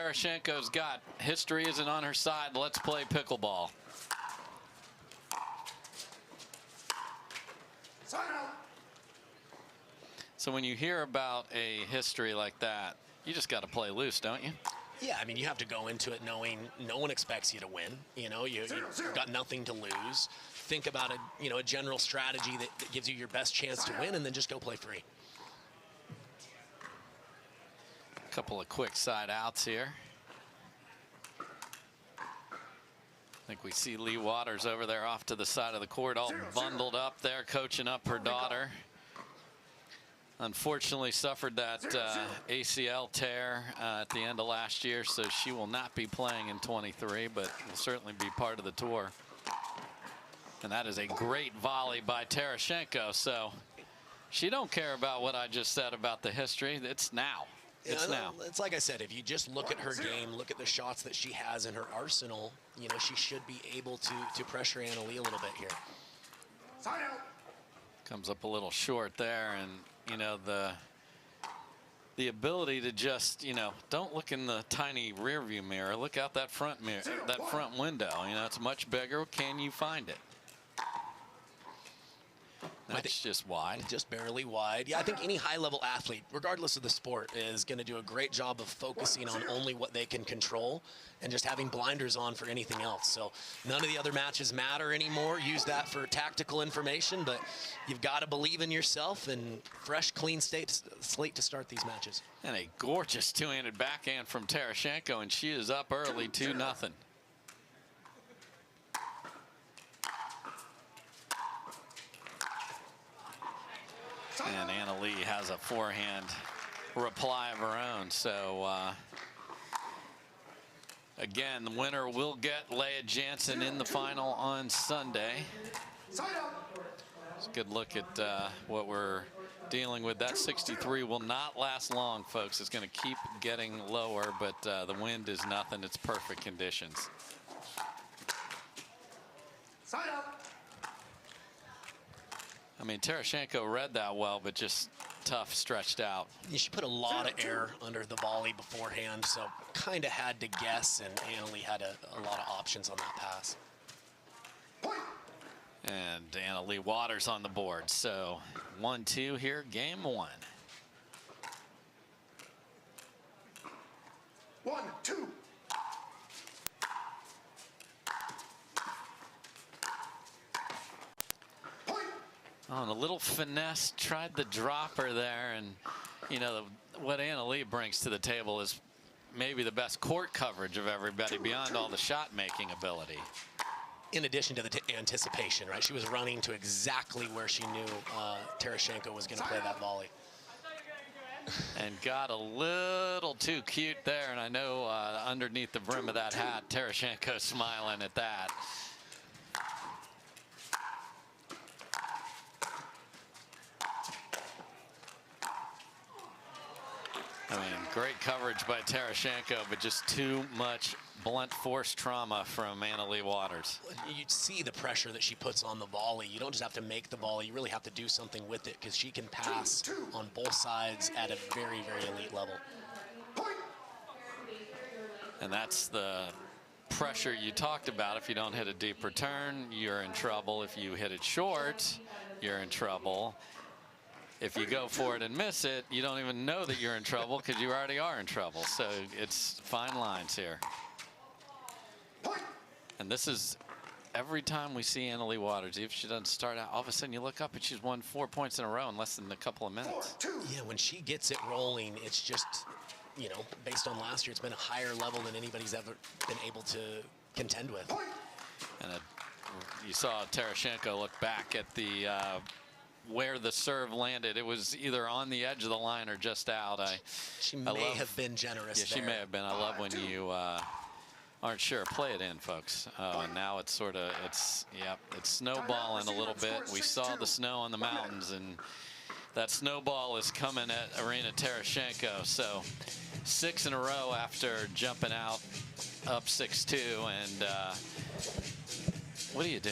Tereshchenko's got. History isn't on her side. Let's play pickleball. So when you hear about a history like that, you just got to play loose, don't you? Yeah, I mean, you have to go into it knowing no one expects you to win. You know, you've got nothing to lose. Think about a general strategy that gives you your best chance to win, and then just go play free. A couple of quick side outs here. I think we see Leigh Waters over there off to the side of the court, all bundled up there, coaching up her daughter. Unfortunately suffered that ACL tear at the end of last year, so she will not be playing in 23, but will certainly be part of the tour. And that is a great volley by Tereshchenko. So she don't care about what I just said about the history. It's now. It's now. It's like I said, if you just look at her game, look at the shots that she has in her arsenal, you know, she should be able to pressure Anna Leigh a little bit here. Comes up a little short there, and you know, the ability to just, you know, don't look in the tiny rear view mirror, look out that front mirror, that front window. You know, it's much bigger. Can you find it? That's just wide. Just barely wide. Yeah, I think any high-level athlete, regardless of the sport, is going to do a great job of focusing on only what they can control and just having blinders on for anything else. So none of the other matches matter anymore. Use that for tactical information, but you've got to believe in yourself and fresh, clean slate to start these matches. And a gorgeous two-handed backhand from Tereshchenko, and she is up early 2-0. And Anna Leigh has a forehand reply of her own. So again, the winner will get Leah Jansen in the final on Sunday. It's a good look at what we're dealing with. That 63 will not last long, folks. It's going to keep getting lower, but the wind is nothing. It's perfect conditions. I mean, Tereshchenko read that well, but just tough, stretched out. Yeah, she put a lot of air under the volley beforehand, so kind of had to guess, and Anna Leigh had a lot of options on that pass. And Anna Leigh Waters on the board. So 1-2 here, game one. 1-2. Oh, and a little finesse, tried the dropper there, and you know what Anna Leigh brings to the table is maybe the best court coverage of everybody beyond all the shot making ability. In addition to the anticipation, right? She was running to exactly where she knew Tereshchenko was going to play that volley. And got a little too cute there, and I know underneath the brim of that hat, Tereshchenko's smiling at that. I mean, great coverage by Tereshchenko, but just too much blunt force trauma from Anna Leigh Waters. You see the pressure that she puts on the volley. You don't just have to make the volley, you really have to do something with it, because she can pass on both sides at a very, very elite level. And that's the pressure you talked about. If you don't hit a deep return, you're in trouble. If you hit it short, you're in trouble. If you go for it and miss it, you don't even know that you're in trouble because you already are in trouble. So it's fine lines here. And this is every time we see Anna Leigh Waters, if she doesn't start out, all of a sudden you look up and she's won 4 points in a row in less than a couple of minutes. Yeah, when she gets it rolling, it's just, you know, based on last year, it's been a higher level than anybody's ever been able to contend with. And you saw Tereshchenko look back at the where the serve landed. It was either on the edge of the line or just out. She may have been generous. Yeah, she may have been. I love when you aren't sure. Play it in, folks. Oh, and now it's sort of, it's snowballing a little bit. We saw the snow on the mountains, and that snowball is coming at Arina Tereshchenko. So 6 in a row after jumping out up 6-2. And what do you do?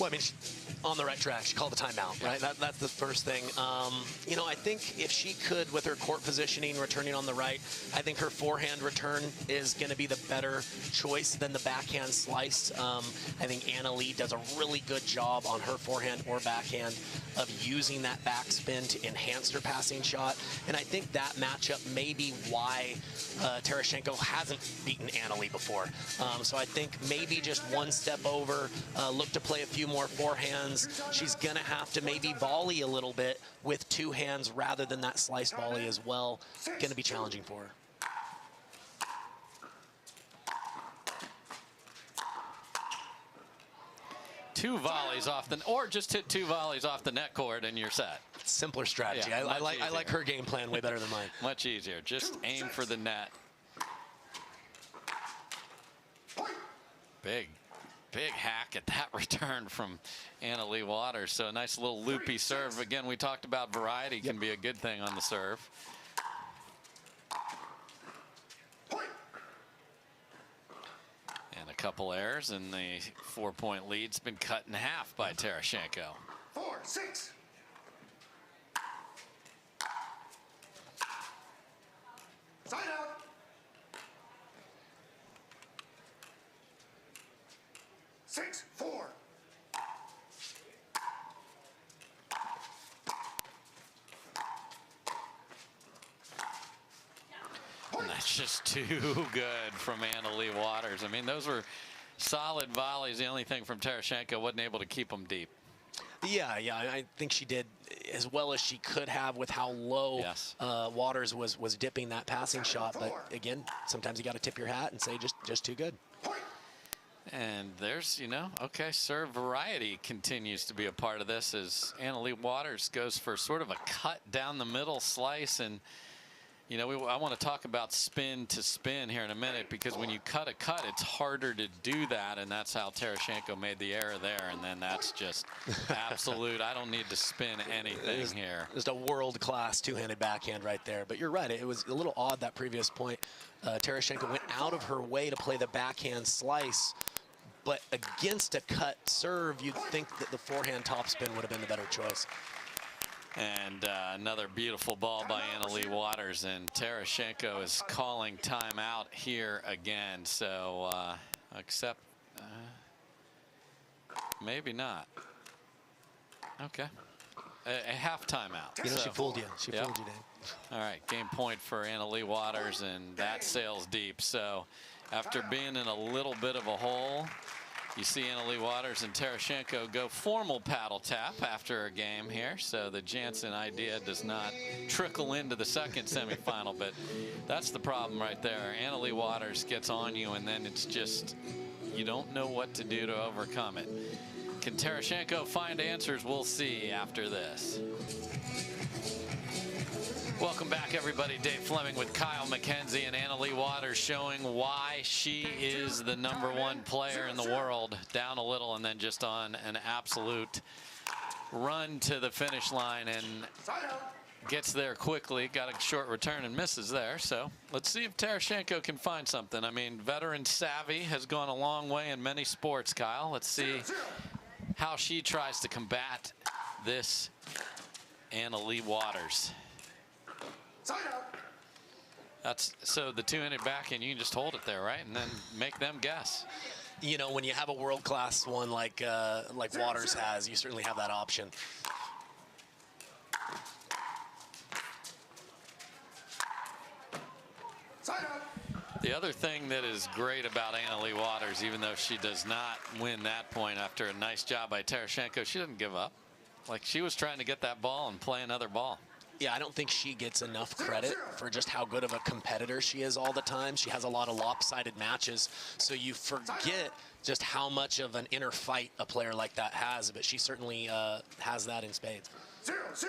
Well, I mean, on the right track. She called the timeout, right? That's the first thing. You know, I think if she could, with her court positioning, returning on the right, I think her forehand return is going to be the better choice than the backhand slice. I think Anna Leigh does a really good job on her forehand or backhand of using that backspin to enhance her passing shot. And I think that matchup may be why Terashenko hasn't beaten Anna Leigh before. So I think maybe just one step over, look to play a few more forehands. She's going to have to maybe volley a little bit with two hands rather than that slice volley as well. Going to be challenging for her. Two volleys off the, or just hit two volleys off the net cord and you're set. Simpler strategy. Yeah, I like her game plan way better than mine. Much easier. Just aim for the net. Big hack at that return from Anna Leigh Waters. So a nice little loopy serve. Again, we talked about variety can be a good thing on the serve. And a couple errors, and the 4-point lead's been cut in half by Terashenko. 4-6. Side out. 6-4. And that's just too good from Anna Leigh Waters. I mean, those were solid volleys. The only thing from Terashenko, wasn't able to keep them deep. Yeah, I think she did as well as she could have with how low Yes. Waters was dipping that passing shot. But again, sometimes you got to tip your hat and say just too good. And there's, you know, okay, serve variety continues to be a part of this as Anna Leigh Waters goes for sort of a cut down the middle slice. And, you know, I want to talk about spin to spin here in a minute, because when you cut a cut, it's harder to do that. And that's how Terashenko made the error there. And then that's just absolute. I don't need to spin anything here. Just a world-class two-handed backhand right there. But you're right. It was a little odd, that previous point. Terashenko went out of her way to play the backhand slice. But against a cut serve, you'd think that the forehand topspin would have been the better choice. And another beautiful ball by Anna Leigh Waters, and Terashenko is calling timeout here again. So except maybe not. Okay, a half timeout. You know, so, she fooled you. She fooled you, Dave. All right, game point for Anna Leigh Waters, and that sails deep. So after being in a little bit of a hole, you see Anna Leigh Waters and Terashenko go formal paddle tap after a game here. So the Jansen idea does not trickle into the second semifinal, but that's the problem right there. Anna Leigh Waters gets on you, and then it's just, you don't know what to do to overcome it. Can Terashenko find answers? We'll see after this. Welcome back, everybody. Dave Fleming with Kyle McKenzie and Anna Leigh Waters, showing why she is the #1 player in the world. Down a little and then just on an absolute run to the finish line, and gets there quickly. Got a short return and misses there. So let's see if Terashenko can find something. I mean, veteran savvy has gone a long way in many sports, Kyle. Let's see how she tries to combat this Anna Leigh Waters. That's so the two-handed backhand, you can just hold it there, right, and then make them guess. You know, when you have a world-class one like Waters has, you certainly have that option. The other thing that is great about Anna Leigh Waters, even though she does not win that point after a nice job by Terashenko, she doesn't give up. Like, she was trying to get that ball and play another ball. Yeah, I don't think she gets enough credit for just how good of a competitor she is all the time. She has a lot of lopsided matches, so you forget just how much of an inner fight a player like that has, but she certainly has that in spades. 0-0.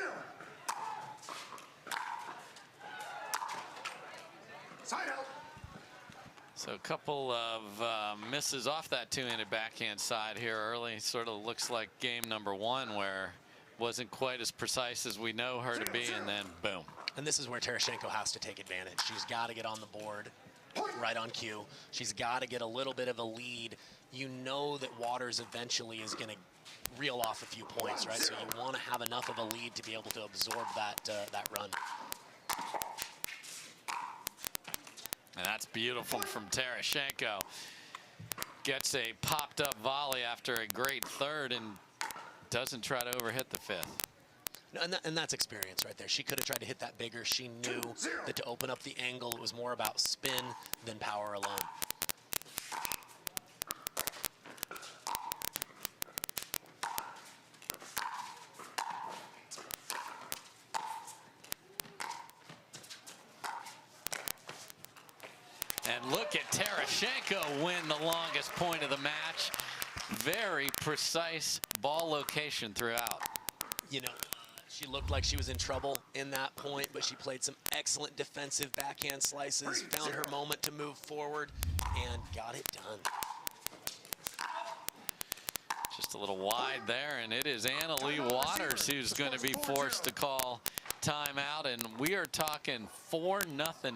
Side out. So a couple of misses off that two-handed backhand side here early. Sort of looks like game #1, where wasn't quite as precise as we know her to be, and then boom. And this is where Terashenko has to take advantage. She's got to get on the board right on cue. She's got to get a little bit of a lead you know that Waters eventually is going to reel off a few points, right? So you want to have enough of a lead to be able to absorb that run. And that's beautiful from Terashenko. Gets a popped up volley after a great third and doesn't try to overhit the fifth. No, and that's experience right there. She could have tried to hit that bigger. She knew that to open up the angle, it was more about spin than power alone. And look at Terashenko win the longest point of the match. Very precise ball location throughout. You know, she looked like she was in trouble in that point, but she played some excellent defensive backhand slices, found her moment to move forward, and got it done. Just a little wide there, and it is Leigh Waters who's going to be forced to call timeout, and we are talking 4-0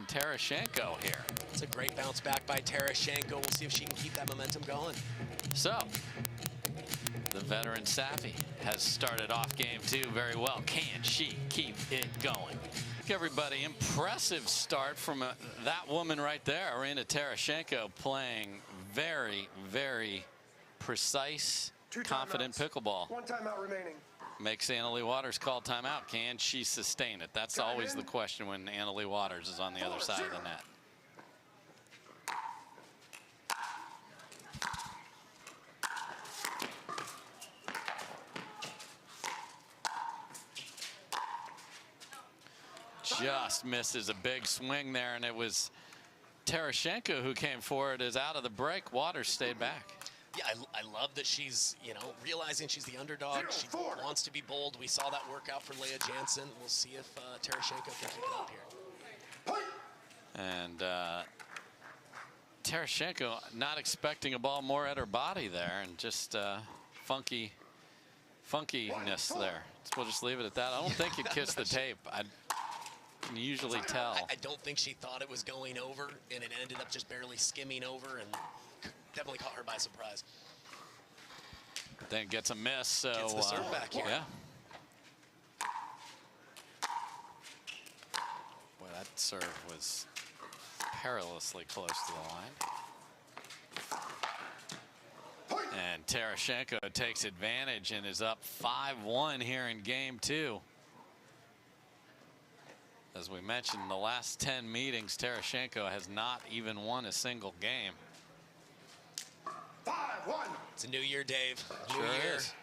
Terashenko here. It's a great bounce back by Terashenko. We'll see if she can keep that momentum going. So, the veteran Savvy has started off game 2 very well. Can she keep it going? Everybody, impressive start from that woman right there, Arina Terashenko, playing very, very precise, confident pickleball. 1 timeout remaining. Makes Leigh Waters call timeout. Can she sustain it? That's always the question when Leigh Waters is on the other side of the net. Just misses a big swing there, and it was Terashenko who came forward. As out of the break, Waters stayed back. Yeah, I love that she's, you know, realizing she's the underdog. She wants to be bold. We saw that work out for Leah Jansen. We'll see if Terashenko can keep it up here. And Terashenko not expecting a ball more at her body there, and just funkiness there. So we'll just leave it at that. I don't think it kissed the tape. I can usually tell. I don't think she thought it was going over, and it ended up just barely skimming over, and definitely caught her by surprise. Then gets a miss, so gets the serve back here. Yeah. Boy, that serve was perilously close to the line. And Terashenko takes advantage and is up 5-1 here in game 2. As we mentioned, the last 10 meetings, Terashenko has not even won a single game. 5-1. It's a new year, Dave. New Sure year. is.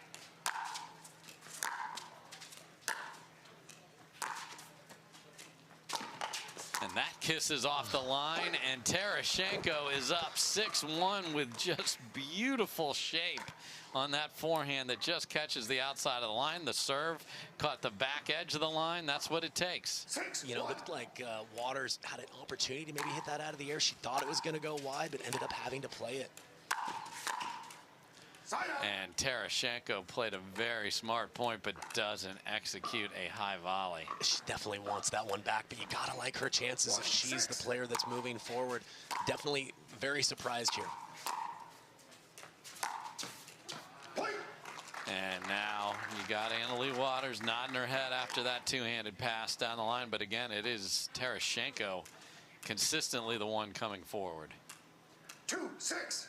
And that kisses off the line, and Terashenko is up 6-1 with just beautiful shape on that forehand that just catches the outside of the line. The serve caught the back edge of the line. That's what it takes. You know, it looked like Waters had an opportunity to maybe hit that out of the air. She thought it was going to go wide, but ended up having to play it. And Terashenko played a very smart point, but doesn't execute a high volley. She definitely wants that one back, but you gotta like her chances if she's the player that's moving forward. Definitely very surprised here. And now you got Leigh Waters nodding her head after that two-handed pass down the line, but again, it is Terashenko consistently the one coming forward. 2-6.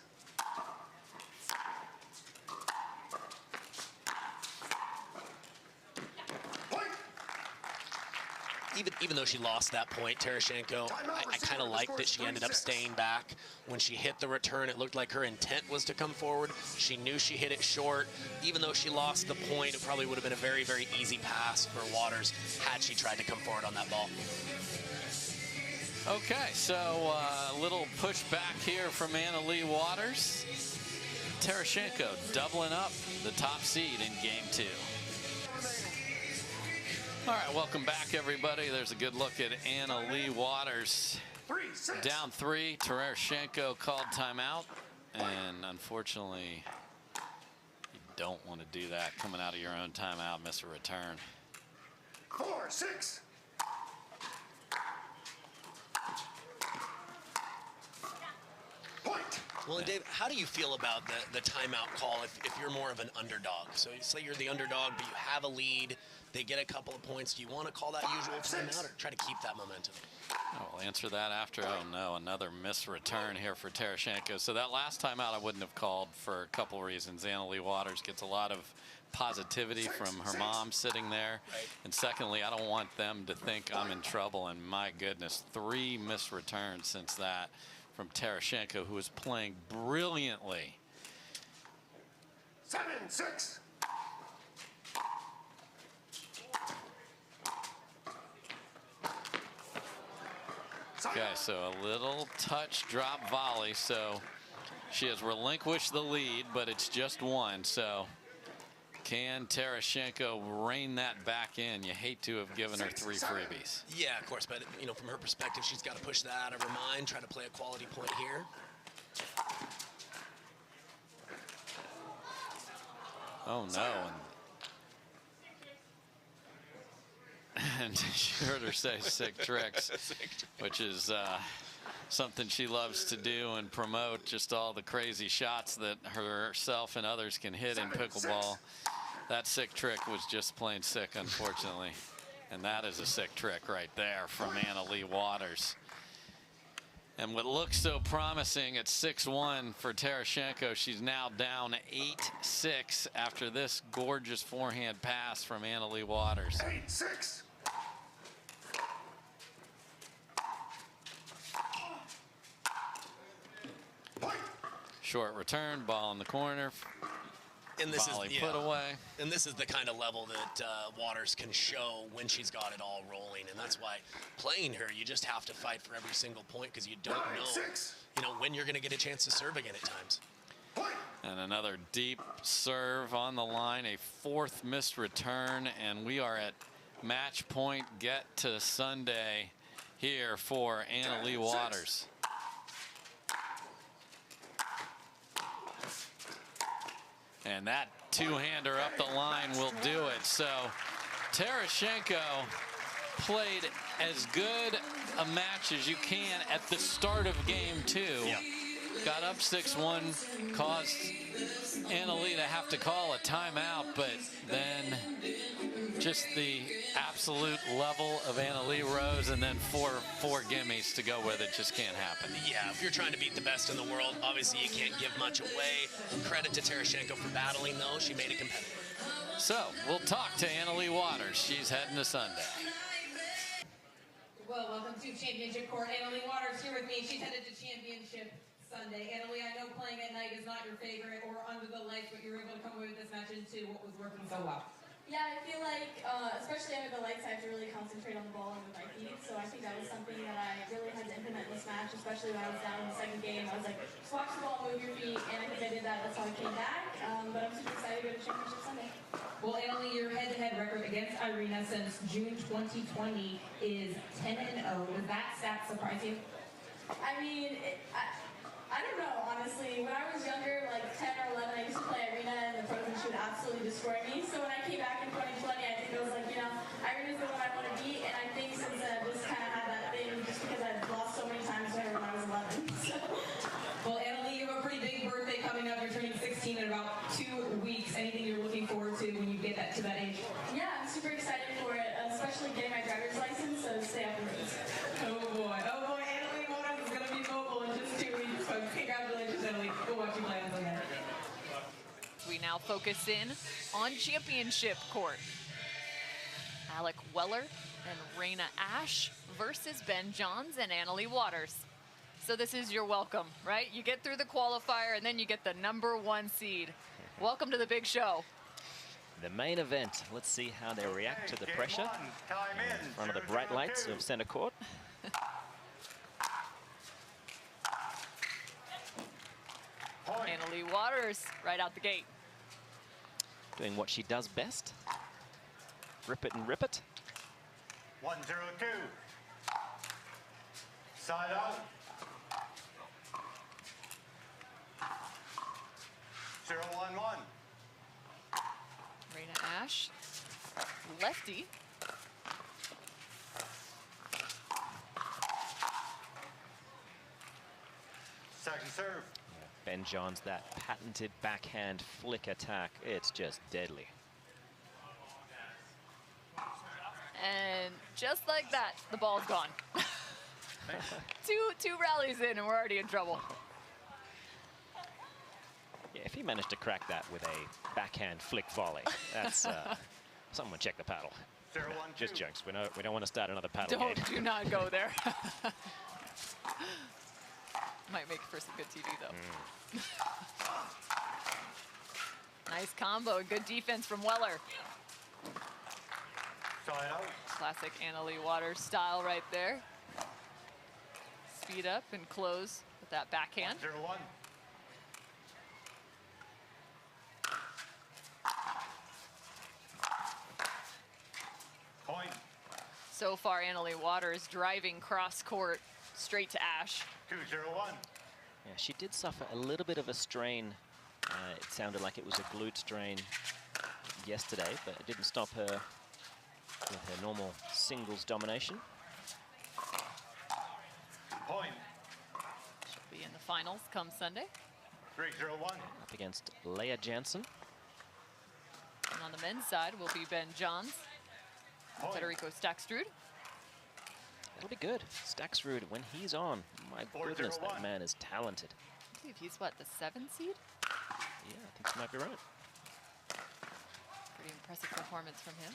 Even though she lost that point, Terashenko, I kind of like that she ended up staying back. When she hit the return, it looked like her intent was to come forward. She knew she hit it short. Even though she lost the point, it probably would have been a very, very easy pass for Waters had she tried to come forward on that ball. Okay, so a little pushback here from Leigh Waters. Terashenko doubling up the top seed in game 2. All right, welcome back, everybody. There's a good look at Leigh Waters. 3-6. Down 3, Terashenko called timeout. And unfortunately, you don't want to do that. Coming out of your own timeout, miss a return. 4-6. Point. Well, and Dave, how do you feel about the timeout call if you're more of an underdog? So you say you're the underdog, but you have a lead. They get a couple of points. Do you want to call that usual timeout or try to keep that momentum? I'll answer that after. Oh, no, another missed return here for Terashenko. So that last timeout I wouldn't have called for a couple reasons. Leigh Waters gets a lot of positivity from her mom sitting there. Right. And secondly, I don't want them to think I'm in trouble. And my goodness, 3 missed returns since that from Terashenko, who is playing brilliantly. 7-6. Okay, so a little touch drop volley. So she has relinquished the lead, but it's just 1. So can Terashenko rein that back in? You hate to have given her 3 freebies. Yeah, of course, but from her perspective, she's got to push that out of her mind, try to play a quality point here. Oh no. And she heard her say sick tricks, which is something she loves to do and promote, just all the crazy shots that herself and others can hit in pickleball. That sick trick was just plain sick, unfortunately. And that is a sick trick right there from Leigh Waters. And what looks so promising at 6-1 for Terashenko, she's now down 8-6 after this gorgeous forehand pass from Leigh Waters. 8-6. Short return, ball in the corner. And this Volley is put away. And this is the kind of level that Waters can show when she's got it all rolling. And that's why playing her, you just have to fight for every single point because you don't know, when you're going to get a chance to serve again at times. And another deep serve on the line, a 4th missed return, and we are at match point. Get to Sunday here for Leigh Waters. And that 2-hander up the line will do it. So Terashenko played as good a match as you can at the start of game 2. Yeah. Got up 6-1, caused Leigh to have to call a timeout, but then just the absolute level of Leigh rose, and then four gimmies to go with it just can't happen. Yeah, if you're trying to beat the best in the world, obviously you can't give much away. Credit to Terashenko for battling, though. She made it competitive. So we'll talk to Leigh Waters. She's heading to Sunday. Well, welcome to Championship Court. Leigh Waters here with me. She's headed to Championship Sunday. Leigh, I know playing at night is not your favorite or under the lights, but you were able to come away with this match into what was working so well. Yeah, I feel like, especially under the lights, I have to really concentrate on the ball and with my feet. So I think that was something that I really had to implement in this match, especially when I was down in the second game. I was like, just watch the ball, move your feet, and I think I did that. That's how I came back. But I'm super excited to go to Championship Sunday. Well, Leigh, your head-to-head record against Irina since June 2020 is 10-0. Does that stat surprise you? I mean, I don't know, honestly. When I was younger, like 10 or 11, I used to play Irina, and the pros and she would absolutely destroy me. So when I came back in 2020, I think it was like, Irina's the one I want to beat. And I think since then, I've just kind of had that thing just because I've lost so many times to her when I was 11. So. Well, Leigh, you have a pretty big birthday coming up. You're turning 16 in about 2 weeks. Anything you're looking forward to when you get to that age? Yeah, I'm super excited for it, especially getting my driver's license, so stay up for those. Oh boy, Leigh Waters is going to be mobile in just 2 weeks, folks. Congratulations, Leigh. We'll watch you play on Sunday. We now focus in on Championship Court. Alec Weller and Raina Ash versus Ben Johns and Leigh Waters. So this is your welcome, right? You get through the qualifier and then you get the #1 seed. Welcome to the big show. The main event. Let's see how they react to the pressure in front of the bright lights of center court. Leigh Waters right out the gate. Doing what she does best. Rip it and rip it. 1-0-2. Side out. 0-1-1. Raina Ash, lefty. Second serve. Ben Johns, that patented backhand flick attack, it's just deadly. And just like that, the ball's gone. two rallies in and we're already in trouble. Yeah, if he managed to crack that with a backhand flick volley, that's someone check the paddle. 0-1-2. Just jokes. We don't want to start another paddle game. Do not go there. Might make for some good TV though. Nice combo, good defense from Weller. Side out. Classic Leigh Waters style right there. Speed up and close with that backhand. 0-1. Point. So far, Leigh Waters driving cross court straight to Ash. 2-0-1. Yeah, she did suffer a little bit of a strain. It sounded like it was a glute strain yesterday, but it didn't stop her with her normal singles domination. Point. She'll be in the finals come Sunday. 3-0-1. Up against Leah Jansen. And on the men's side will be Ben Johns, Point. Federico Staksrud. That'll be good. Staksrud, when he's on, my 4-0-1. goodness, that man is talented. I believe he's what, the 7 seed? Yeah, I think you might be right. Pretty impressive performance from him.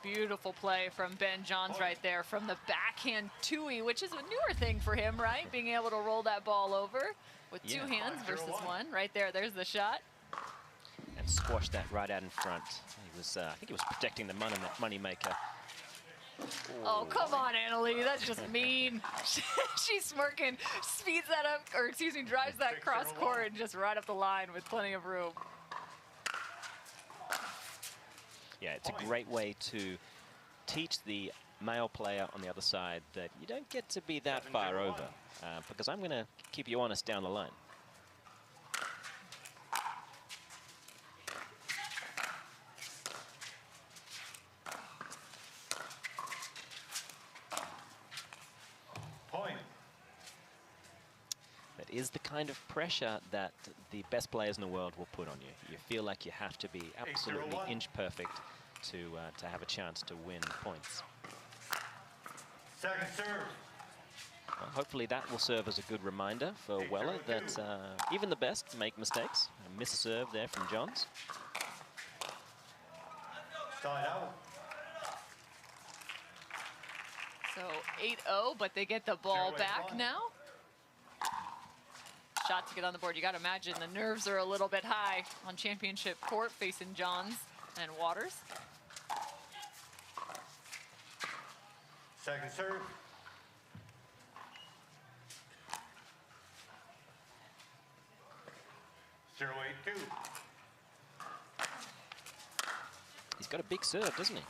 Beautiful play from Ben Johns right there from the backhand two-y, which is a newer thing for him, right? Being able to roll that ball over with two hands versus 5-0-1. one. Right there, there's the shot. And squashed that right out in front. He was, I think he was protecting the money maker. Oh, come on, Leigh, that's just mean. She's smirking, speeds that up, or excuse me, drives that cross court and just right up the line with plenty of room. Yeah, it's a great way to teach the male player on the other side that you don't get to be that far over, because I'm going to keep you honest down the line. Point. That is the kind of pressure that the best players in the world will put on you. You feel like you have to be absolutely 8-0-1. inch perfect to have a chance to win points. Second serve. Well, hopefully that will serve as a good reminder for Weller that even the best make mistakes. A missed serve there from Johns. Side out. So 8-0, but they get the ball back 0-1. now. Shot to get on the board. You got to imagine the nerves are a little bit high on championship court facing Johns and Waters. Second serve. Zero 8-2. He's got a big serve, doesn't he?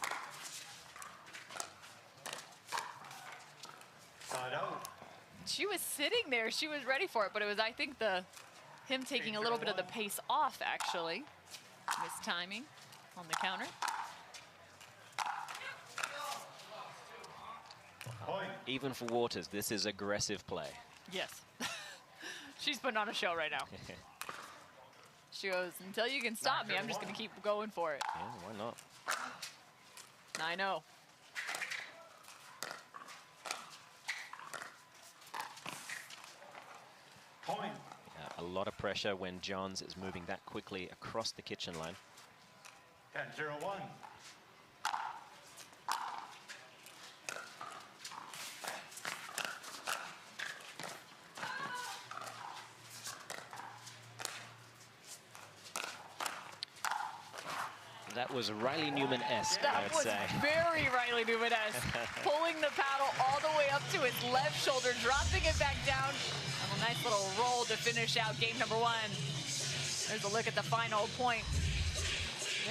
Side out. She was sitting there. She was ready for it, but it was, I think, him taking a little bit of the pace off, actually. Missed timing on the counter. Point. Even for Waters, this is aggressive play. Yes. She's putting on a show right now. She goes, until you can stop me, I'm just going to keep going for it. Yeah, why not? 9-0. Point. A lot of pressure when Johns is moving that quickly across the kitchen line. 10-0-1. That was Riley Newman-esque, I That would was say. very Riley Newman-esque. Pulling the paddle all the way up to his left shoulder, dropping it back down. And a nice little roll to finish out game number one. There's a look at the final point.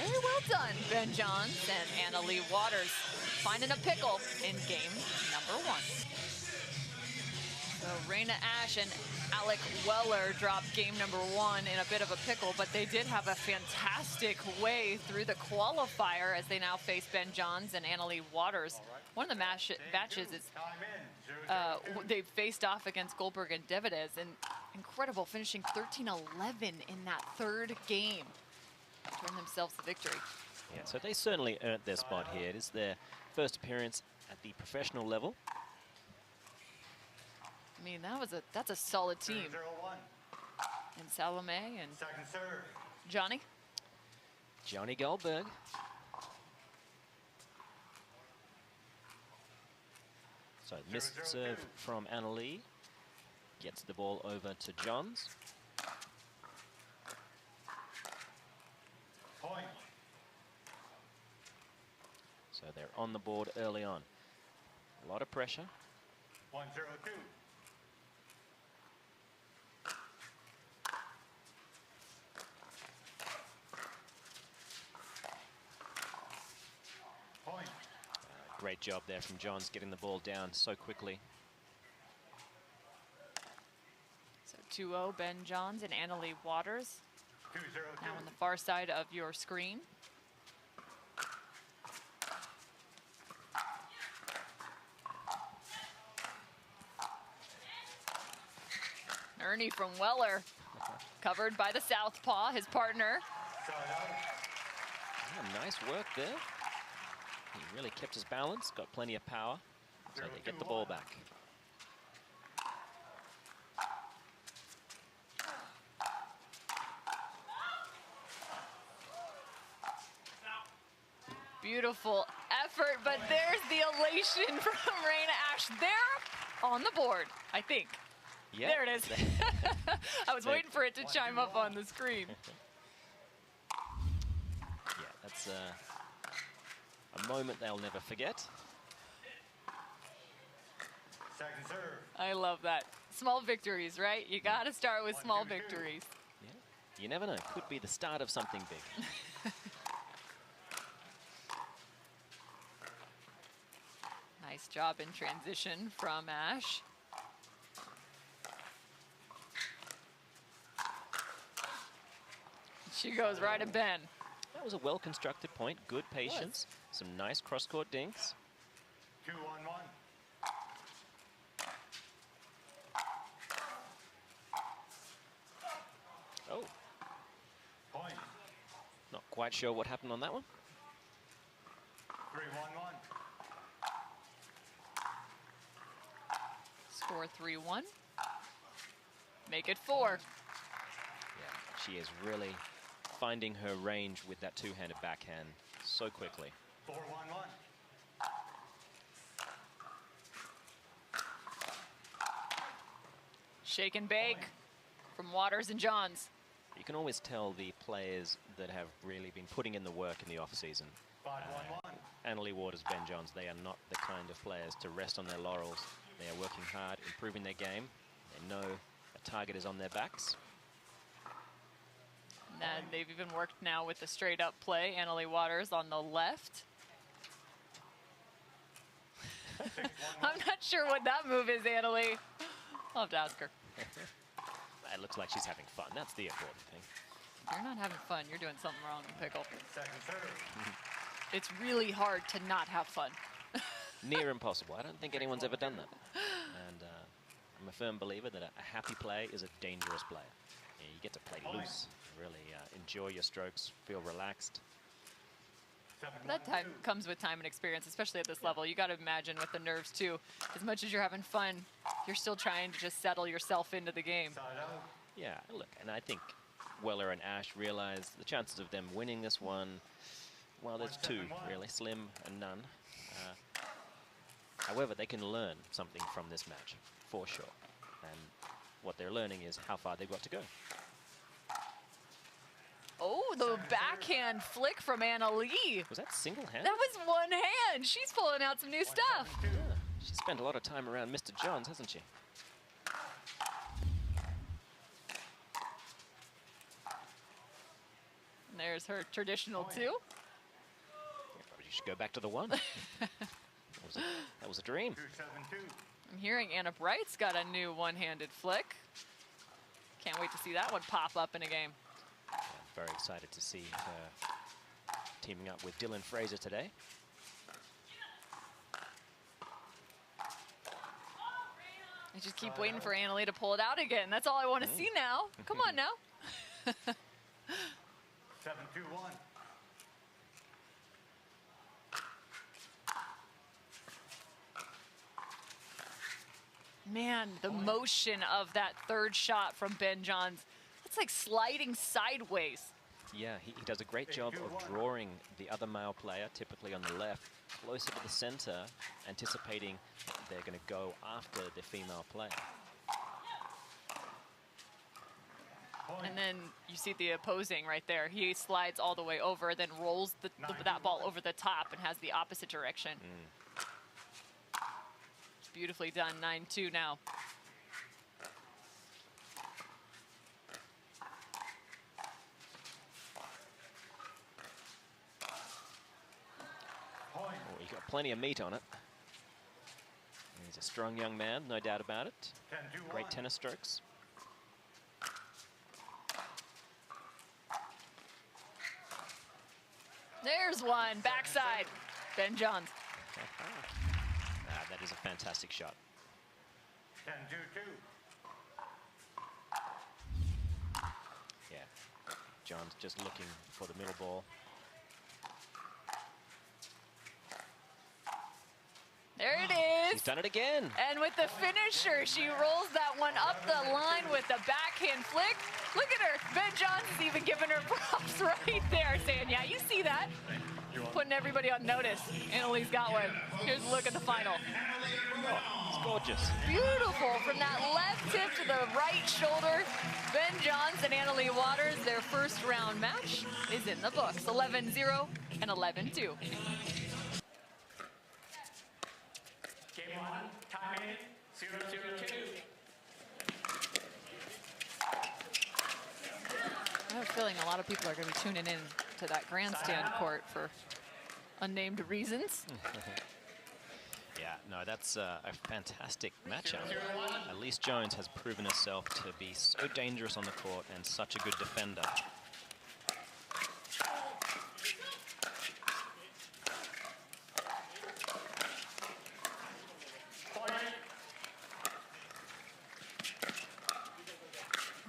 Very well done, Ben Johns and Leigh Waters finding a pickle in game number one. So Raina Ash and Alec Weller dropped game number one in a bit of a pickle, but they did have a fantastic way through the qualifier as they now face Ben Johns and Leigh Waters. one of the matches is Time in. 0-0. they faced off against Goldberg and Davides, and incredible, finishing 13-11 in that third game to win themselves the victory. Yeah, so they certainly earned their spot here. It is their first appearance at the professional level. I mean, that's a solid team. 0-1. And Salome and Second serve. Johnny. Johnny Goldberg. So missed serve from Anna Leigh. Gets the ball over to Johns. Point. So they're on the board early on. A lot of pressure. 1-0-2. Point. Great job there from Johns getting the ball down so quickly. So 2-0, Ben Johns and Anna Leigh Waters. 2-0-2. Now on the far side of your screen. Ernie from Weller, covered by the southpaw, his partner. Side out. Yeah, nice work there. He really kept his balance, got plenty of power, so they get the ball back. Beautiful effort, but there's the elation from Raina Ash. They're on the board, I think. Yep. There it is. I was waiting for it to chime up on the screen. Yeah, that's a moment they'll never forget. Second serve. I love that. Small victories, right? You got to start with small 1-2-2. victories. Yeah. You never know. Could be the start of something big. Nice job in transition from Ash. She goes right at Ben. That was a well-constructed point. Good patience. Some nice cross-court dinks. 2-1-1. Oh, Point. not quite sure what happened on that one. 3-1-1. Score 3-1. Make it 4. Yeah, she is really finding her range with that two-handed backhand so quickly. 4-1-1. Shake and bake from Waters and Johns. You can always tell the players that have really been putting in the work in the off-season. 5-1-1. Anna Leigh Waters, Ben Johns, they are not the kind of players to rest on their laurels. They are working hard, improving their game. They know a target is on their backs. And then they've even worked now with the straight up play. Anna Leigh Waters on the left. I'm not sure what that move is, Anna Leigh. I'll have to ask her. It looks like she's having fun. That's the important thing. If you're not having fun, you're doing something wrong in pickle. Second serve. It's really hard to not have fun. Near impossible. I don't think anyone's ever done that. And I'm a firm believer that a happy play is a dangerous play. Yeah, you get to play loose, really enjoy your strokes, feel relaxed. That time comes with time and experience, especially at this level. You got to imagine with the nerves too. As much as you're having fun, you're still trying to just settle yourself into the game. Side out. Yeah, look, and I think Weller and Ash realize the chances of them winning this one, well, there's two, really, slim and none. However, they can learn something from this match, for sure. And what they're learning is how far they've got to go. Oh, the backhand flick from Anna Leigh. Was that single hand? That was one hand. She's pulling out some new stuff. Yeah, she's spent a lot of time around Mr. Johns, hasn't she? And there's her traditional 2. Yeah, probably should go back to the 1. That was a dream. 2-7-2. I'm hearing Anna Bright's got a new one-handed flick. Can't wait to see that one pop up in a game. I'm very excited to see her teaming up with Dylan Fraser today. I just keep waiting for Annalie to pull it out again. That's all I want to see now. Come on now. 7-2-1. Man, the motion of that third shot from Ben Johns, it's like sliding sideways. Yeah, he does a great job of drawing the other male player, typically on the left, closer to the center, anticipating they're going to go after the female player. And then you see the opposing right there. He slides all the way over, then rolls that ball over the top and has the opposite direction. Beautifully done, 9-2 now. Oh, he's got plenty of meat on it. He's a strong young man, no doubt about it. 10-2-1. Great tennis strokes. There's one, backside, Ben Johns. That is a fantastic shot. 10-2-2. Yeah, John's just looking for the middle ball. There it She's is. done it again. And with the finisher, she rolls that one up the line with the backhand flick. Look at her. Ben Johns is even giving her props right there, saying, yeah, you see that. Putting everybody on notice. Annalie's got one. Here's a look at the final. Oh, it's gorgeous. Beautiful from that left tip to the right shoulder. Ben Johns and Leigh Waters, their first round match is in the books. 11-0 and 11-2. Game 1, time in, 0-0-2. I have a feeling a lot of people are going to be tuning in to that grandstand court for unnamed reasons. Yeah, no, that's a fantastic matchup. Elise Jones has proven herself to be so dangerous on the court and such a good defender.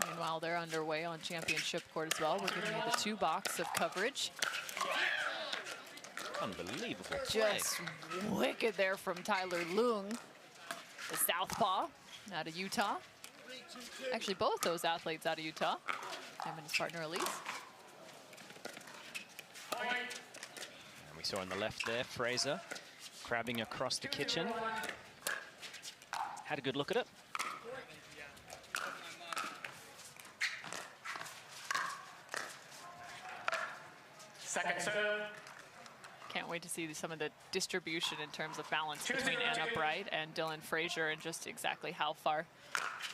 Meanwhile, they're underway on championship court as well. We're giving you the 2-box of coverage. Unbelievable play. Just wicked there from Tyler Leung, the southpaw out of Utah. Actually, both those athletes out of Utah. Him and his partner, Elise. And we saw on the left there, Fraser crabbing across the kitchen. Had a good look at it. Second serve. Can't wait to see some of the distribution in terms of balance between Anna Bright and Dylan Frazier and just exactly how far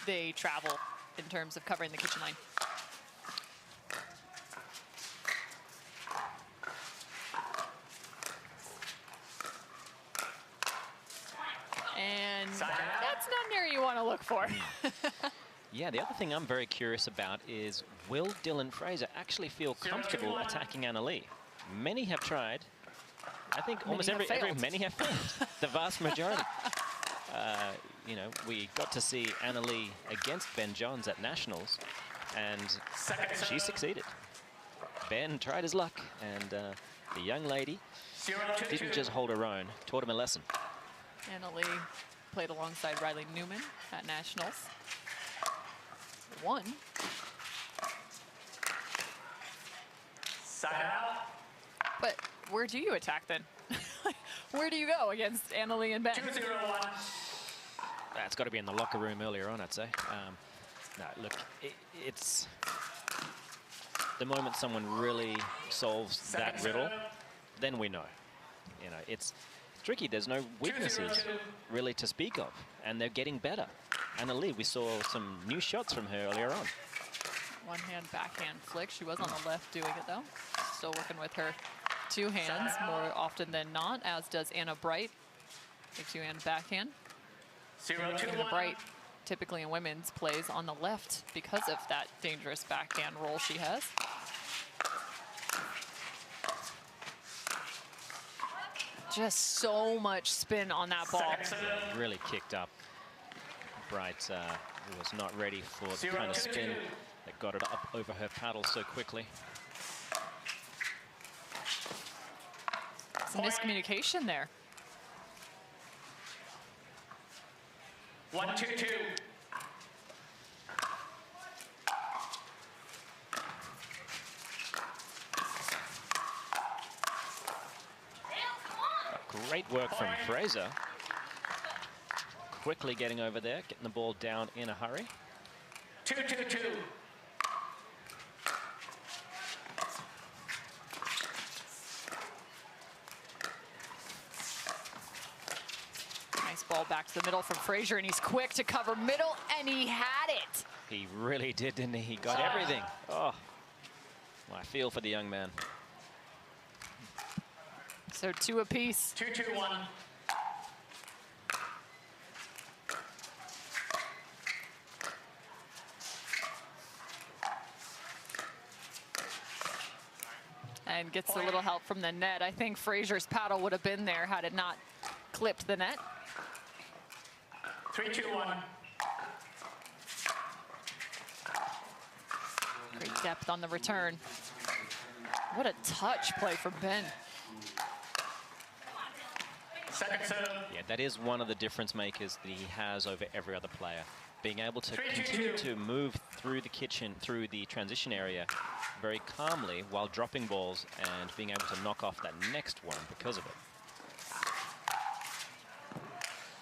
they travel in terms of covering the kitchen line. And that's not near you want to look for. Yeah, the other thing I'm very curious about is, will Dylan Fraser actually feel comfortable attacking Annalie? Many have tried. I think almost many have failed. The vast majority. You know, we got to see Annalie against Ben Johns at Nationals, and she succeeded. Ben tried his luck, and the young lady didn't just hold her own, taught him a lesson. Annalie played alongside Riley Newman at Nationals. Won. Side out. But where do you attack then? Where do you go against Annalie and Ben? 2-0-1. That's got to be in the locker room earlier on, I'd say. No, look, it's the moment someone really solves that riddle, then we know. You know, it's tricky. There's no weaknesses really to speak of, and they're getting better. Annalie, we saw some new shots from her earlier on. One-hand backhand flick. She was on the left doing it, though. Still working with her two hands more often than not, as does Anna Bright. The two-hand backhand. 0-2-1. Anna Bright, typically in women's, plays on the left because of that dangerous backhand roll she has. Just so much spin on that ball. Really kicked up. Bright was not ready for the kind of spin that got it up over her paddle so quickly. Some miscommunication there. 1-2-2. Great work from Fraser. Quickly getting over there, getting the ball down in a hurry. 2-2-2. Nice ball back to the middle from Fraser, and he's quick to cover middle, and he had it. He really did, didn't he? He got everything. Oh, well, I feel for the young man. So 2 apiece. 2-2-1. And gets a little help from the net. I think Fraser's paddle would have been there had it not clipped the net. 3-2-1. Great depth on the return. What a touch play from Ben. Second serve. Yeah, that is one of the difference makers that he has over every other player. Being able to continue to move through the kitchen, through the transition area very calmly while dropping balls and being able to knock off that next one because of it.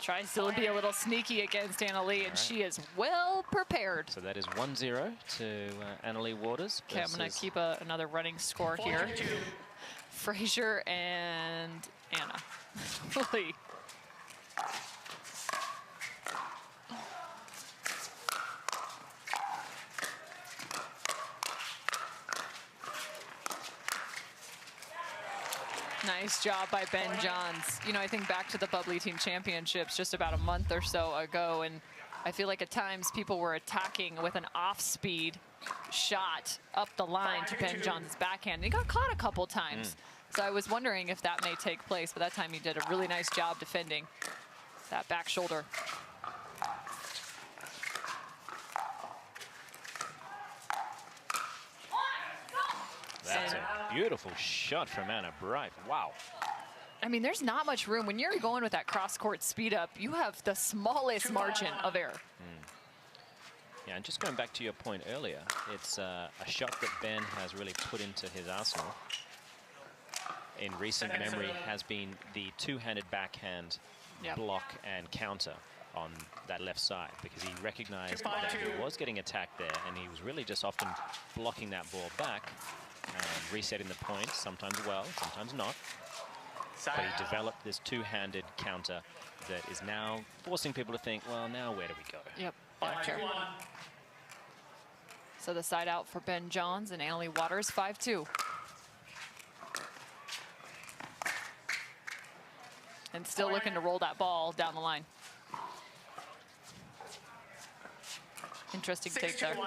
Tries to be a little sneaky against Anna Leigh, and she is well prepared. So that is 1-0 to Anna Leigh Waters. Okay, I'm going to keep another running score here. Fraser and Anna Leigh. Nice job by Ben Johns. You know, I think back to the Bubbly Team Championships just about a month or so ago, and I feel like at times people were attacking with an off-speed shot up the line to Ben Johns' backhand. And he got caught a couple times. So I was wondering if that may take place, but that time he did a really nice job defending that back shoulder. That's a beautiful shot from Anna Bright. Wow. I mean, there's not much room. When you're going with that cross-court speed up, you have the smallest margin of error. Yeah, and just going back to your point earlier, it's a shot that Ben has really put into his arsenal in recent memory has been the two-handed backhand block and counter on that left side, because he recognized that he was getting attacked there, and he was really just often blocking that ball back and resetting the point, sometimes well, sometimes not. But he developed this two-handed counter that is now forcing people to think, well, now where do we go? Yep, back here. So the side out for Ben Johns and Anna Leigh Waters, 5-2. And still looking to roll that ball down the line. Interesting take there.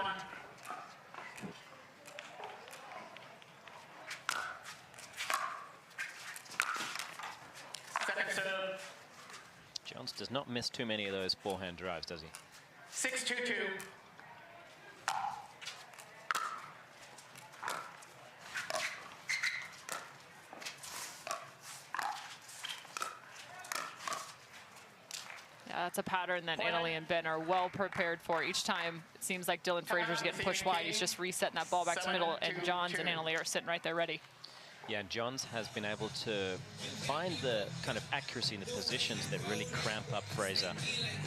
Johns does not miss too many of those forehand drives, does he? 6-2-2. Yeah, that's a pattern that Anna Leigh and Ben are well prepared for. Each time it seems like Dylan Fraser's getting pushed wide. He's just resetting that ball back to middle, and Johns and Anna Leigh are sitting right there ready. Yeah, Johns has been able to find the kind of accuracy in the positions that really cramp up Fraser.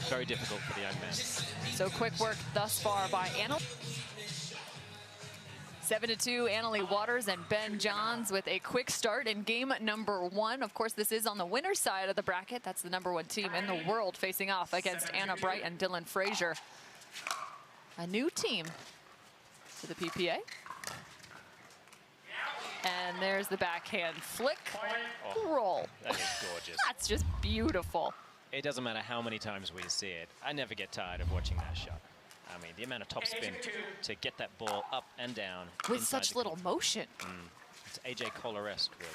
Very difficult for the young man. So quick work thus far by Anna. 7-2, Anna Leigh Waters and Ben Johns with a quick start in game number 1. Of course, this is on the winner's side of the bracket. That's the #1 team in the world facing off against Anna Bright and Dylan Fraser. A new team to the PPA. And there's the backhand flick, roll. That is gorgeous. That's just beautiful. It doesn't matter how many times we see it. I never get tired of watching that shot. I mean, the amount of topspin to get that ball up and down. With such little motion. It's AJ Kohler-esque, really.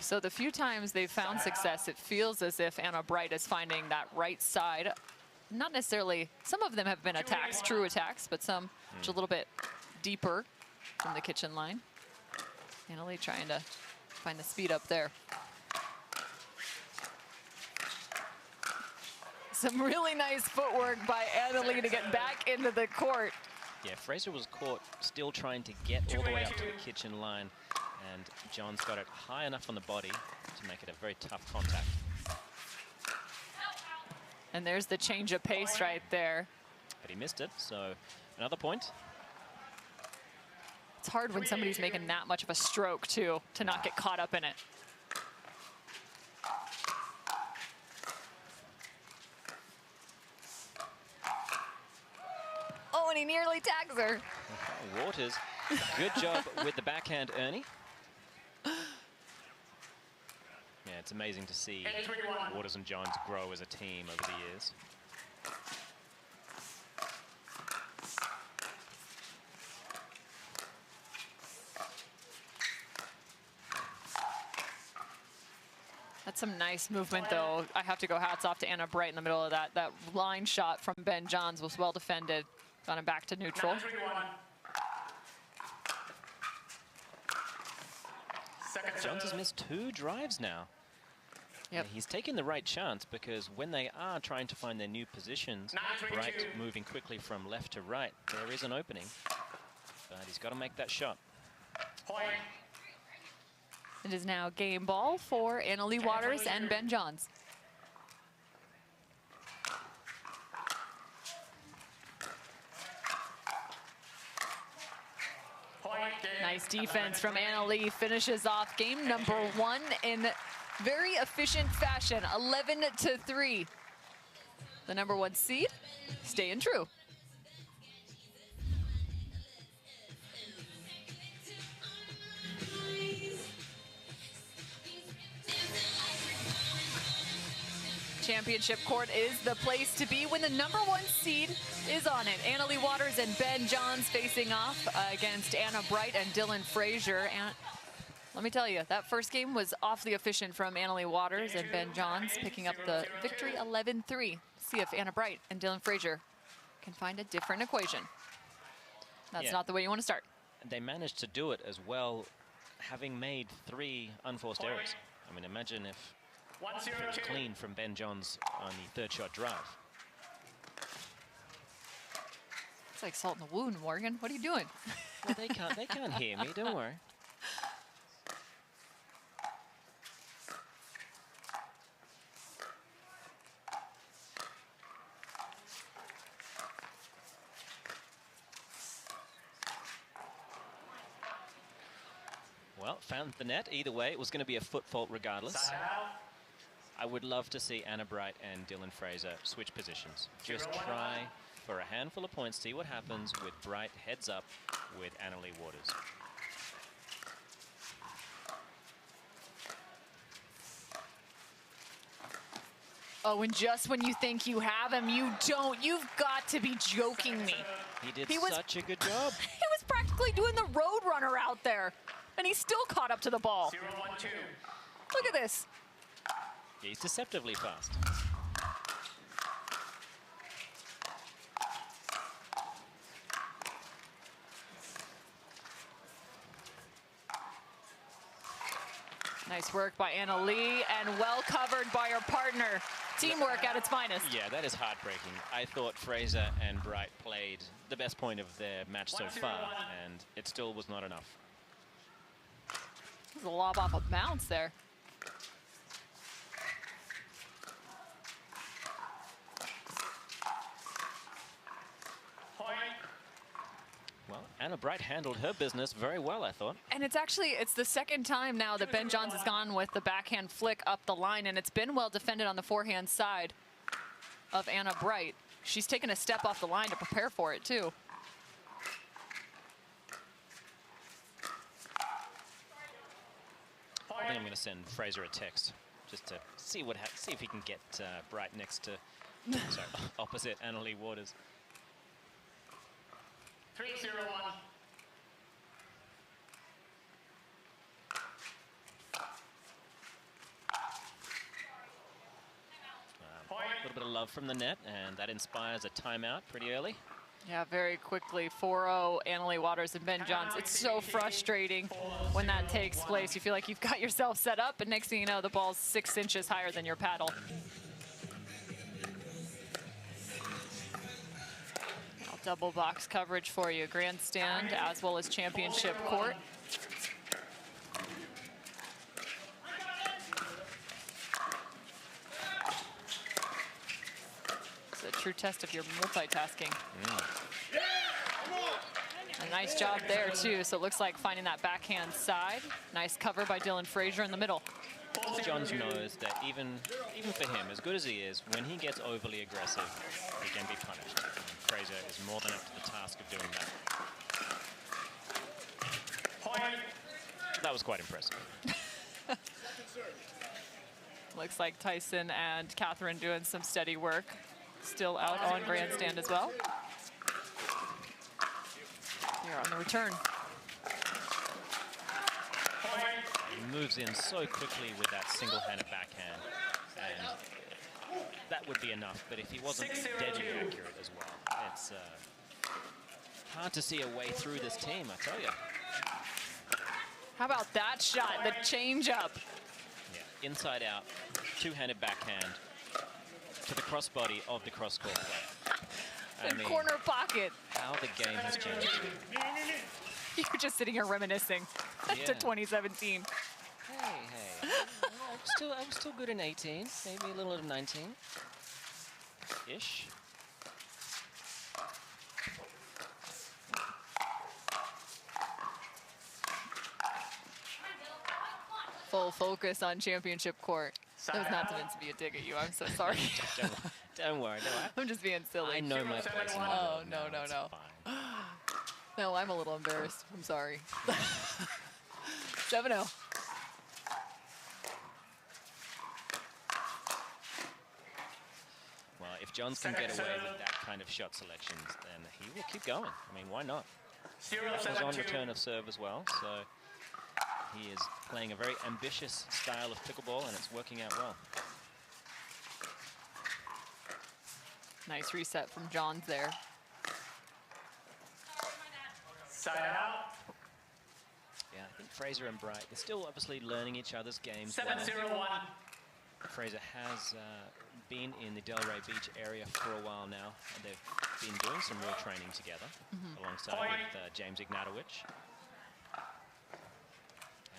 So the few times they've found success, it feels as if Anna Bright is finding that right side. Not necessarily, some of them have been attacks, true attacks, but some which are a little bit deeper from the kitchen line. Anna Leigh trying to find the speed up there. Some really nice footwork by Anna Leigh to get back into the court. Yeah, Fraser was caught still trying to get all the way up to the kitchen line, and Johns got it high enough on the body to make it a very tough contact. And there's the change of pace right there. But he missed it, so another point. It's hard when somebody's making that much of a stroke, too, to not get caught up in it. Oh, and he nearly tags her. Waters, good job with the backhand, Ernie. Yeah, it's amazing to see Waters and Johns grow as a team over the years. That's some nice movement, though. I have to go hats off to Anna Bright in the middle of that. That line shot from Ben Johns was well defended. Got him back to neutral. Johns has missed 2 drives now. Yep. He's taken the right chance, because when they are trying to find their new positions, Bright moving quickly from left to right, there is an opening. But he's got to make that shot. Point. It is now game ball for Anna Leigh Waters and Ben Johns. Nice defense from Anna Leigh. Finishes off game number 1 in very efficient fashion, 11-3. The number 1 seed staying true. Championship court is the place to be when the number 1 seed is on it. Anna Leigh Waters and Ben Johns facing off against Anna Bright and Dylan Frazier. And let me tell you, that first game was awfully efficient from Anna Leigh Waters and Ben Johns, picking up the victory 11-3. See if Anna Bright and Dylan Frazier can find a different equation. That's not the way you want to start. They managed to do it as well, having made 3 unforced errors. I mean, imagine if it was clean from Ben Johns on the 3rd shot drive. It's like salt in the wound, Morgan. What are you doing? Well, they can't hear me, don't worry. Well, found the net. Either way, it was going to be a foot fault regardless. I would love to see Anna Bright and Dylan Frazier switch positions. Just try for a handful of points, see what happens with Bright heads up with Anna Leigh Waters. Oh, and just when you think you have him, you don't. You've got to be joking me. He did such a good job. He was practically doing the road runner out there, and he still caught up to the ball. 0-1-2. Look at this. He's deceptively fast. Nice work by Anna Leigh, and well covered by her partner. Teamwork at its finest. Yeah, that is heartbreaking. I thought Fraser and Bright played the best point of their match so far, and it still was not enough. There's a lob off a bounce there. Well, Anna Bright handled her business very well, I thought. And it's the second time now that Ben Johns has gone with the backhand flick up the line, and it's been well defended on the forehand side of Anna Bright. She's taken a step off the line to prepare for it, too. I think I'm going to send Fraser a text just to see if he can get Bright next to, sorry, opposite Anna Leigh Waters. 3-0-1. little bit of love from the net, and that inspires a timeout pretty early. Yeah, very quickly, 4-0, Leigh Waters and Ben Johns. It's so frustrating when that takes place. You feel like you've got yourself set up, and next thing you know, the ball's 6 inches higher than your paddle. Now, double box coverage for you, grandstand as well as championship court. A true test of your multitasking. A nice job there too. So it looks like finding that backhand side. Nice cover by Dylan Frazier in the middle. Johns knows that even for him, as good as he is, when he gets overly aggressive, he can be punished. And Frazier is more than up to the task of doing that. That was quite impressive. Looks like Tyson and Catherine doing some steady work. Still out on grandstand as well. Here on the return. He moves in so quickly with that single-handed backhand, and that would be enough. But if he wasn't deadly accurate as well, it's hard to see a way through this team, I tell you. How about that shot, the change-up? Yeah, inside out, two-handed backhand to the crossbody of the cross-court player. In corner pocket. How the game has changed. You're just sitting here reminiscing to 2017. Hey. I was still good in 18, maybe a little of 19-ish. Full focus on championship court. That was not meant to be a dig at you. I'm so sorry. Don't worry. I'm just being silly. I know my place in the Oh, world no. now, it's fine. No, I'm a little embarrassed. I'm sorry. 7-0. Well, if Johns can get away with that kind of shot selections, then he will keep going. I mean, why not? That was on return of serve as well, so he is playing a very ambitious style of pickleball, and it's working out well. Nice reset from Johns there. Side out. Yeah, I think Fraser and Bright, they're still obviously learning each other's games. 7-0-1. Fraser has been in the Delray Beach area for a while now. And they've been doing some real training together alongside with James Ignatowicz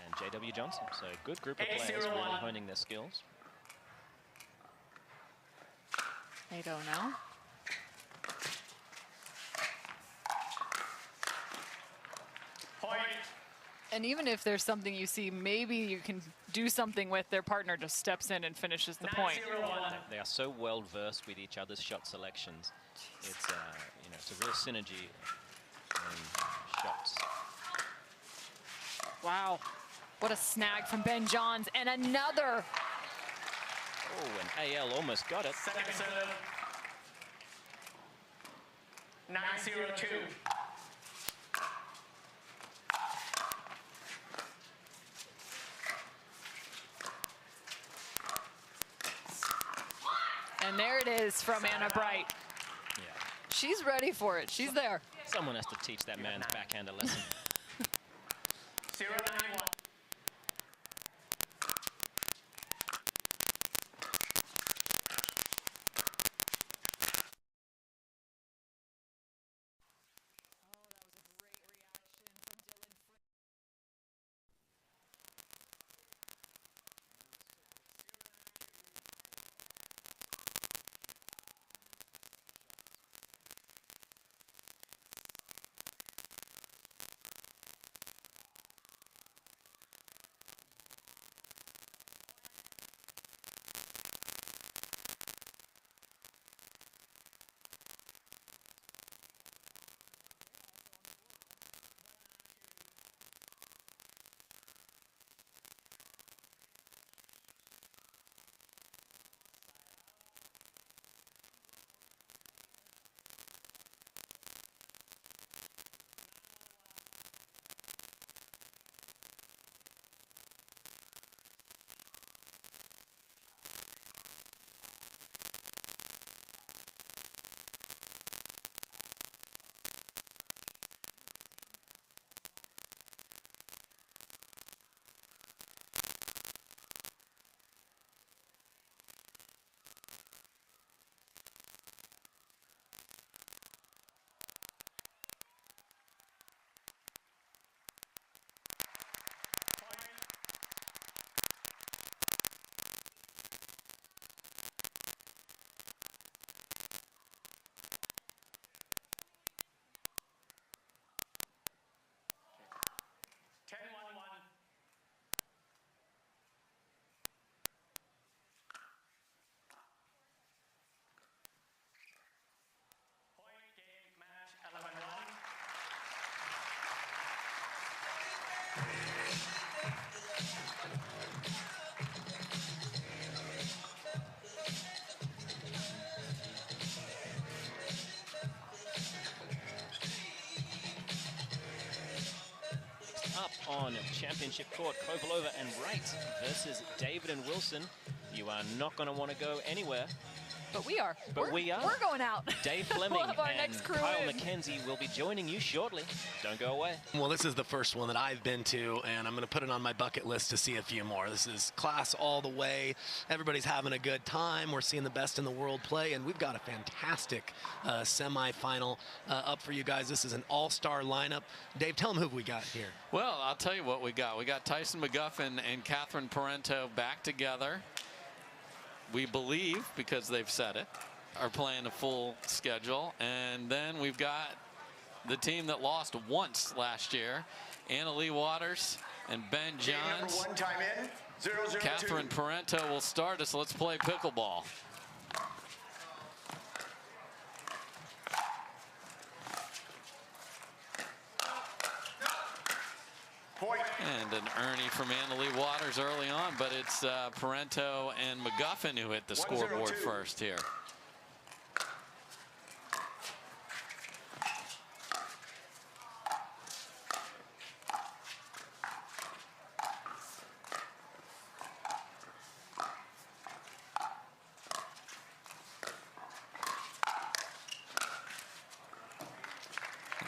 and J.W. Johnson. So a good group of players really honing their skills. 8-0 now. And even if there's something you see, maybe you can do something with, their partner just steps in and finishes the point. They are so well versed with each other's shot selections. It's it's a real synergy in shots. Wow, what a snag from Ben Johns, and another. Oh, and AL almost got it. Second serve. 9-0-2. And there it is from Anna Bright. Yeah. She's ready for it. She's there. Someone has to teach that man's backhand a lesson. 0-9-1. up on championship court, Kovalova and Wright versus David and Wilson. You are not going to want to go anywhere. But we are. But we are. We're going out. Dave Fleming We'll have our and next crew Kyle in. McKenzie will be joining you shortly. Don't go away. Well, this is the first one that I've been to, and I'm going to put it on my bucket list to see a few more. This is class all the way. Everybody's having a good time. We're seeing the best in the world play, and we've got a fantastic semifinal up for you guys. This is an all-star lineup. Dave, tell them who we got here. Well, I'll tell you what we got. We got Tyson McGuffin and Catherine Parento back together. We believe, because they've said it, are playing a full schedule. And then we've got the team that lost once last year, Leigh Waters and Ben Johns. Number 1, time in, 002. Catherine Parento will start us. Let's play pickleball. Point. And an Ernie from Leigh Waters early on, but it's Parento and McGuffin who hit the scoreboard 102. first here.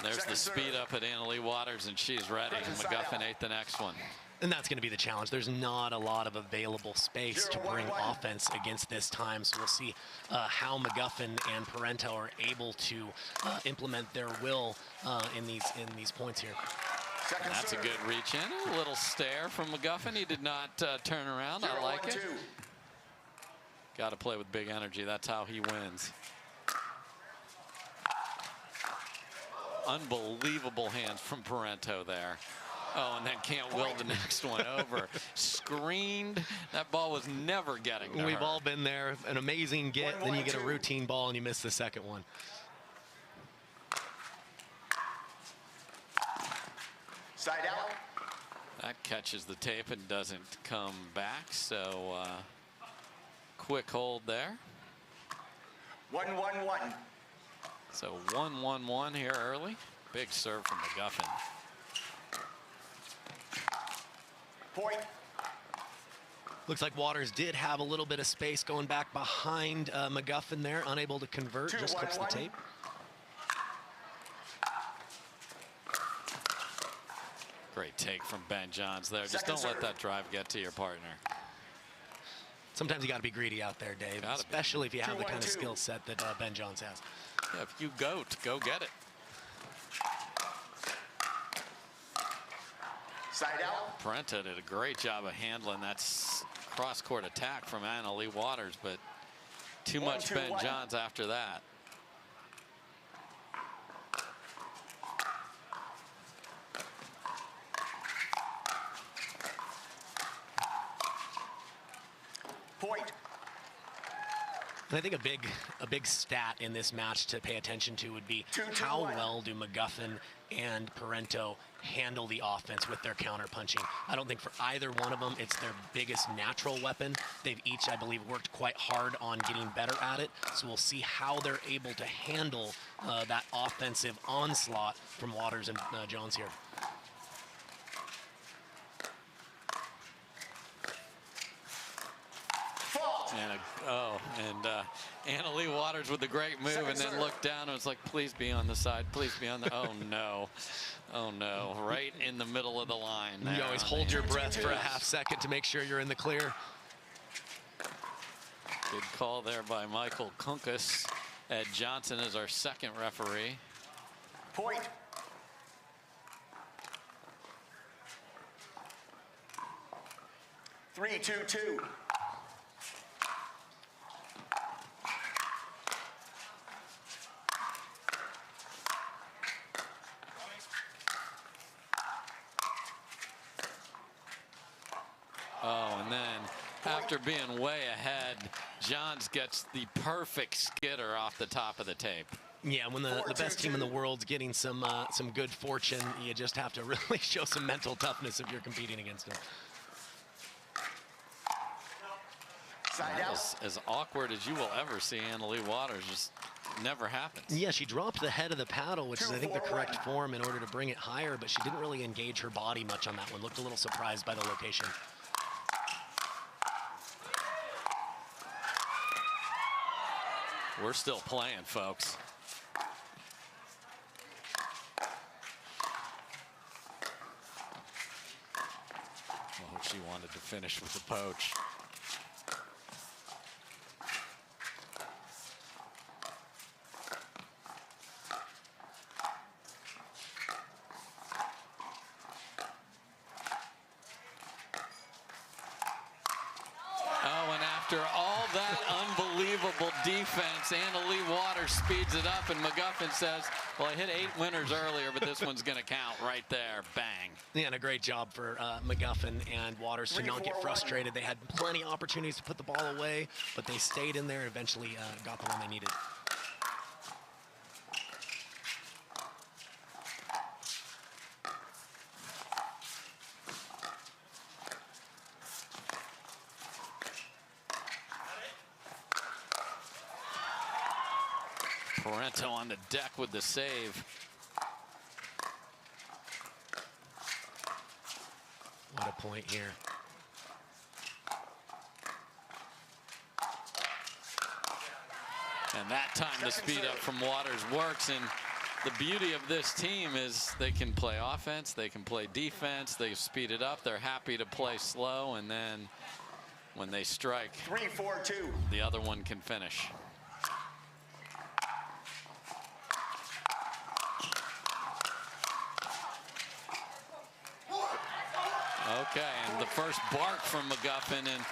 There's the speed up at Leigh Waters, and she's ready. McGuffin ate the next one. And that's going to be the challenge. There's not a lot of available space to bring offense against this time. So we'll see how McGuffin and Parento are able to implement their will in these points here. That's a good reach in. A little stare from McGuffin. He did not turn around. I like it. Got to play with big energy. That's how he wins. Unbelievable hands from Parento there. Oh, and then can't will the next one over. Screened. That ball was never getting to We've her. all been there. An amazing get, then you get a routine ball and you miss the second one. Side out. That catches the tape and doesn't come back. So quick hold there. 1-1-1. So 1-1-1 here early. Big serve from McGuffin. Point. Looks like Waters did have a little bit of space going back behind McGuffin there, unable to convert, just clips the 2-1-1. tape. Great take from Ben Johns there. Just don't let that drive get to your partner. Sometimes you got to be greedy out there, Dave, Gotta be. especially if you have the kind of 2-1-2. skill set that Ben Johns has. Yeah, if you go get it. Side out. Parento did a great job of handling that cross-court attack from Leigh Waters, but too much 1-2-1. Ben Johns after that. Point. And I think a big stat in this match to pay attention to would be 2-2-1. how well do McGuffin and Parento handle the offense with their counter punching. I don't think for either one of them it's their biggest natural weapon. They've each, I believe, worked quite hard on getting better at it. So we'll see how they're able to handle that offensive onslaught from Waters and Johns here. And Leigh Waters with the great move, and then looked down and was like, please be on the side, please be on the, oh no. Oh no, right in the middle of the line. You always hold your breath for a half second to make sure you're in the clear. Good call there by Michael Kunkus. Ed Johnson is our second referee. Point. Three, 2-2. Oh, and then after being way ahead, Johns gets the perfect skitter off the top of the tape. Yeah, when the best team in the world's getting some good fortune, you just have to really show some mental toughness if you're competing against them. Side That out. was as awkward as you will ever see Leigh Waters. Just never happens. Yeah, she dropped the head of the paddle, which is, I think, the 2-4-1. correct form in order to bring it higher, but she didn't really engage her body much on that one. Looked a little surprised by the location. We're still playing, folks. Oh, she wanted to finish with the poach. Oh, and after all that unbelievable defense, Leigh Waters speeds it up, and McGuffin says, well, I hit 8 winners earlier, but this one's going to count right there. Bang. Yeah, and a great job for McGuffin and Waters to not get 3-4-1. frustrated. They had plenty of opportunities to put the ball away, but they stayed in there and eventually got the one they needed. Parento on the deck with the save. What a point here. And that time the speed up from Waters works. And the beauty of this team is they can play offense, they can play defense, they speed it up, they're happy to play slow, and then when they strike, 3-4-2. the other one can finish. Okay, and the first bark from McGuffin, and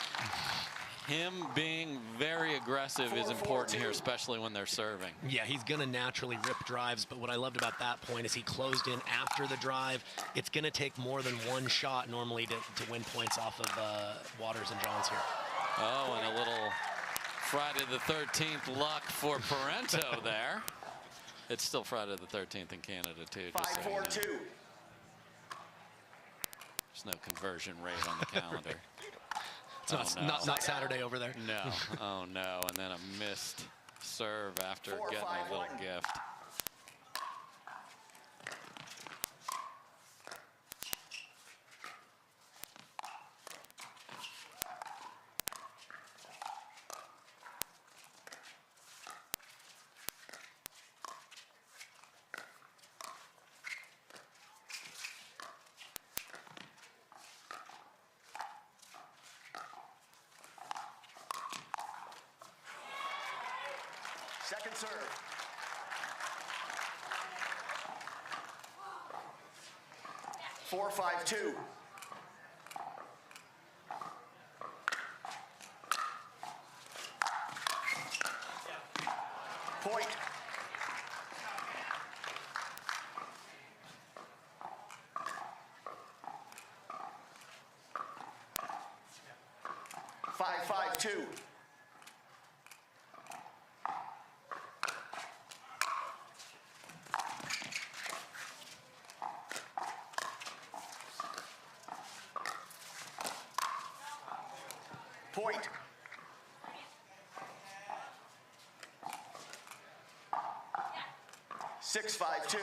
him being very aggressive is important here, especially when they're serving. Yeah, he's going to naturally rip drives, but what I loved about that point is he closed in after the drive. It's going to take more than one shot normally to win points off of Waters and Johns here. Oh, and a little Friday the 13th luck for Parento there. It's still Friday the 13th in Canada, too. Just so you know. 5-4-2. There's no conversion rate on the calendar. It's not Saturday over there. No. Oh, no. And then a missed serve after 4-5-1. getting a little gift. Second serve. Four, 5-2. Point. Five, 5-2. Point. Six, 5-2.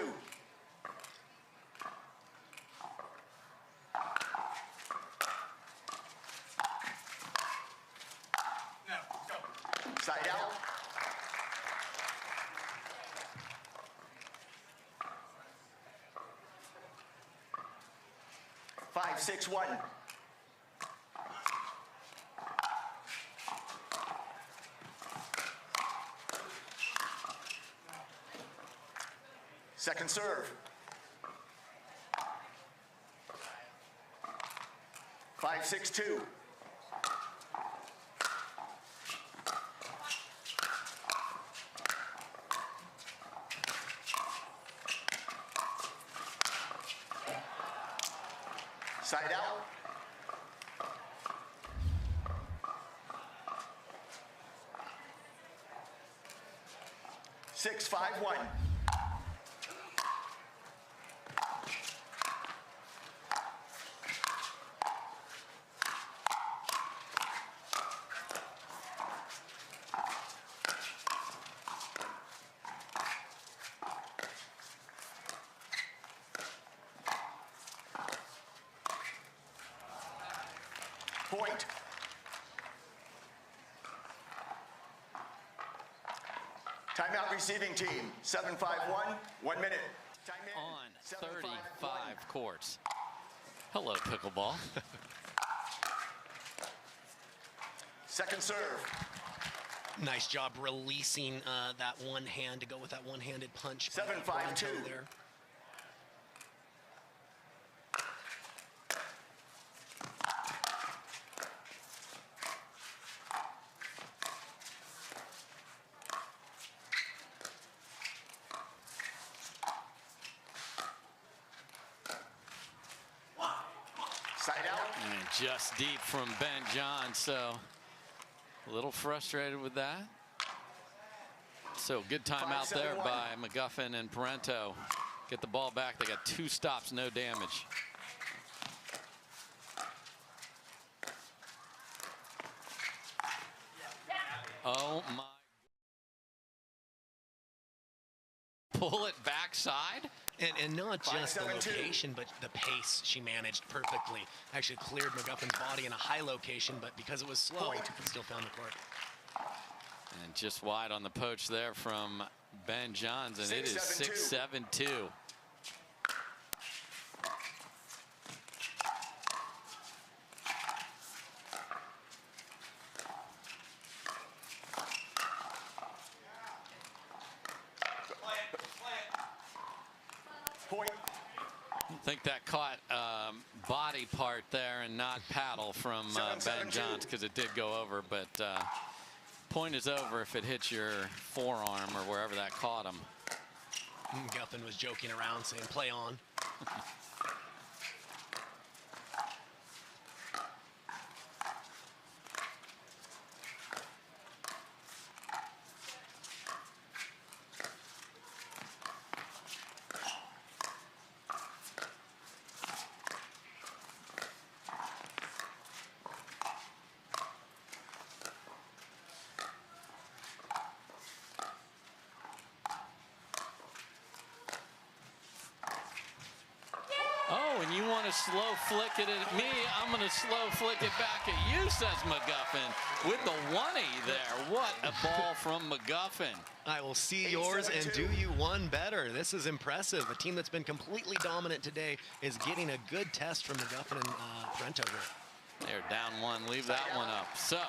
Side out. Five, 6-1. Second serve. 5-6-2. Side out. Six, 5-1. Point. Timeout receiving team, 7-5-1, 1 minute. Time in, On 7-5-1. 35 courts. Hello, pickleball. Second serve. Nice job releasing that one hand to go with that one-handed punch. 7-5-2. There. Side out. And just deep from Ben John, so a little frustrated with that. So good timeout there 5-7-1. by McGuffin and Parento. Get the ball back. They got 2 stops, no damage. Oh my. Pull it backside. And not just the 5-7-2. location, but the pace she managed perfectly. Actually cleared McGuffin's body in a high location, but because it was slow, Point. it still found the court. And just wide on the poach there from Ben Johns, and it is 6-7-2. 6-7-2. Point. I think that caught body part there and not paddle from Ben 7-7-2. Johns, because it did go over, but point is over if it hits your forearm or wherever that caught him. McGuffin was joking around saying, play on. Oh, and you want to slow flick it at me? I'm going to slow flick it back at you, says McGuffin, with the 1-80 there. What a ball from McGuffin. I will see yours and do you one better. This is impressive. A team that's been completely dominant today is getting a good test from McGuffin and Parento here. They're down 1. Leave that one up. So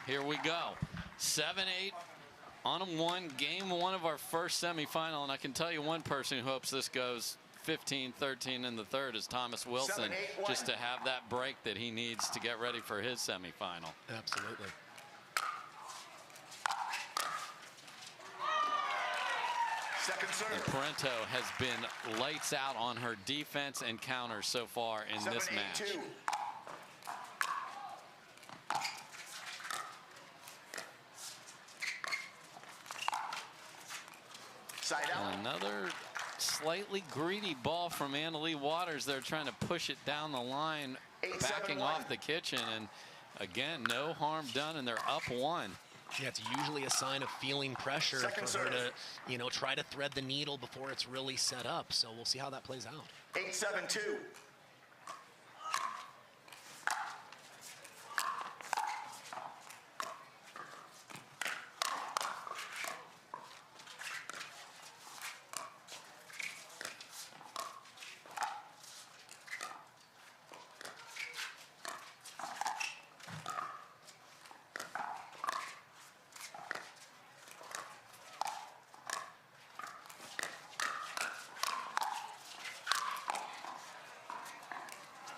here we go. 7-8 on a 1. Game 1 of our first semifinal. And I can tell you one person who hopes this goes 15-13 in the third is Thomas Wilson, 7-8-1. just to have that break that he needs to get ready for his semifinal. Absolutely. Second And serve. Parento has been lights out on her defense and counters so far in this match. 7-8-2. Side out. And another slightly greedy ball from Leigh Waters. They're trying to push it down the line, 8-7-1. backing off the kitchen. And again, no harm done, and they're up 1. Yeah, it's usually a sign of feeling pressure Second for her serve. to, try to thread the needle before it's really set up. So we'll see how that plays out. 8-7-2.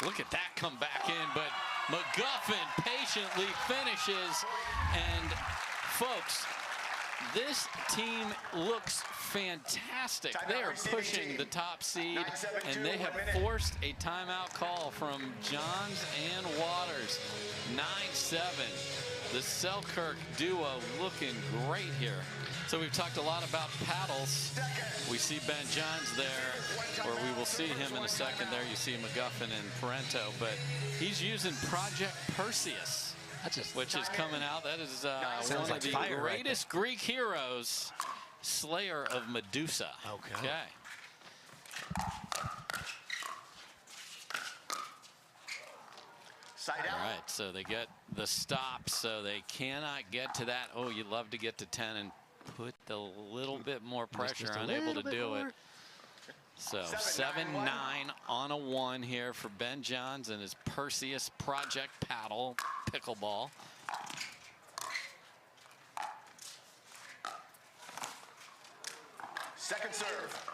Look at that come back in, but McGuffin patiently finishes. And folks, this team looks fantastic. Timeout They are receiving pushing team. the top seed, 9-7-2, and they 1 have minute. forced a timeout call from Johns and Waters. 9-7. The Selkirk duo looking great here. So we've talked a lot about paddles. We see Ben Johns there, or we will see him in a second. There you see McGuffin and Parento, but he's using Project Perseus, which is coming out. That is one of like the fire right greatest Greek heroes, Slayer of Medusa. Okay. Side out. All right, so they get the stop, so they cannot get to that. Oh, you'd love to get to 10 and put a little bit more pressure, unable to do it. So 7-9 on a 1 here for Ben Johns and his Perseus Project Paddle Pickleball. Second serve.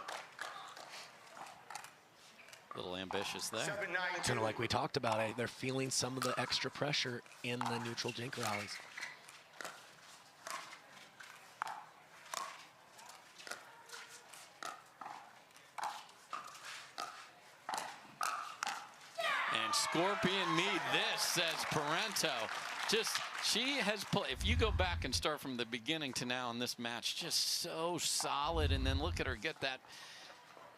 A little ambitious there. 7-9. Kind of like we talked about, they're feeling some of the extra pressure in the neutral jink rallies. And Scorpion Mead, this, says Parento. Just, she has played, if you go back and start from the beginning to now in this match, just so solid. And then look at her get that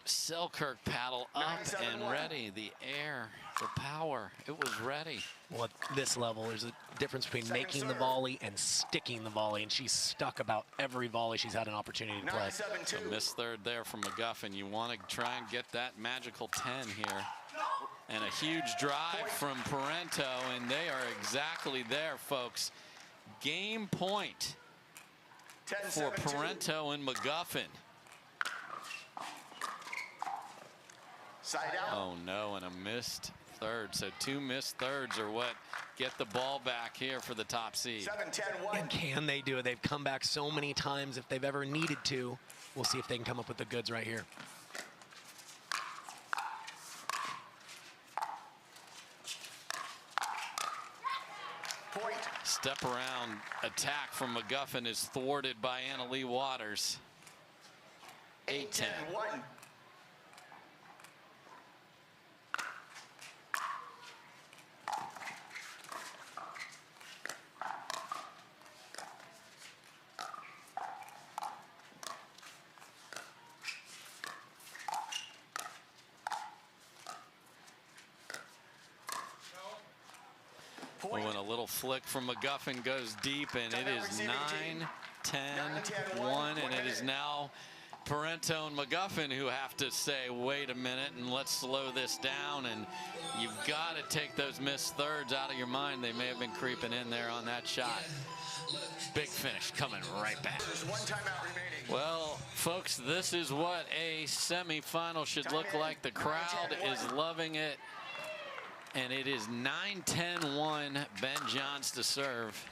Selkirk paddle up and ready. The air, the power, it was ready. Well, at this level, there's a difference between making the volley and sticking the volley, and she's stuck about every volley she's had an opportunity to play. So missed third there from McGuffin. You want to try and get that magical 10 here. And a huge drive from Parento, and they are exactly there, folks. Game point for Parento and McGuffin. Side out. Oh no, and a missed third. So 2 missed thirds are what get the ball back here for the top seed. 7-10-1. And can they do it? They've come back so many times if they've ever needed to. We'll see if they can come up with the goods right here. Point. Step around attack from McGuffin is thwarted by Leigh Waters. 8-10. 8-10-1. Oh, and a little flick from McGuffin goes deep, and it is 9-10-1, and it is now Parento and McGuffin who have to say, wait a minute, and let's slow this down. And you've got to take those missed thirds out of your mind. They may have been creeping in there on that shot. Big finish coming right back. There's 1 timeout remaining. Well, folks, this is what a semifinal should look like. The crowd is loving it. And it is 9-10-1, Ben Johns to serve.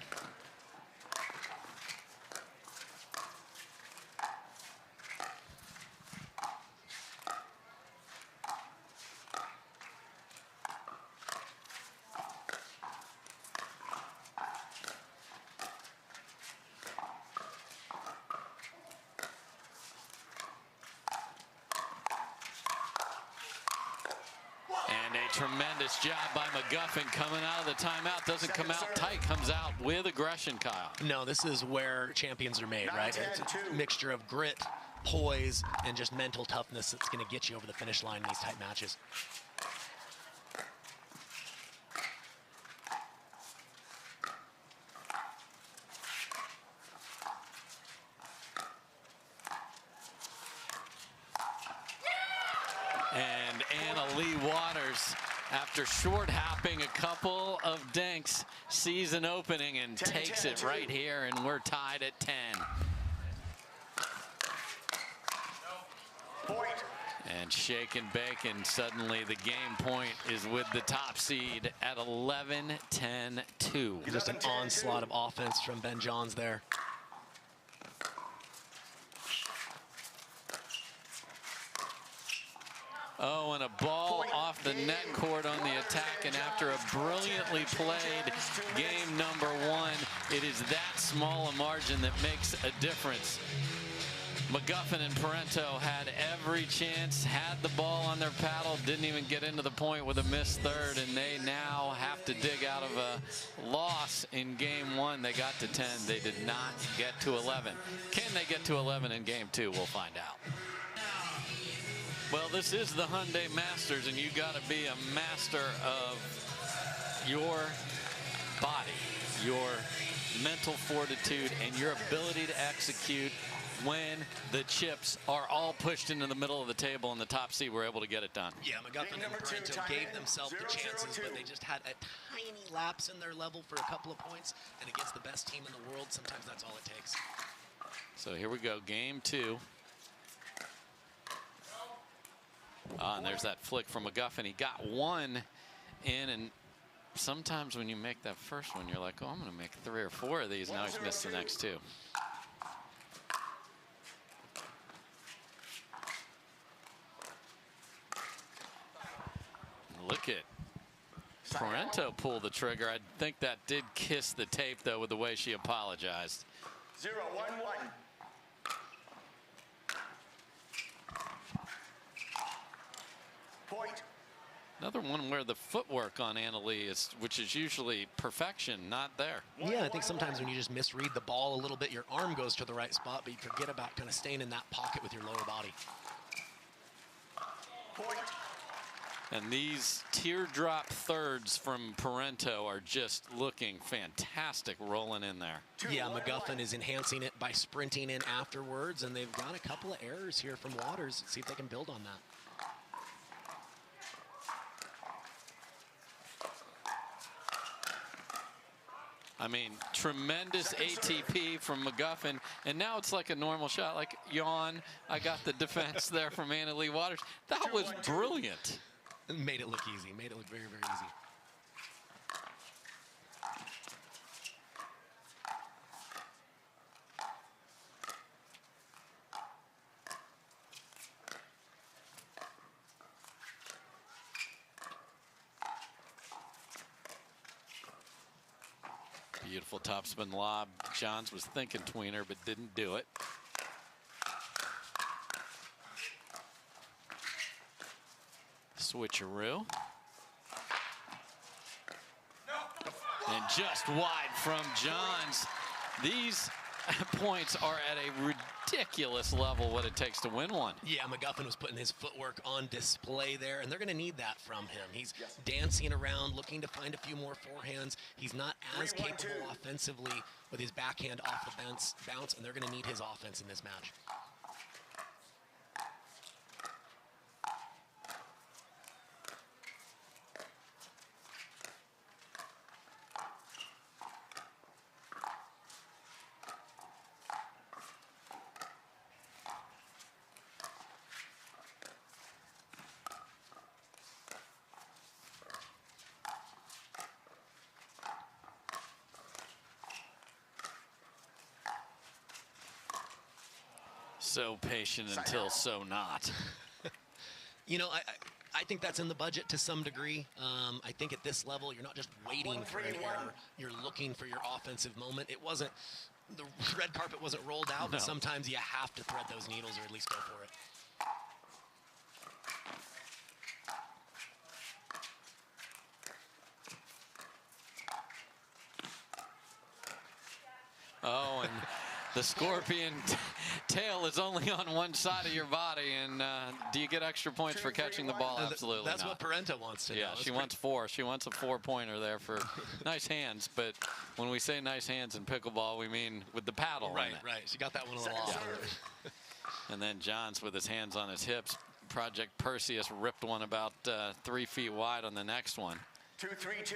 Tremendous job by McGuffin coming out of the timeout. Doesn't come out tight, comes out with aggression, Kyle. No, this is where champions are made, right? It's a mixture of grit, poise, and just mental toughness that's going to get you over the finish line in these tight matches. And Leigh Waters, after short hopping a couple of dinks, sees an opening and takes it right here, and we're tied at 10. Point. And shake and bake, and suddenly the game point is with the top seed at 11-10-2. Just an onslaught of offense from Ben Johns there. Oh, and a ball off the net court on the attack, and after a brilliantly played game number 1, it is that small a margin that makes a difference. McGuffin and Parento had every chance, had the ball on their paddle, didn't even get into the point with a missed third, and they now have to dig out of a loss in game 1. They got to 10. They did not get to 11. Can they get to 11 in game 2? We'll find out. Well, this is the Hyundai Masters, and you got to be a master of your body, your mental fortitude, and your ability to execute when the chips are all pushed into the middle of the table and the top seed were able to get it done. Yeah, McGuffin and Number two, Parento time gave in, themselves the 0-0-2. chances, but they just had a tiny lapse in their level for a couple of points. And against the best team in the world, sometimes that's all it takes. So here we go, game 2. And there's that flick from McGuffin. He got one in, and sometimes when you make that first one, you're like, oh, I'm going to make 3 or 4 of these. Now he's missed the next 2. Look at Parento pull the trigger. I think that did kiss the tape, though, with the way she apologized. 0-1-1. Point. Another one where the footwork on Annalie is, which is usually perfection, not there. Yeah, I think sometimes when you just misread the ball a little bit, your arm goes to the right spot, but you forget about kind of staying in that pocket with your lower body. Point. And these teardrop thirds from Parento are just looking fantastic rolling in there. Yeah, McGuffin is enhancing it by sprinting in afterwards, and they've got a couple of errors here from Waters. Let's see if they can build on that. I mean, tremendous ATP from McGuffin, and now it's like a normal shot, like yawn. I got the defense there from Leigh Waters. That was brilliant. Made it look easy, made it look very, very easy. Beautiful topspin lob. Johns was thinking tweener, but didn't do it. Switcheroo. And just wide from Johns. These points are at a ridiculous level, what it takes to win one. Yeah, McGuffin was putting his footwork on display there, and they're going to need that from him. He's dancing around, looking to find a few more forehands. He's not as capable offensively with his backhand off the bounce, and they're going to need his offense in this match. So patient until so not. You know, I think that's in the budget to some degree. I think at this level, you're not just waiting for an error. You're looking for your offensive moment. It wasn't, the red carpet wasn't rolled out, but sometimes you have to thread those needles or at least go for it. Oh, and the scorpion tail is only on one side of your body, and do you get extra points for catching the ball? Absolutely That's not. what Parento wants to know. Yeah, she wants 4. She wants a 4-pointer there for nice hands, but when we say nice hands in pickleball, we mean with the paddle in Right, it. right. She got that one a little off. And then Johns with his hands on his hips. Project Perseus ripped one about 3 feet wide on the next one. 2-3-2.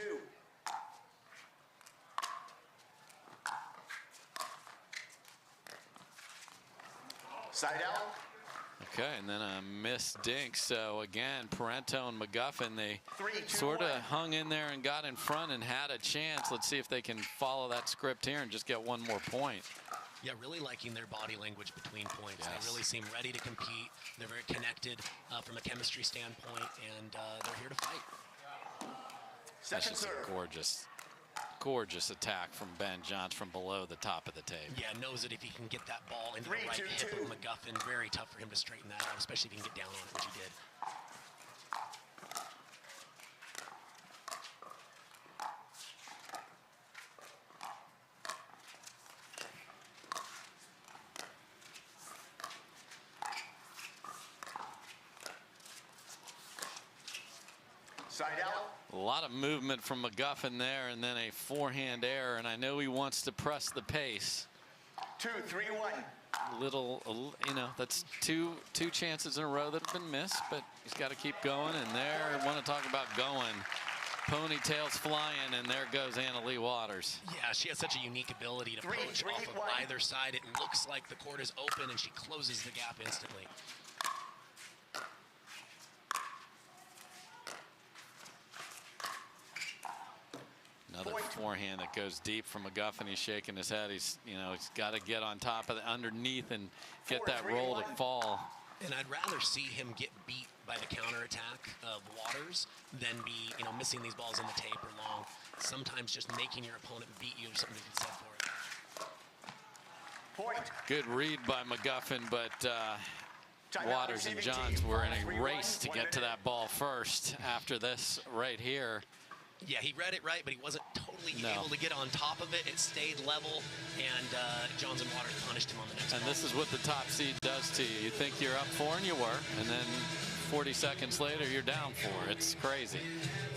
Side out. Okay, and then a missed dink. So again, Parento and McGuffin, they 3-2-1. sort of hung in there and got in front and had a chance. Let's see if they can follow that script here and just get one more point. Yeah, really liking their body language between points. Yes. They really seem ready to compete. They're very connected from a chemistry standpoint, and they're here to fight. That's Second just serve. a gorgeous attack from Ben Johns from below the top of the tape. Yeah, knows that if he can get that ball into the right hip of McGuffin, very tough for him to straighten that out, especially if he can get down on it, which he did. Side out. A lot of movement from McGuffin there, and then a forehand error, and I know he wants to press the pace. 2-3-1. You know, that's two chances in a row that have been missed, but he's got to keep going. And there, want to talk about going. Ponytails flying, and there goes Leigh Waters. Yeah, she has such a unique ability to poach off of either side. It looks like the court is open, and she closes the gap instantly. Another forehand that goes deep from McGuffin. He's shaking his head. He's got to get on top of the underneath and get that roll to fall. And I'd rather see him get beat by the counterattack of Waters than be, missing these balls in the tape or long. Sometimes just making your opponent beat you is something to be said for it. Point. Good read by McGuffin, but Waters and Johns were in a race to get to that ball first after this right here. Yeah, he read it right, but he wasn't totally able to get on top of it. It stayed level, and Johns and Waters punished him on the next ball. And this is what the top seed does to you. You think you're up 4, and you were, and then 40 seconds later, you're down 4. It's crazy.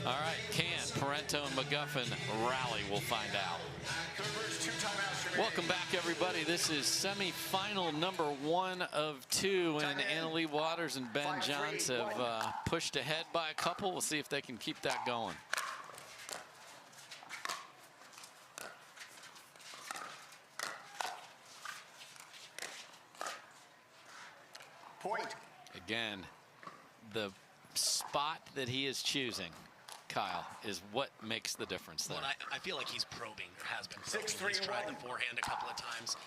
All right, can Parento and McGuffin rally? We'll find out. Welcome back, everybody. This is semifinal number 1 of 2, and Leigh Waters and Ben Johns have pushed ahead by a couple. We'll see if they can keep that going. Point. Again, the spot that he is choosing, Kyle, is what makes the difference there. Well, I feel like he's probing, or has been probing. He's tried the forehand a couple of times,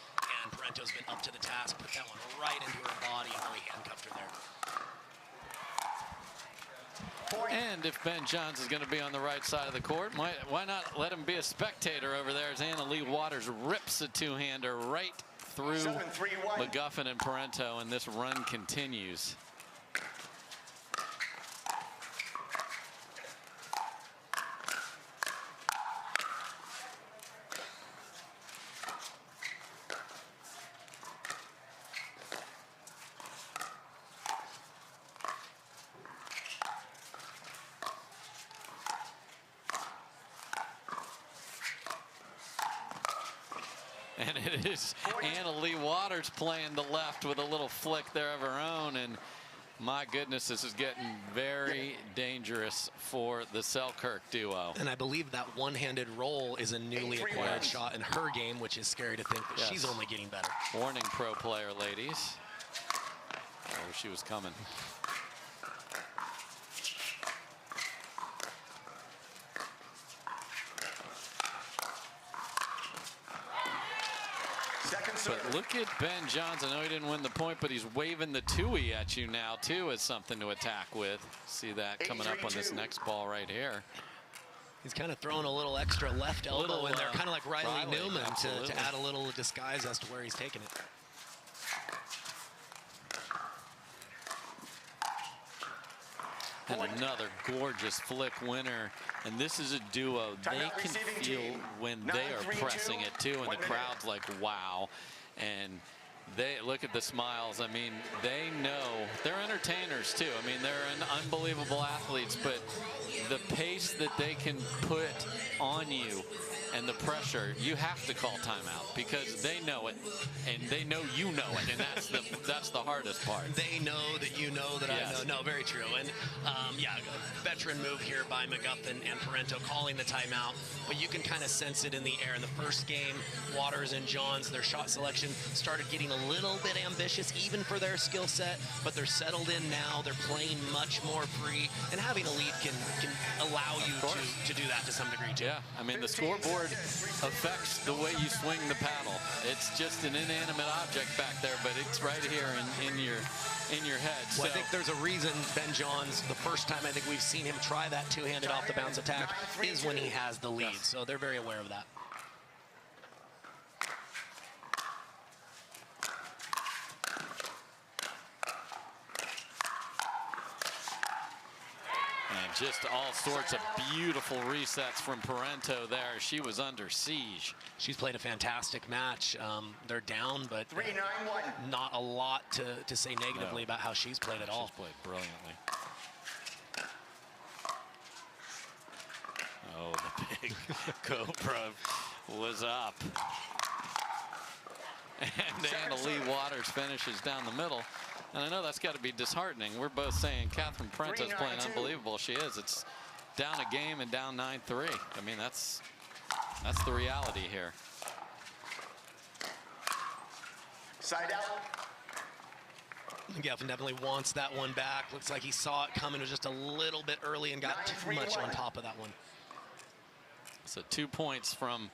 and Parento's been up to the task, put that one right into her body, and really handcuffed her there. And if Ben Johns is going to be on the right side of the court, why not let him be a spectator over there as Leigh Waters rips a two-hander right through 7-3-1. McGuffin and Parento, and this run continues. And it is Leigh Waters playing the left with a little flick there of her own. And my goodness, this is getting very dangerous for the Selkirk duo. And I believe that one-handed roll is a newly acquired shot in her game, which is scary to think that she's only getting better. Warning, pro player, ladies. Oh, she was coming. But look at Ben Johns. I know he didn't win the point, but he's waving the two-y at you now, too, as something to attack with. See that coming up on this next ball right here. He's kind of throwing a little extra left elbow in there, kind of like Riley Newman, to add a little disguise as to where he's taking it. And another gorgeous flick winner. And this is a duo. They can feel when they are pressing it, too, and the crowd's like, wow. And they look at the smiles. I mean, they know they're entertainers, too. I mean, they're unbelievable athletes, but the pace that they can put on you and the pressure, you have to call timeout because they know it, and they know you know it, and that's the hardest part. They know that you know that I know. No, very true. And yeah, a veteran move here by McGuffin and Parento calling the timeout, but you can kind of sense it in the air. In the first game, Waters and Johns, their shot selection started getting a little bit ambitious, even for their skill set, but they're settled in now. They're playing much more free, and having a lead can allow you to do that to some degree too. Yeah, I mean, the scoreboard affects the way you swing the paddle. It's just an inanimate object back there, but it's right here in your head. Well, I think there's a reason Ben Johns, the first time I think we've seen him try that two-handed off the bounce attack is when he has the lead. So they're very aware of that. And just all sorts of beautiful resets from Parento there. She was under siege. She's played a fantastic match. They're down, but 3-9-1. not a lot to say negatively about how she's played at all. She's played brilliantly. Oh, the big Cobra was up. And Anna Leigh Waters finishes down the middle. And I know that's got to be disheartening. We're both saying Catherine Parento's playing unbelievable. She is. It's down a game and down 9-3. I mean, that's the reality here. Side out. Geffen definitely wants that one back. Looks like he saw it coming. It was just a little bit early and got too much on top of that one. So 2 points from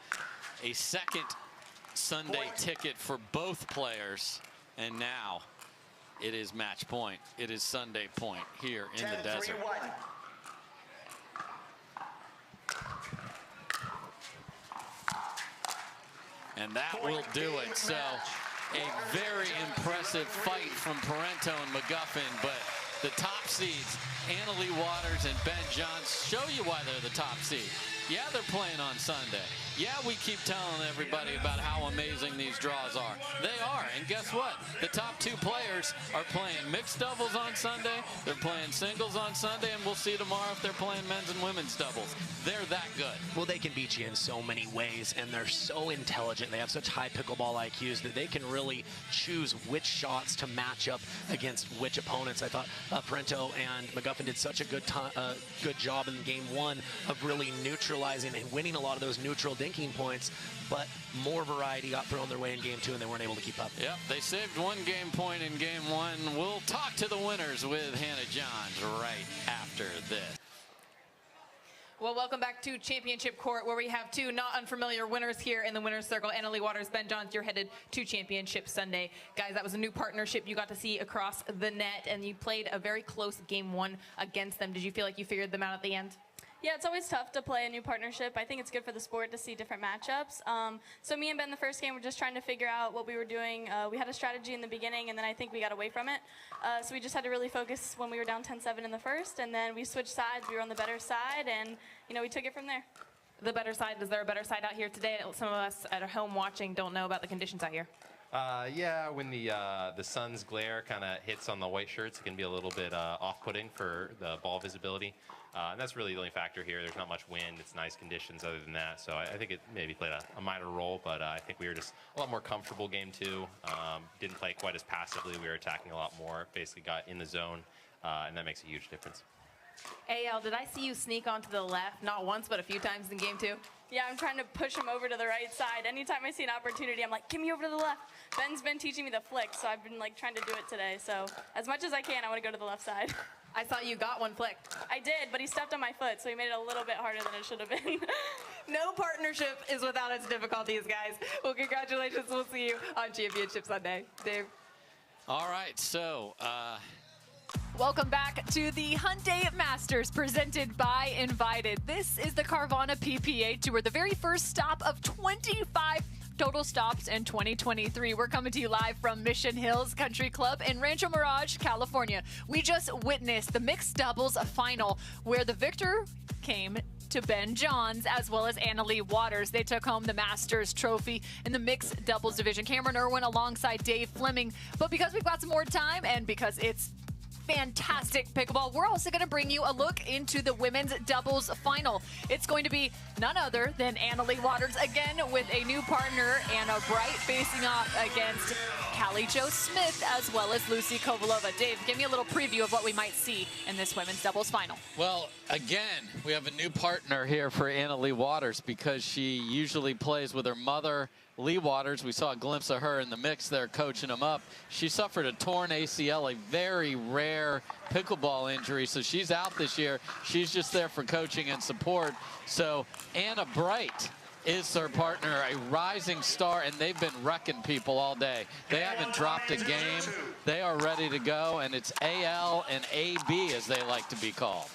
a second Sunday ticket for both players. And now it is match point. It is Sunday point here in the desert. 10-3-1. And that will do it. So a very impressive fight from Parento and McGuffin, but the top seeds, Anna Leigh Waters and Ben Johns, show you why they're the top seed. Yeah, they're playing on Sunday. Yeah, we keep telling everybody about how amazing these draws are. They are, and guess what? The top 2 players are playing mixed doubles on Sunday, they're playing singles on Sunday, and we'll see tomorrow if they're playing men's and women's doubles. They're that good. Well, they can beat you in so many ways, and they're so intelligent. They have such high pickleball IQs that they can really choose which shots to match up against which opponents. I thought Parento and McGuffin did such a good job in game 1 of really neutralizing and winning a lot of those neutral dinking points, but more variety got thrown their way in game 2 and they weren't able to keep up. Yep, they saved 1 game point in game 1. We'll talk to the winners with Hannah Johns right after this. Well, welcome back to Championship Court, where we have 2 not unfamiliar winners here in the winner's circle. Anna Leigh Waters, Ben Johns, you're headed to Championship Sunday. Guys, that was a new partnership you got to see across the net, and you played a very close game 1 against them. Did you feel like you figured them out at the end? Yeah, it's always tough to play a new partnership. I think it's good for the sport to see different matchups. So me and Ben, the first game, were just trying to figure out what we were doing. We had a strategy in the beginning, and then I think we got away from it. So we just had to really focus when we were down 10-7 in the first, and then we switched sides. We were on the better side, and we took it from there. The better side, is there a better side out here today? Some of us at home watching don't know about the conditions out here. Yeah, when the sun's glare kind of hits on the white shirts, it can be a little bit off-putting for the ball visibility. And that's really the only factor here. There's not much wind. It's nice conditions other than that. So I think it maybe played a minor role, but I think we were just a lot more comfortable game 2. Didn't play quite as passively. We were attacking a lot more. Basically got in the zone, and that makes a huge difference. AL, did I see you sneak onto the left, not once, but a few times in game 2? Yeah, I'm trying to push him over to the right side. Anytime I see an opportunity, I'm like, give me over to the left. Ben's been teaching me the flick, so I've been trying to do it today. So as much as I can, I want to go to the left side. I saw you got one flick. I did, but he stepped on my foot, so he made it a little bit harder than it should have been. No partnership is without its difficulties, guys. Well, congratulations. We'll see you on Championship Sunday. Dave. All right, so Welcome back to the Hyundai Masters presented by Invited. This is the Carvana PPA Tour, the very first stop of 25 total stops in 2023. We're coming to you live from Mission Hills Country Club in Rancho Mirage, California. We just witnessed the mixed doubles final where the victor came to Ben Johns as well as Anna Leigh Waters. They took home the Masters trophy in the mixed doubles division. Cameron Irwin alongside Dave Fleming. But because we've got some more time and because it's fantastic pickleball, we're also going to bring you a look into the women's doubles final. It's going to be none other than Anna Leigh Waters again with a new partner, Anna Bright, facing off against Callie Jo Smith as well as Lucy Kovalova. Dave, give me a little preview of what we might see in this women's doubles final. Well, again, we have a new partner here for Anna Leigh Waters because she usually plays with her mother, Leigh Waters. We saw a glimpse of her in the mix there coaching him up. She suffered a torn ACL, a very rare pickleball injury, so she's out this year. She's just there for coaching and support. So Anna Bright is her partner, a rising star, and they've been wrecking people all day. They haven't dropped a game. They are ready to go, and it's AL and AB, as they like to be called.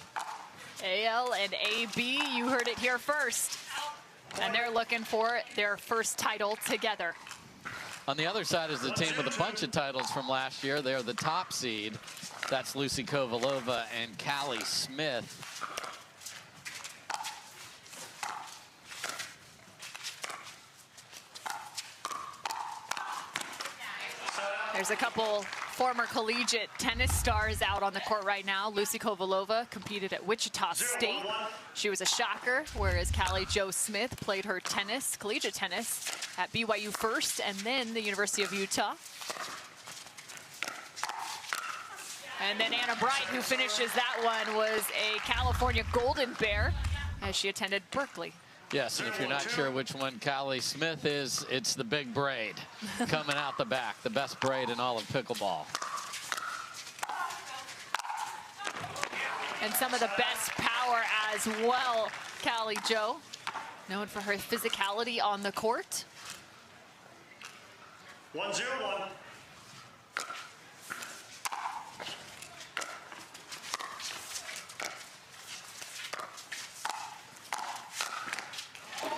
AL and AB, you heard it here first. And they're looking for their first title together. On the other side is the team with a bunch of titles from last year. They're the top seed. That's Lucy Kovalova and Callie Smith. There's a couple former collegiate tennis stars out on the court right now. Lucy Kovalova competed at Wichita State. She was a shocker, whereas Callie Jo Smith played her tennis, collegiate tennis, at BYU first and then the University of Utah. And then Anna Bright, who finishes that one, was a California Golden Bear as she attended Berkeley. Yes, and if you're not sure which one Callie Smith is, it's the big braid coming out the back, the best braid in all of pickleball. And some of the best power as well, Callie Jo, known for her physicality on the court. 1-0-1.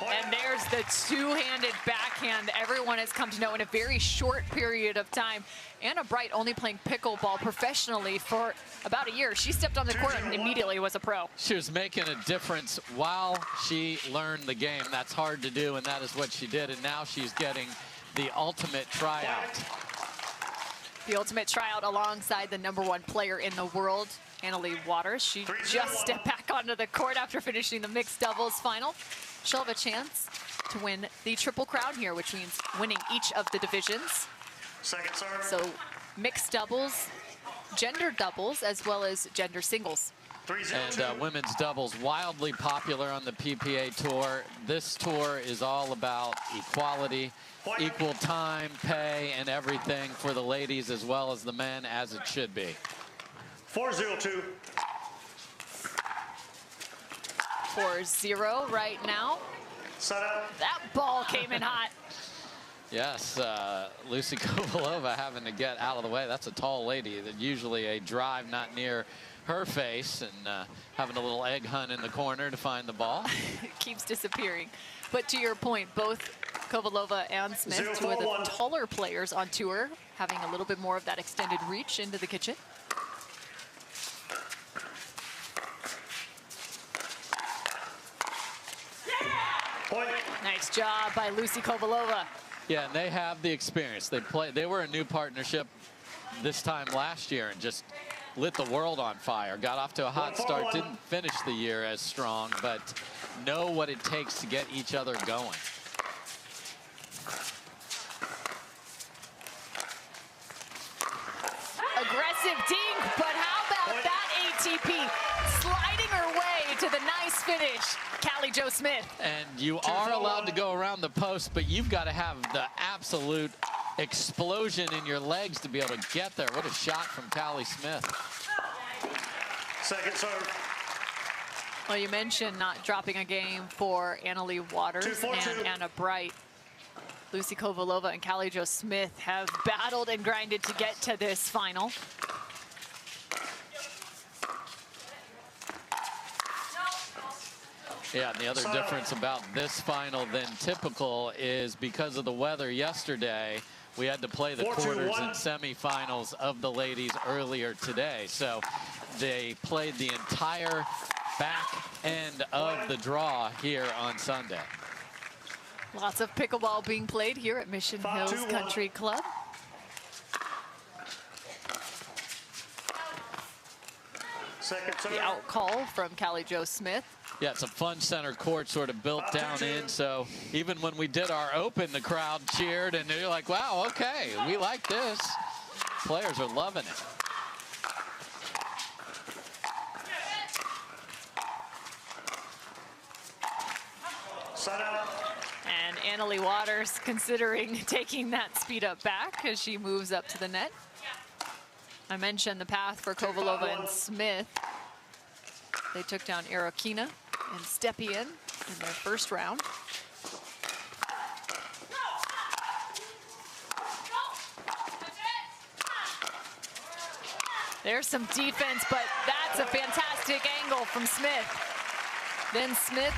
And there's the two-handed backhand everyone has come to know in a very short period of time. Anna Bright only playing pickleball professionally for about a year. She stepped on the court and immediately was a pro. She was making a difference while she learned the game. That's hard to do, and that is what she did. And now she's getting the ultimate tryout. The ultimate tryout alongside the #1 player in the world, Leigh Waters. She just stepped back onto the court after finishing the mixed doubles final. She'll have a chance to win the Triple Crown here, which means winning each of the divisions. Second serve. So mixed doubles, gender doubles, as well as gender singles. And women's doubles, wildly popular on the PPA Tour. This tour is all about equality, equal time, pay, and everything for the ladies as well as the men, as it should be. 4-0-2. 4-0 right now. Set up. That ball came in hot. Yes, Lucy Kovalova having to get out of the way. That's a tall lady. That usually a drive not near her face, and having a little egg hunt in the corner to find the ball. It keeps disappearing. But to your point, both Kovalova and Smith, two of the taller players on tour, having a little bit more of that extended reach into the kitchen. Point. Nice job by Lucy Kovalova. Yeah, and they have the experience. They were a new partnership this time last year and just lit the world on fire. Got off to a hot start, didn't finish the year as strong, but know what it takes to get each other going. Aggressive dink, but how about that ATP sliding her way to the nice finish, Callie Jo Smith. And you are allowed to go around the post, but you've got to have the absolute explosion in your legs to be able to get there. What a shot from Callie Smith. Second serve. Well, you mentioned not dropping a game for Leigh Waters and Anna Bright. Lucy Kovalova and Callie Jo Smith have battled and grinded to get to this final. Yeah, and the other difference about this final than typical is because of the weather yesterday, we had to play the quarters and semifinals of the ladies earlier today. So they played the entire back end of the draw here on Sunday. Lots of pickleball being played here at Mission Hills Country Club. The out call from Callie Jo Smith. Yeah, it's a fun center court sort of built down in, so even when we did our open, the crowd cheered, and they're like, wow, okay, we like this. Players are loving it. And Leigh Waters considering taking that speed up back as she moves up to the net. I mentioned the path for Kovalova and Smith. They took down Arokina and Stepien in their first round. There's some defense, but that's a fantastic angle from Smith. Then Smith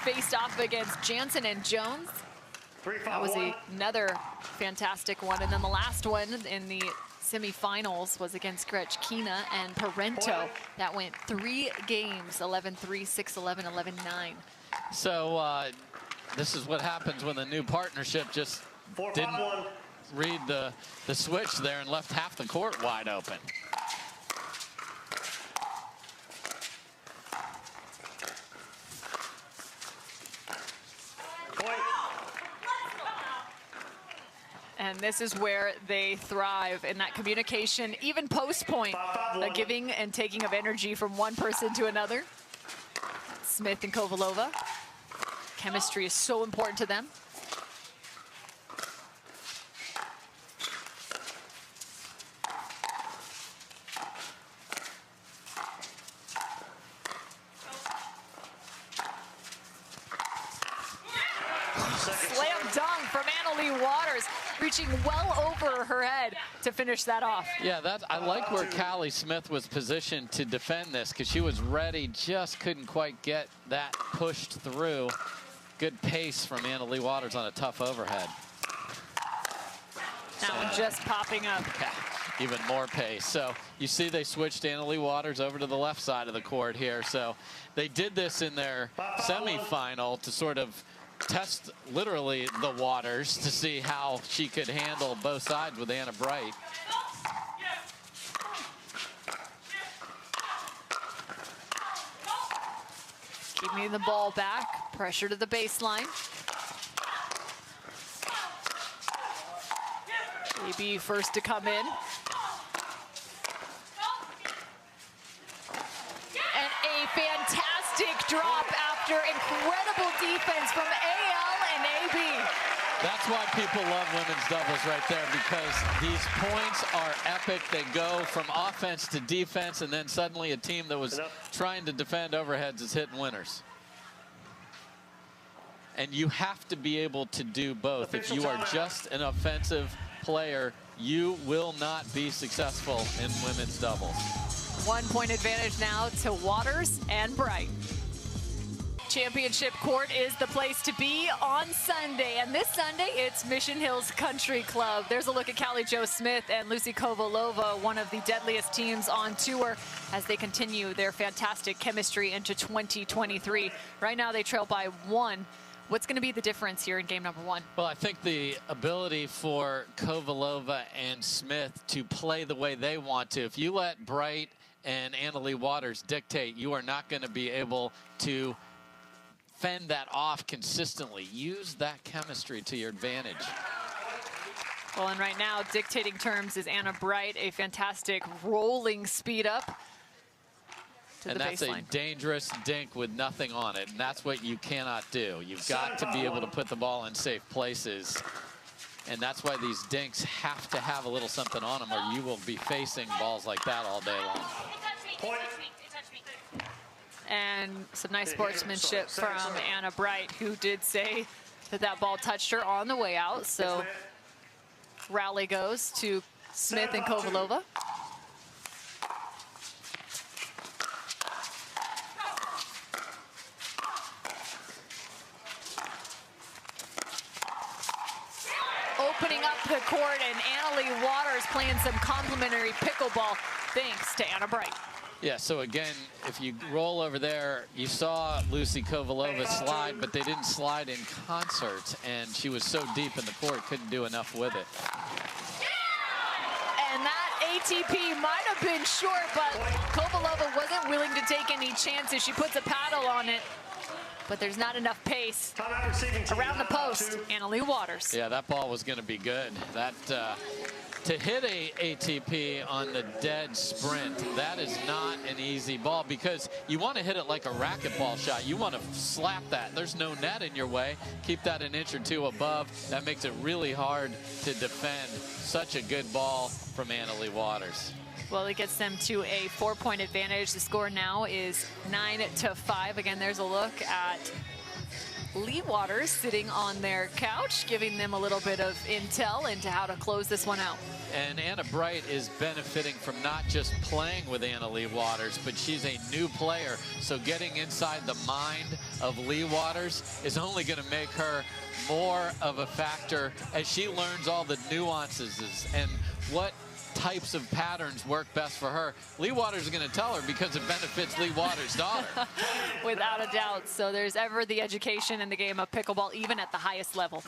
faced off against Jansen and Jones. That was another fantastic one. And then the last one in the semifinals was against Grechkina and Parento. That went 3 games, 11-3, 6-11, 11-9. So this is what happens when the new partnership just didn't read the switch there and left half the court wide open. And this is where they thrive in that communication, even post-point, a giving and taking of energy from one person to another. Smith and Kovalova. Chemistry is so important to them. Slam dunk from Leigh Waters, reaching well over her head to finish that off. Yeah, I like where Callie Smith was positioned to defend this because she was ready, just couldn't quite get that pushed through. Good pace from Leigh Waters on a tough overhead. That one just popping up. Yeah, even more pace. So you see they switched Leigh Waters over to the left side of the court here. So they did this in their semifinal to sort of test literally the waters to see how she could handle both sides with Anna Bright. Keeping the ball back, pressure to the baseline. AB first to come in. And a fantastic drop after incredible defense from AL and AB. That's why people love women's doubles right there, because these points are epic. They go from offense to defense, and then suddenly a team that was trying to defend overheads is hitting winners. And you have to be able to do both. If you are just an offensive player, you will not be successful in women's doubles. 1 point advantage now to Waters and Bright. Championship Court is the place to be on Sunday, and this Sunday it's Mission Hills Country Club. There's a look at Callie Jo Smith and Lucy Kovalova, one of the deadliest teams on tour, as they continue their fantastic chemistry into 2023. Right now they trail by 1. What's going to be the difference here in game number 1? Well, I think the ability for Kovalova and Smith to play the way they want to. If you let Bright and Leigh Waters dictate, you are not going to be able to fend that off consistently. Use that chemistry to your advantage. Well, and right now, dictating terms is Anna Bright, a fantastic rolling speed up to the that's baseline. A dangerous dink with nothing on it, and that's what you cannot do. You've got to be able to put the ball in safe places, and that's why these dinks have to have a little something on them, or you will be facing balls like that all day long. Point. And some nice sportsmanship from Anna Bright, who did say that that ball touched her on the way out. So rally goes to Smith and Kovalova. Opening up the court, and Leigh Waters playing some complimentary pickleball thanks to Anna Bright. Yeah, so again, if you roll over there, you saw Lucy Kovalova slide, but they didn't slide in concert, and she was so deep in the court, couldn't do enough with it. And that ATP might have been short, but Kovalova wasn't willing to take any chances. She puts a paddle on it, but there's not enough pace around the post. Leigh Waters. Yeah, that ball was going to be good. That to hit a ATP on the dead sprint, that is not an easy ball, because you want to hit it like a racquetball shot. You want to slap that. There's no net in your way. Keep that an inch or two above. That makes it really hard to defend. Such a good ball from Leigh Waters. Well, it gets them to a 4-point advantage. The score now is 9-5. Again, there's a look at Leigh Waters sitting on their couch, giving them a little bit of intel into how to close this one out. And Anna Bright is benefiting from not just playing with Leigh Waters, but she's a new player. So getting inside the mind of Leigh Waters is only going to make her more of a factor as she learns all the nuances and what types of patterns work best for her. Leigh Waters is going to tell her because it benefits Leigh Waters' daughter. Without a doubt. So there's ever the education in the game of pickleball, even at the highest level.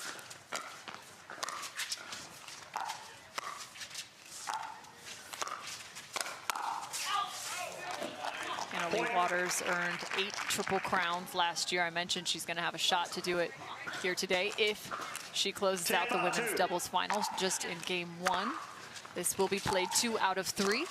Leigh Waters earned 8 Triple Crowns last year. I mentioned she's going to have a shot to do it here today if She closes out the women's doubles finals just in game 1. This will be played 2 out of 3.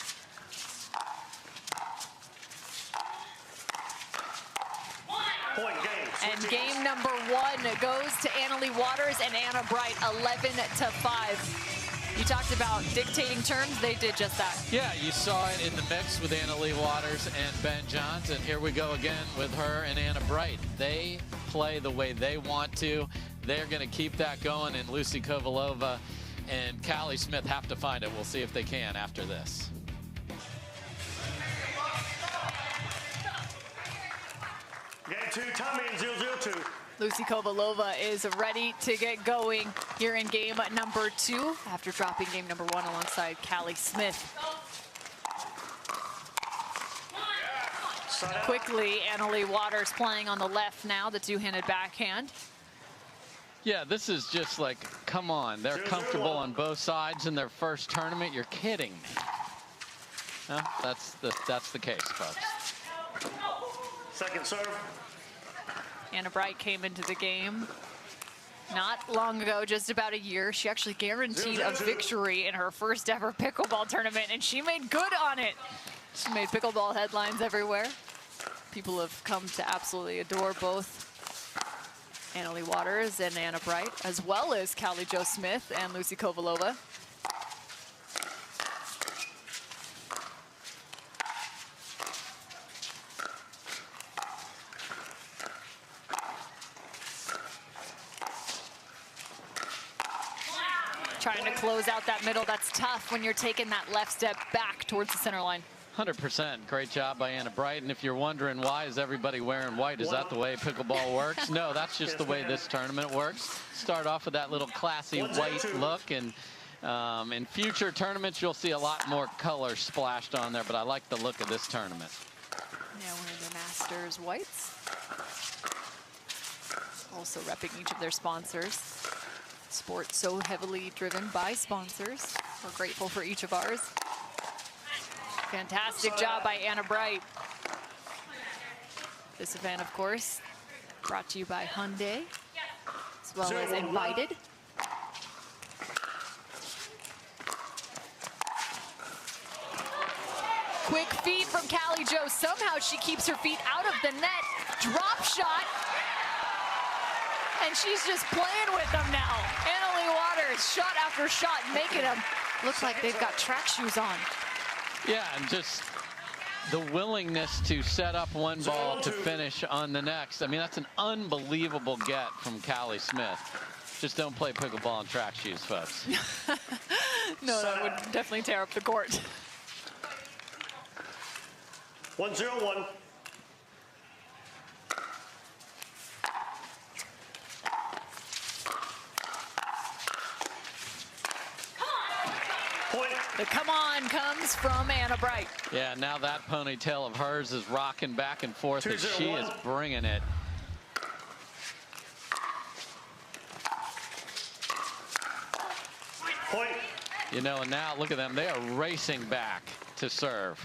Point game. And game number 1 goes to Leigh Waters and Anna Bright, 11-5. You talked about dictating terms. They did just that. Yeah, you saw it in the mix with Leigh Waters and Ben Johns, and here we go again with her and Anna Bright. They play the way they want to. They're going to keep that going, and Lucy Kovalova and Callie Smith have to find it. We'll see if they can after this. Game 2, Tommy and 0-0-2. Lucy Kovalova is ready to get going here in game number 2 after dropping game number 1 alongside Callie Smith. Quickly, Leigh Waters playing on the left now, the two-handed backhand. Yeah, this is just like, come on. They're comfortable on both sides in their first tournament. You're kidding me. No, that's the case, folks. Second serve. Anna Bright came into the game not long ago, just about a year. She actually guaranteed a victory in her first ever pickleball tournament, and she made good on it. She made pickleball headlines everywhere. People have come to absolutely adore both Leigh Waters and Anna Bright, as well as Callie Jo Smith and Lucy Kovalova. Trying to close out that middle. That's tough when you're taking that left step back towards the center line. 100%. Great job by Anna Bright. And if you're wondering why is everybody wearing white, is that the way pickleball works? No, that's just the way this tournament works. Start off with that little classy white look, and in future tournaments you'll see a lot more color splashed on there, but I like the look of this tournament. Yeah, wearing the Masters whites. Also repping each of their sponsors. Sport so heavily driven by sponsors. We're grateful for each of ours. Fantastic job by Anna Bright. This event, of course, brought to you by Hyundai, as well as Invited. Quick feed from Callie Jo. Somehow she keeps her feet out of the net. Drop shot. And she's just playing with them now. Leigh Waters, shot after shot, making them look like they've got track shoes on. Yeah, and just the willingness to set up one ball to finish on the next. I mean, that's an unbelievable get from Callie Smith. Just don't play pickleball in track shoes, folks. No, that would definitely tear up the court. 1-0-1. The come on comes from Anna Bright. Yeah, now that ponytail of hers is rocking back and forth as she is bringing it. Point. You know, and now look at them. They are racing back to serve.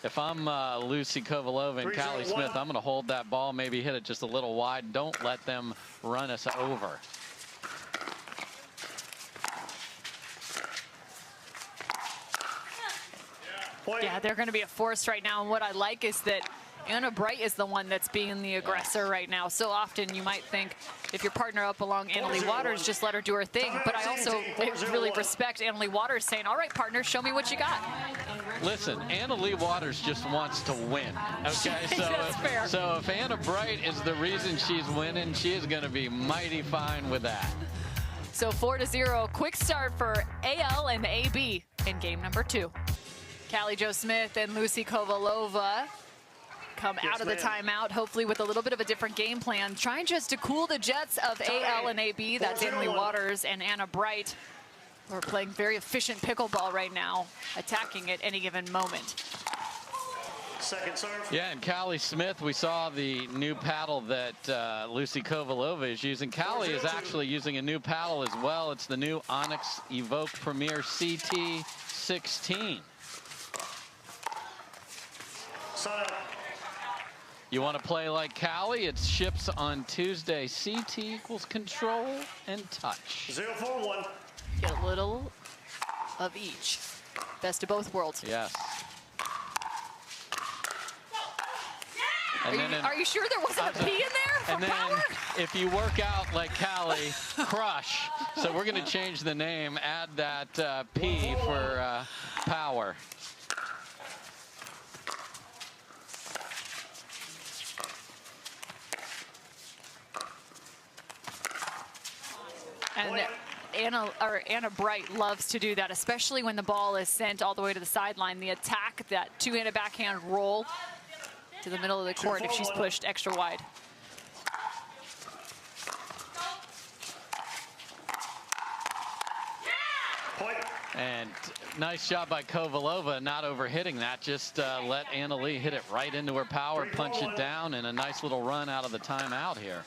If I'm Lucy Kovalova and Callie Smith, I'm going to hold that ball, maybe hit it just a little wide. Don't let them run us over. Yeah, they're going to be a force right now. And what I like is that Anna Bright is the one that's being the aggressor right now. So often you might think if your partner up along Leigh Waters, just let her do her thing. But I also really respect Leigh Waters saying, all right, partner, show me what you got. Listen, Leigh Waters just wants to win. Okay, That's fair. So if Anna Bright is the reason she's winning, she is going to be mighty fine with that. So 4-0, quick start for AL and AB in game number 2. Callie Jo Smith and Lucy Kovalova come out of the timeout, hopefully with a little bit of a different game plan, trying just to cool the jets of AL and AB. That's Leigh Waters and Anna Bright. We're playing very efficient pickleball right now, attacking at any given moment. Second serve. Yeah, and Callie Smith, we saw the new paddle that Lucy Kovalova is using. Callie is actually using a new paddle as well. It's the new Onyx Evoque Premier CT16. You want to play like Callie? It's ships on Tuesday. CT equals control and touch. 041. Get a little of each. Best of both worlds. Yes. Are you sure there wasn't a P in there for and then power? if you work out like Callie, crush. So we're going to change the name, add that P for power. And Anna Bright loves to do that, especially when the ball is sent all the way to the sideline. The attack, that two-handed backhand roll to the middle of the court if she's pushed extra wide. Point. And nice job by Kovalova, not overhitting that. Just let Anna Leigh hit it right into her power, punch it down, and a nice little run out of the timeout here.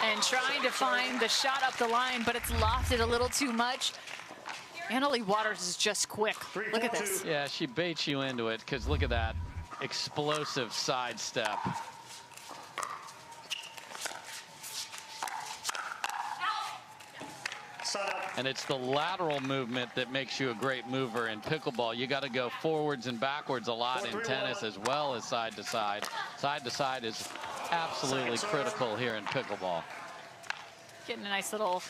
And trying to find the shot up the line, but it's lofted a little too much. Leigh Waters is just quick. Look at this. Yeah, she baits you into it because look at that explosive sidestep. And it's the lateral movement that makes you a great mover in pickleball. You got to go forwards and backwards a lot in tennis as well as side to side. Side to side is absolutely critical here in pickleball. Getting a nice little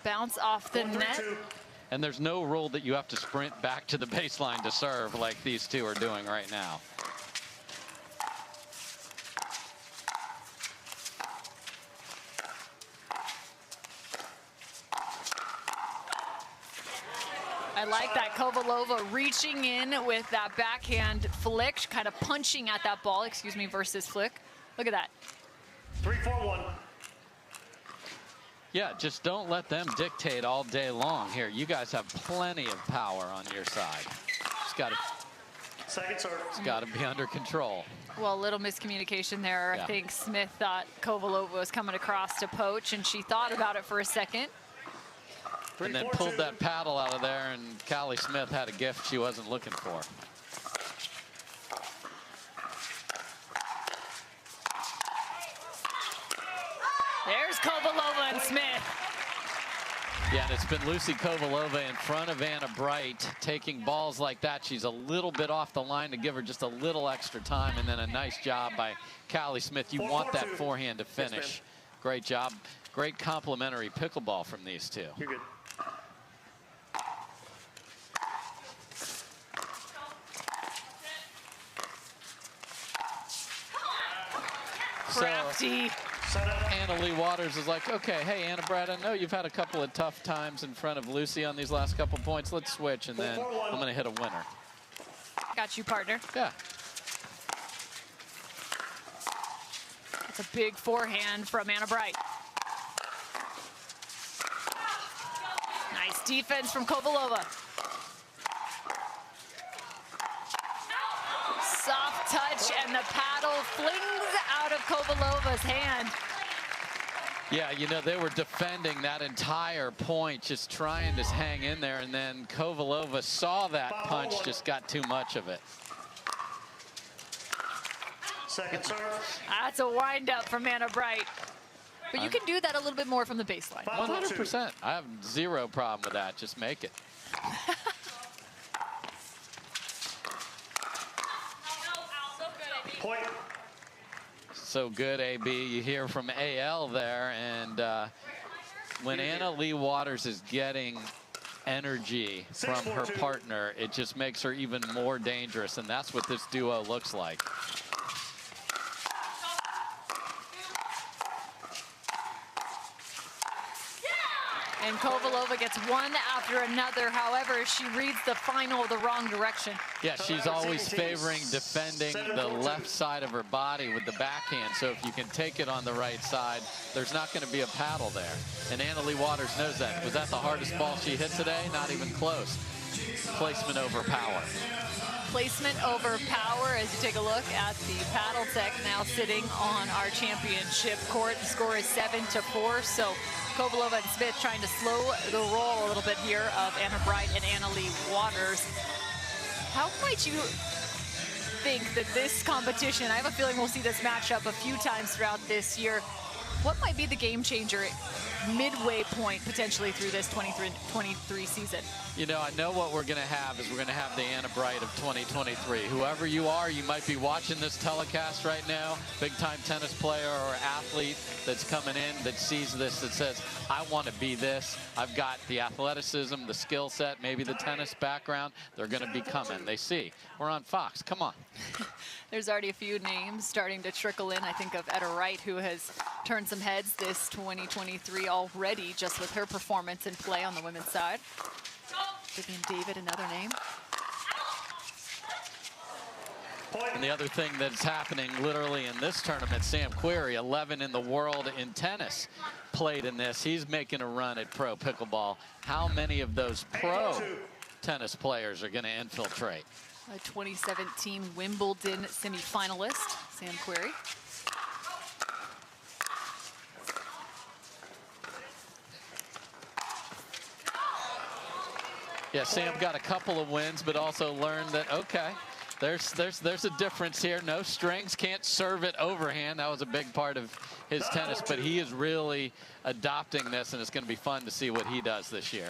bounce off the net. And there's no rule that you have to sprint back to the baseline to serve like these two are doing right now. I like that. Kovalova reaching in with that backhand flick, kind of punching at that ball, versus flick. Look at that. 3-4-1. Yeah, just don't let them dictate all day long here. You guys have plenty of power on your side. Second serve. It's got to be under control. Well, a little miscommunication there. Yeah. I think Smith thought Kovalova was coming across to poach, and she thought about it for a second. And then pulled that paddle out of there, and Callie Smith had a gift she wasn't looking for. There's Kovalova and Smith. Yeah, and it's been Lucy Kovalova in front of Anna Bright taking balls like that. She's a little bit off the line to give her just a little extra time, and then a nice job by Callie Smith. You want that forehand to finish. Great job. Great complementary pickleball from these two. You're good. Crafty. Anna Leigh Waters is like, okay, hey, Anna Bright, I know you've had a couple of tough times in front of Lucy on these last couple points. Let's switch, and then I'm going to hit a winner. Got you, partner. Yeah. That's a big forehand from Anna Bright. Nice defense from Kovalova. Soft touch, and the paddle flings out of Kovalova's hand. Yeah, you know, they were defending that entire point, just trying to hang in there, and then Kovalova saw that punch, just got too much of it. Second serve. That's a wind-up from Anna Bright. But you can do that a little bit more from the baseline. 100%. I have zero problem with that. Just make it. Point. So good, AB. You hear from AL there, and when Anna Leigh Waters is getting energy from her partner, it just makes her even more dangerous, and that's what this duo looks like. And Kovalova gets one after another. However, she reads the final the wrong direction. Yeah, she's always favoring defending the left side of her body with the backhand. So if you can take it on the right side, there's not going to be a paddle there. And Anna Leigh Waters knows that. Was that the hardest ball she hit today? Not even close. Placement over power. Placement over power as you take a look at the paddle tech now sitting on our championship court. The score is 7-4. So Kovalova and Smith trying to slow the roll a little bit here of Anna Bright and Anna Leigh Waters. How might you think that this competition, I have a feeling we'll see this matchup a few times throughout this year. What might be the game changer midway point potentially through this 23 season? You know, I know what we're going to have is we're going to have the Anna Bright of 2023. Whoever you are, you might be watching this telecast right now, big-time tennis player or athlete that's coming in that sees this, that says, I want to be this. I've got the athleticism, the skill set, maybe the tennis background. They're going to be coming. They see. We're on Fox. Come on. There's already a few names starting to trickle in. I think of Etta Wright, who has turned some heads this 2023 already just with her performance and play on the women's side. Vivian David, another name. And the other thing that's happening literally in this tournament, Sam Querrey, 11 in the world in tennis, played in this. He's making a run at pro pickleball. How many of those pro tennis players are going to infiltrate? A 2017 Wimbledon semifinalist, Sam Querrey. Yeah, Sam got a couple of wins, but also learned that, okay, there's a difference here. No strings, can't serve it overhand. That was a big part of his tennis, but he is really adopting this, and it's going to be fun to see what he does this year.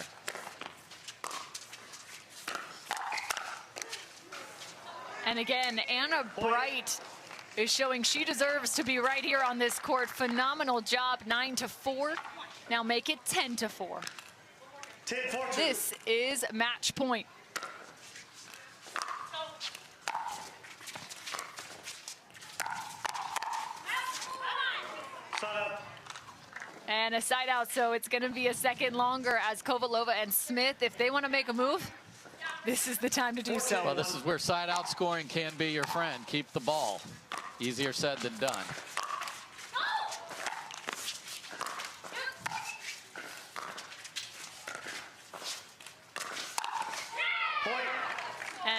And again, Anna Bright is showing she deserves to be right here on this court. Phenomenal job, 9-4. Now make it 10-4. 10-4-2. This is match point. Side out. And a side out, so it's going to be a second longer as Kovalova and Smith, if they want to make a move, this is the time to do so. Well, this is where side out scoring can be your friend. Keep the ball. Easier said than done.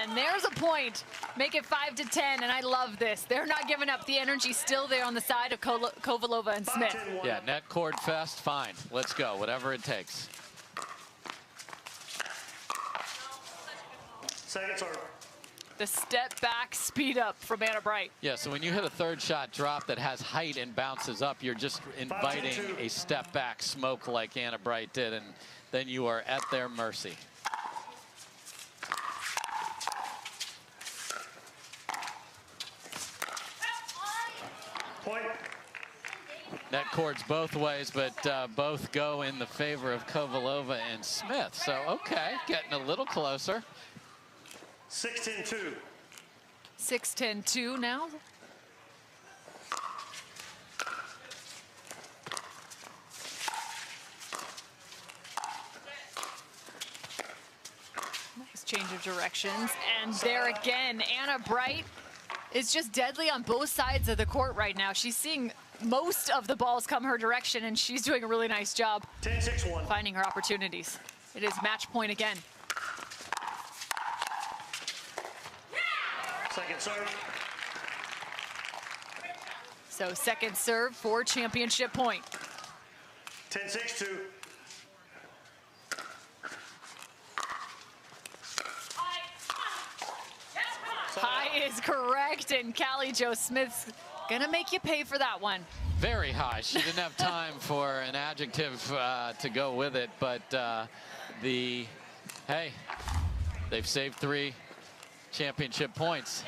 And there's a point. Make it 5-10, and I love this. They're not giving up. The energy still there on the side of Kovalova and Smith. Yeah, net cord fest, fine. Let's go, whatever it takes. Second serve. The step back speed up from Anna Bright. Yeah, so when you hit a third shot drop that has height and bounces up, you're just inviting a step back smoke like Anna Bright did, and then you are at their mercy. Point. Net cords both ways, but both go in the favor of Kovalova and Smith. So, okay, getting a little closer. 6-10-2. 6-10-2 now. Nice change of directions. And there again, Anna Bright is just deadly on both sides of the court right now. She's seeing most of the balls come her direction, and she's doing a really nice job 10-6-1. finding her opportunities. It is match point again. Second serve. So second serve for championship point. 10-6-2. High is correct, and Callie Jo Smith's gonna make you pay for that one. Very high. She didn't have time for an adjective to go with it, but hey, they've saved 3 championship points.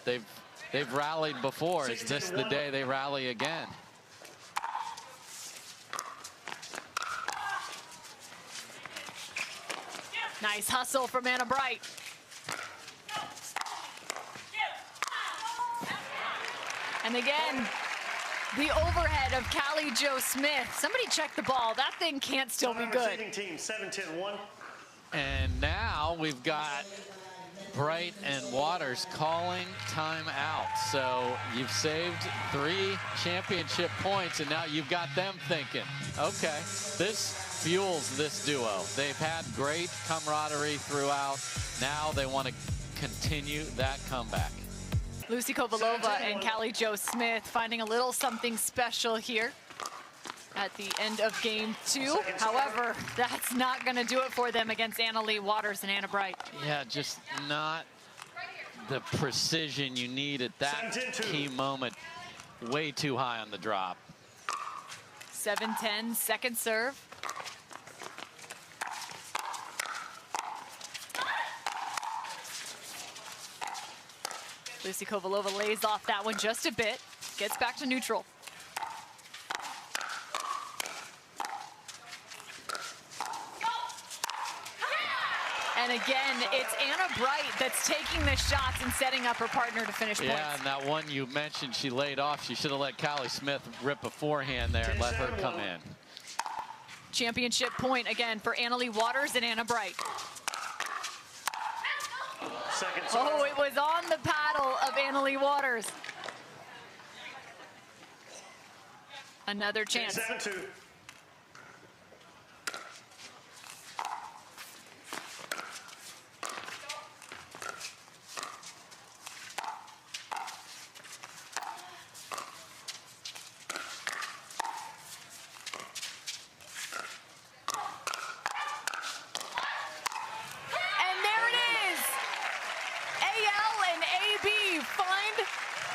They've rallied before. Is this the day they rally again? Nice hustle from Anna Bright. And again, the overhead of Callie Jo Smith. Somebody check the ball. That thing can't still be good. Receiving team 7-10-1. And now we've got Bright and Waters calling timeout. So you've saved 3 championship points, and now you've got them thinking, okay, this fuels this duo. They've had great camaraderie throughout. Now they want to continue that comeback. Lucy Kovalova and Callie Jo Smith finding a little something special here at the end of game 2. However, that's not going to do it for them against Leigh Waters and Anna Bright. Yeah, just not the precision you need at that 17-2. key moment. Way too high on the drop. 7-10, second serve. Lucy Kovalova lays off that one just a bit, gets back to neutral. And again, it's Anna Bright that's taking the shots and setting up her partner to finish points. Yeah, and that one you mentioned, she laid off. She should have let Callie Smith rip a forehand there and let her come in. Championship point again for Leigh Waters and Anna Bright. Oh, it was on the paddle of Leigh Waters. Another chance. 7-2.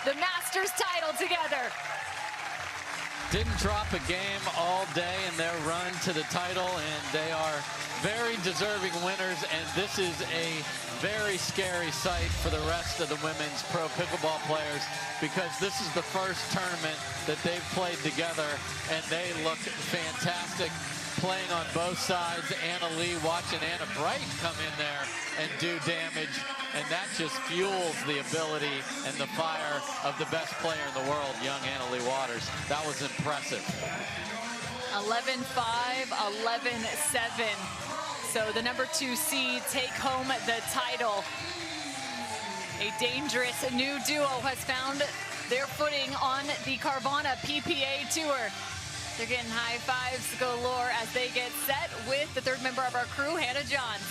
The Masters title together. Didn't drop a game all day in their run to the title, and they are very deserving winners, and this is a very scary sight for the rest of the women's pro pickleball players, because this is the first tournament that they've played together, and they look fantastic playing on both sides. Anna Leigh watching Anna Bright come in there and do damage, and that just fuels the ability and the fire of the best player in the world, young Anna Leigh Waters. That was impressive. 11-5, 11-7. So the number 2 seed take home the title. A dangerous new duo has found their footing on the Carvana PPA Tour. They're getting high fives galore as they get set with the third member of our crew, Hannah Johns.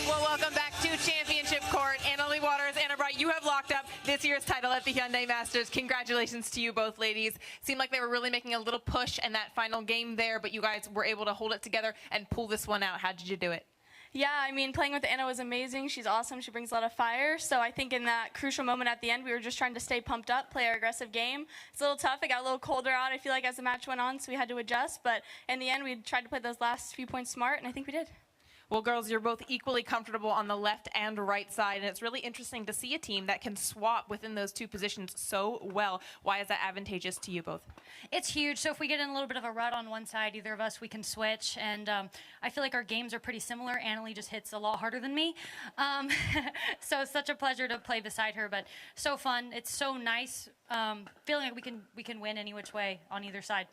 Well, welcome back to Championship Court. Leigh Waters, Anna Bright, you have locked up this year's title at the Hyundai Masters. Congratulations to you both, ladies. Seemed like they were really making a little push in that final game there, but you guys were able to hold it together and pull this one out. How did you do it? Yeah, I mean, playing with Anna was amazing. She's awesome. She brings a lot of fire. So I think in that crucial moment at the end, we were just trying to stay pumped up, play our aggressive game. It's a little tough. It got a little colder out, I feel like, as the match went on, so we had to adjust. But in the end, we tried to play those last few points smart, and I think we did. Well, girls, you're both equally comfortable on the left and right side, and it's really interesting to see a team that can swap within those two positions so well. Why is that advantageous to you both? It's huge. So if we get in a little bit of a rut on one side, either of us, we can switch. And I feel like our games are pretty similar. Anna Leigh just hits a lot harder than me. So it's such a pleasure to play beside her, but so fun. It's so nice feeling like we can win any which way on either side.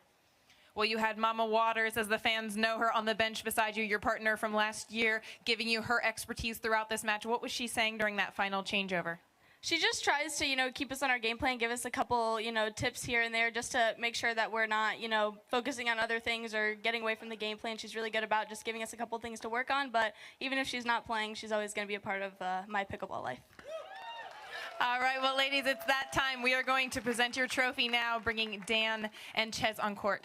Well, you had Mama Waters, as the fans know her, on the bench beside you, your partner from last year, giving you her expertise throughout this match. What was she saying during that final changeover? She just tries to, keep us on our game plan, give us a couple, tips here and there just to make sure that we're not, focusing on other things or getting away from the game plan. She's really good about just giving us a couple things to work on. But even if she's not playing, she's always going to be a part of my pickleball life. All right, well, ladies, it's that time. We are going to present your trophy now, bringing Dan and Ches on court.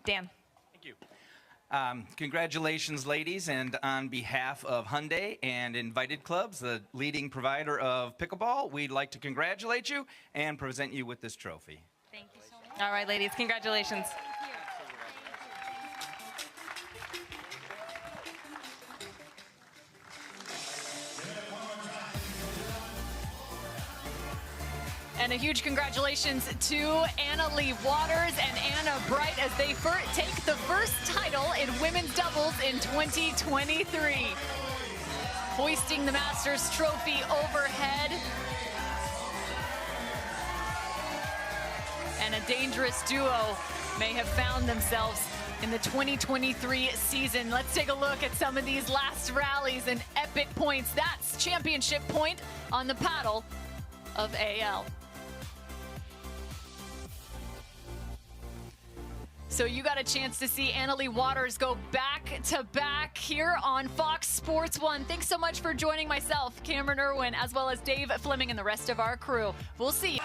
Dan. Thank you. Congratulations, ladies, and on behalf of Hyundai and Invited Clubs, the leading provider of pickleball, we'd like to congratulate you and present you with this trophy. Thank you so much. All right, ladies, congratulations. And a huge congratulations to Leigh Waters and Anna Bright as they take the first title in women's doubles in 2023. Hoisting the Masters trophy overhead. And a dangerous duo may have found themselves in the 2023 season. Let's take a look at some of these last rallies and epic points. That's championship point on the paddle of AL. So you got a chance to see Leigh Waters go back-to-back here on Fox Sports 1. Thanks so much for joining myself, Cameron Irwin, as well as Dave Fleming and the rest of our crew. We'll see you.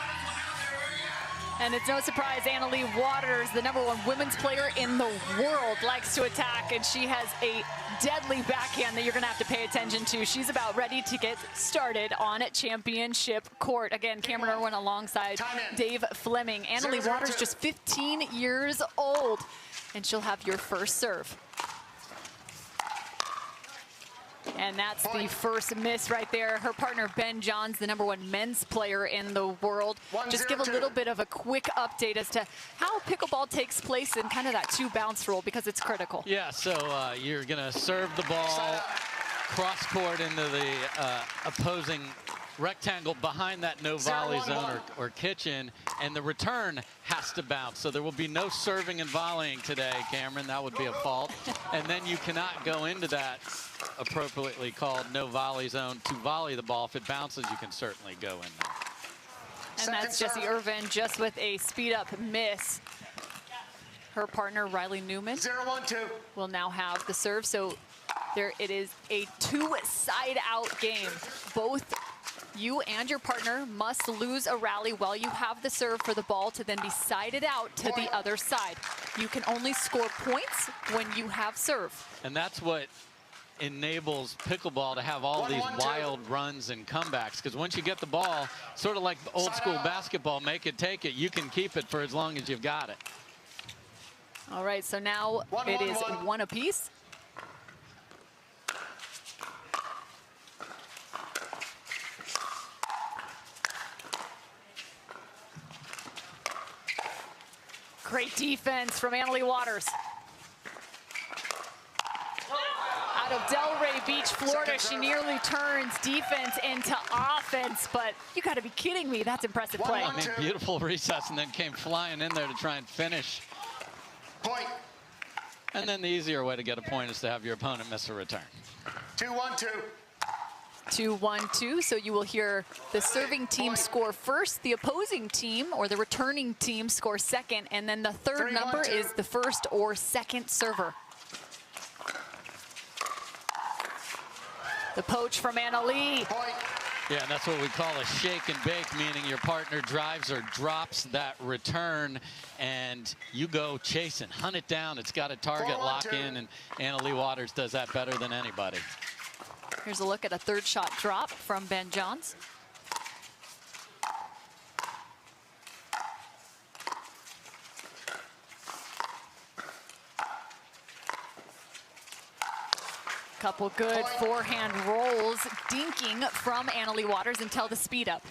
And it's no surprise Leigh Waters, the #1 women's player in the world, likes to attack, and she has a deadly backhand that you're going to have to pay attention to. She's about ready to get started on championship court. Again, Cameron Irwin alongside Dave Fleming. Leigh Waters, just 15 years old, and she'll have your first serve. And that's the first miss right there. Her partner, Ben Johns, the #1 men's player in the world. Just give a little bit of a quick update as to how pickleball takes place in kind of that 2-bounce rule, because it's critical. Yeah, so you're going to serve the ball cross court into the opposing rectangle behind that no volley zone or kitchen, and the return has to bounce. So there will be no serving and volleying today, Cameron. That would be a fault. And then you cannot go into that appropriately called no volley zone to volley the ball. If it bounces, you can certainly go in there. And that's Jessie Irvin just with a speed-up miss. Her partner, Riley Newman, 0-1-2. will now have the serve. So there it is, a 2-side-out game. Both you and your partner must lose a rally while you have the serve for the ball to then be sided out to the other side. You can only score points when you have serve. And that's what enables pickleball to have all these wild runs and comebacks, because once you get the ball, sort of like old school basketball, make it, take it, you can keep it for as long as you've got it. All right, so now it is 1 apiece. Great defense from Leigh Waters. Out of Delray Beach, Florida, she nearly turns defense into offense, but you got to be kidding me. That's impressive play. I mean, beautiful recess, and then came flying in there to try and finish. Point. And then the easier way to get a point is to have your opponent miss a return. 2-1-2. 2-1-2, so you will hear the serving team score first, the opposing team or the returning team score second, and then the third number is the first or second server. The poach from Leigh. Yeah, and that's what we call a shake and bake, meaning your partner drives or drops that return, and you go chasing, hunt it down. It's got a target lock in, and Leigh Waters does that better than anybody. Here's a look at a third shot drop from Ben Johns. Couple good forehand rolls, dinking from Leigh Waters until the speed up.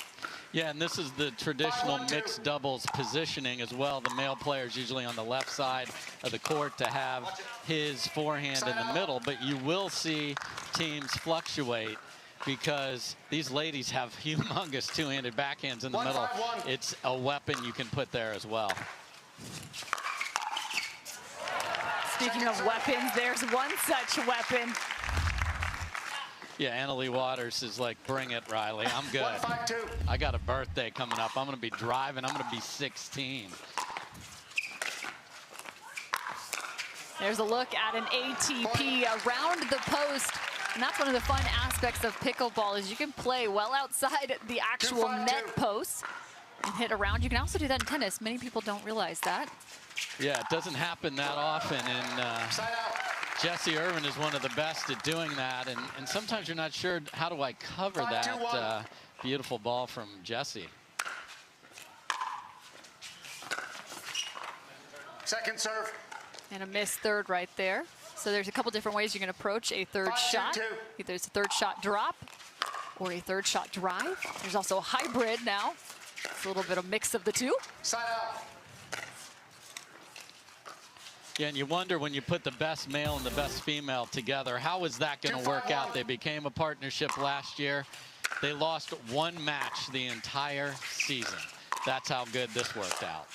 Yeah, and this is the traditional mixed doubles positioning as well. The male player is usually on the left side of the court to have his forehand in the middle, but you will see teams fluctuate because these ladies have humongous two-handed backhands in the middle. It's a weapon you can put there as well. Speaking of weapons, there's one such weapon. Yeah, Leigh Waters is like, bring it, Riley. I'm good. I got a birthday coming up. I'm going to be driving. I'm going to be 16. There's a look at an ATP around the post. And that's one of the fun aspects of pickleball is you can play well outside the actual net post and hit around. You can also do that in tennis. Many people don't realize that. Yeah, it doesn't happen that often, and Jessie Irvin is one of the best at doing that, and sometimes you're not sure, how do I cover that beautiful ball from Jessie? Second serve. And a missed third right there. So there's a couple different ways you can approach a third shot. Either it's a third shot drop or a third shot drive. There's also a hybrid now. It's a little bit of mix of the two. Side out. Yeah, and you wonder when you put the best male and the best female together, how is that going to work out? They became a partnership last year. They lost one match the entire season. That's how good this worked out.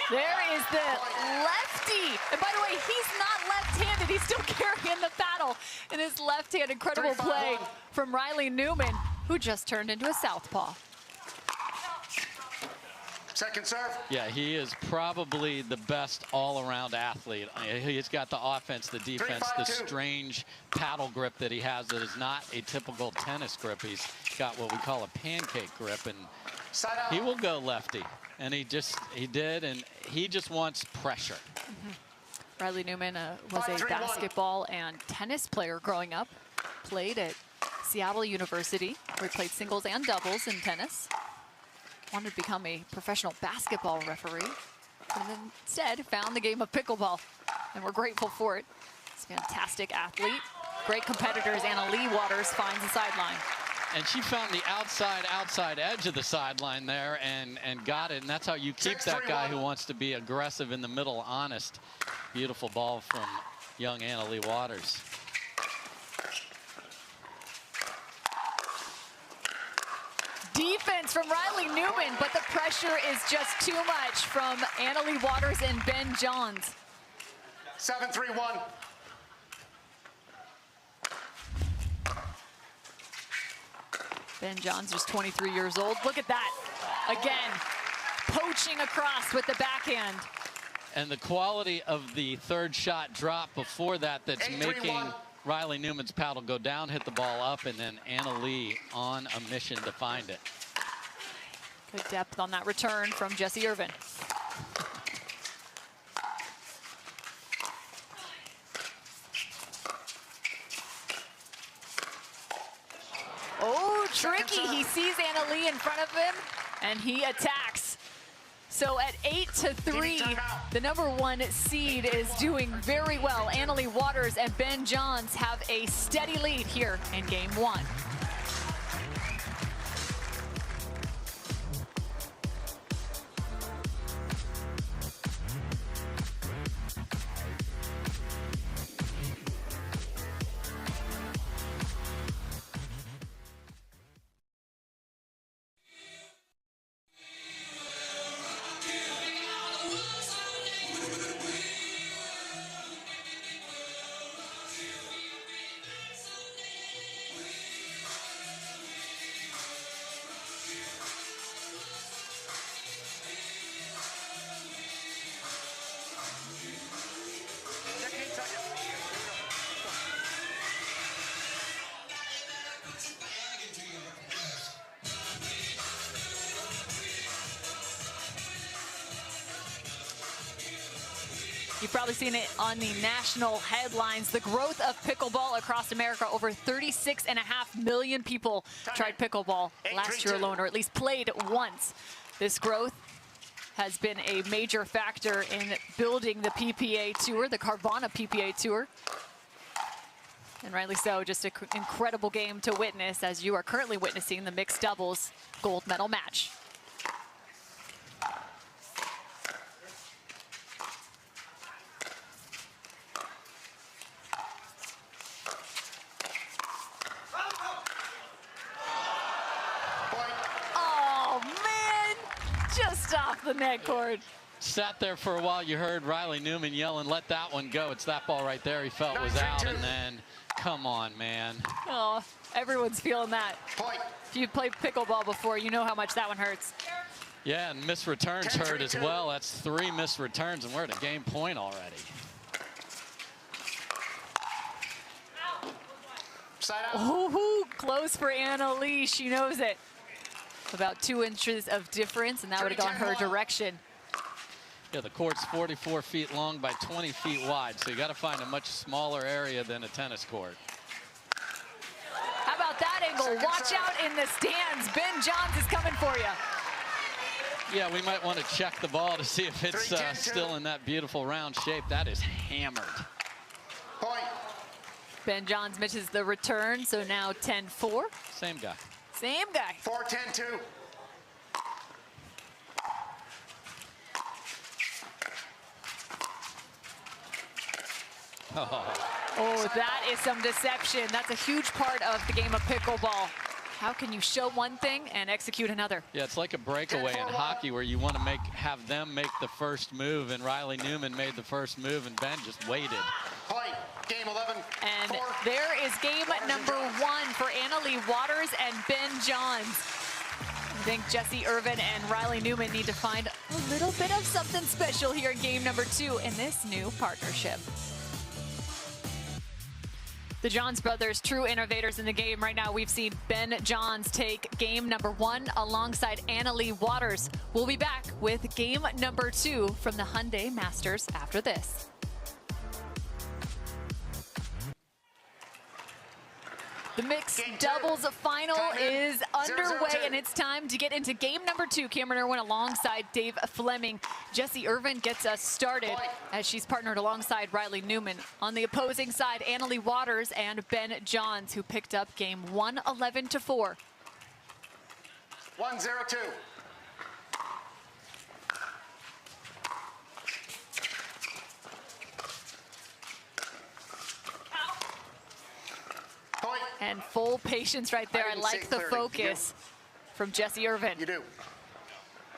There is the lefty. And by the way, he's not left-handed. He's still carrying the paddle in his left hand. Incredible play from Riley Newman, who just turned into a southpaw. Second serve. Yeah, he is probably the best all-around athlete. He's got the offense, the defense, the strange paddle grip that he has that is not a typical tennis grip. He's got what we call a pancake grip, and he will go lefty. And he did, and he just wants pressure. Riley Newman was a basketball and tennis player growing up. Played at Seattle University, where he played singles and doubles in tennis. Wanted to become a professional basketball referee, and then instead found the game of pickleball, and we're grateful for it. He's a fantastic athlete. Great competitors. Leigh Waters finds the sideline. And she found the outside edge of the sideline there and got it. And that's how you keep that guy who wants to be aggressive in the middle, honest. Beautiful ball from young Leigh Waters. Defense from Riley Newman, but the pressure is just too much from Leigh Waters and Ben Johns. 7-3-1. Ben Johns just 23 years old. Look at that. Again, poaching across with the backhand. And the quality of the third shot drop before that's making Riley Newman's paddle go down, hit the ball up, and then Leigh on a mission to find it. Good depth on that return from Jessie Irvin. Oh, tricky. He sees Leigh in front of him, and he attacks. So at 8-3, the #1 seed is doing very well. Leigh Waters and Ben Johns have a steady lead here in game 1. You've probably seen it on the national headlines. The growth of pickleball across America. Over 36.5 million people tried pickleball last year alone, or at least played once. This growth has been a major factor in building the PPA Tour, the Carvana PPA Tour. And rightly so, just an incredible game to witness as you are currently witnessing the mixed doubles gold medal match. Off the net cord. Sat there for a while. You heard Riley Newman yelling, "Let that one go." It's that ball right there he felt was out, and then, come on, man. Oh, everyone's feeling that. If you've played pickleball before, you know how much that one hurts. Yeah, and missed returns hurt as well. That's 3 missed returns, and we're at a game point already. Oh, close for Leigh. She knows it. About 2 inches of difference, and that would have gone her direction. Yeah, the court's 44 feet long by 20 feet wide, so you got to find a much smaller area than a tennis court. How about that angle? Watch out in the stands. Ben Johns is coming for you. Yeah, we might want to check the ball to see if it's still in that beautiful round shape. That is hammered. Ben Johns misses the return, so now 10-4. Same guy. Same guy. 4-10-2. Oh, that is some deception. That's a huge part of the game of pickleball. How can you show one thing and execute another? Yeah, it's like a breakaway in hockey where you want to have them make the first move, and Riley Newman made the first move, and Ben just waited. Game 11. And there is game #1 for Leigh Waters and Ben Johns. I think Jessie Irvin and Riley Newman need to find a little bit of something special here in game #2 in this new partnership. The Johns brothers, true innovators in the game. Right now, we've seen Ben Johns take game number 1 alongside Leigh Waters. We'll be back with game number 2 from the Hyundai Masters after this. The mixed doubles final is underway, and it's time to get into game number 2. Cameron Irwin alongside Dave Fleming. Jessie Irvin gets us started as she's partnered alongside Riley Newman. On the opposing side, Leigh Waters and Ben Johns, who picked up game 1, 11-4. 1-0-2. And full patience right there. I like the focus from Jessie Irvin. You do.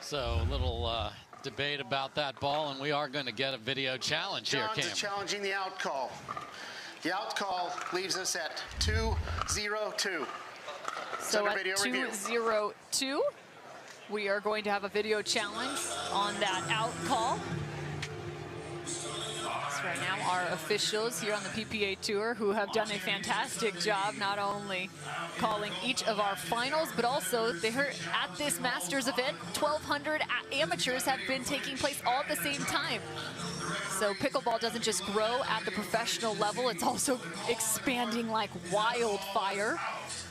So a little debate about that ball, and we are going to get a video challenge here, Johns Cam. is challenging the out call. The out call leaves us at 2-0-2. So at 2-0-2, we are going to have a video challenge on that out call. Right now, our officials here on the PPA Tour, who have done a fantastic job not only calling each of our finals, but also they're at this Masters event. 1,200 amateurs have been taking place all at the same time. So pickleball doesn't just grow at the professional level, it's also expanding like wildfire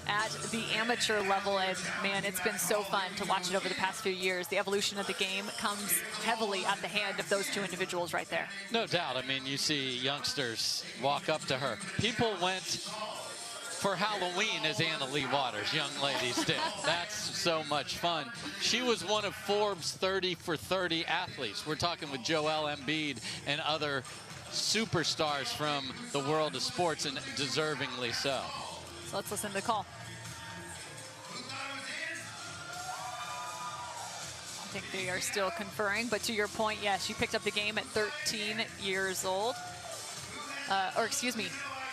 at the amateur level. And man, it's been so fun to watch it over the past few years. The evolution of the game comes heavily at the hand of those two individuals right there. No doubt. I mean, you see youngsters walk up to her. People went for Halloween as Leigh Waters, young ladies did. That's so much fun. She was one of Forbes' 30 for 30 athletes. We're talking with Joel Embiid and other superstars from the world of sports, and deservingly so. So let's listen to the call. I think they are still conferring, but to your point, yes, she picked up the game at 13 years old. Or excuse me,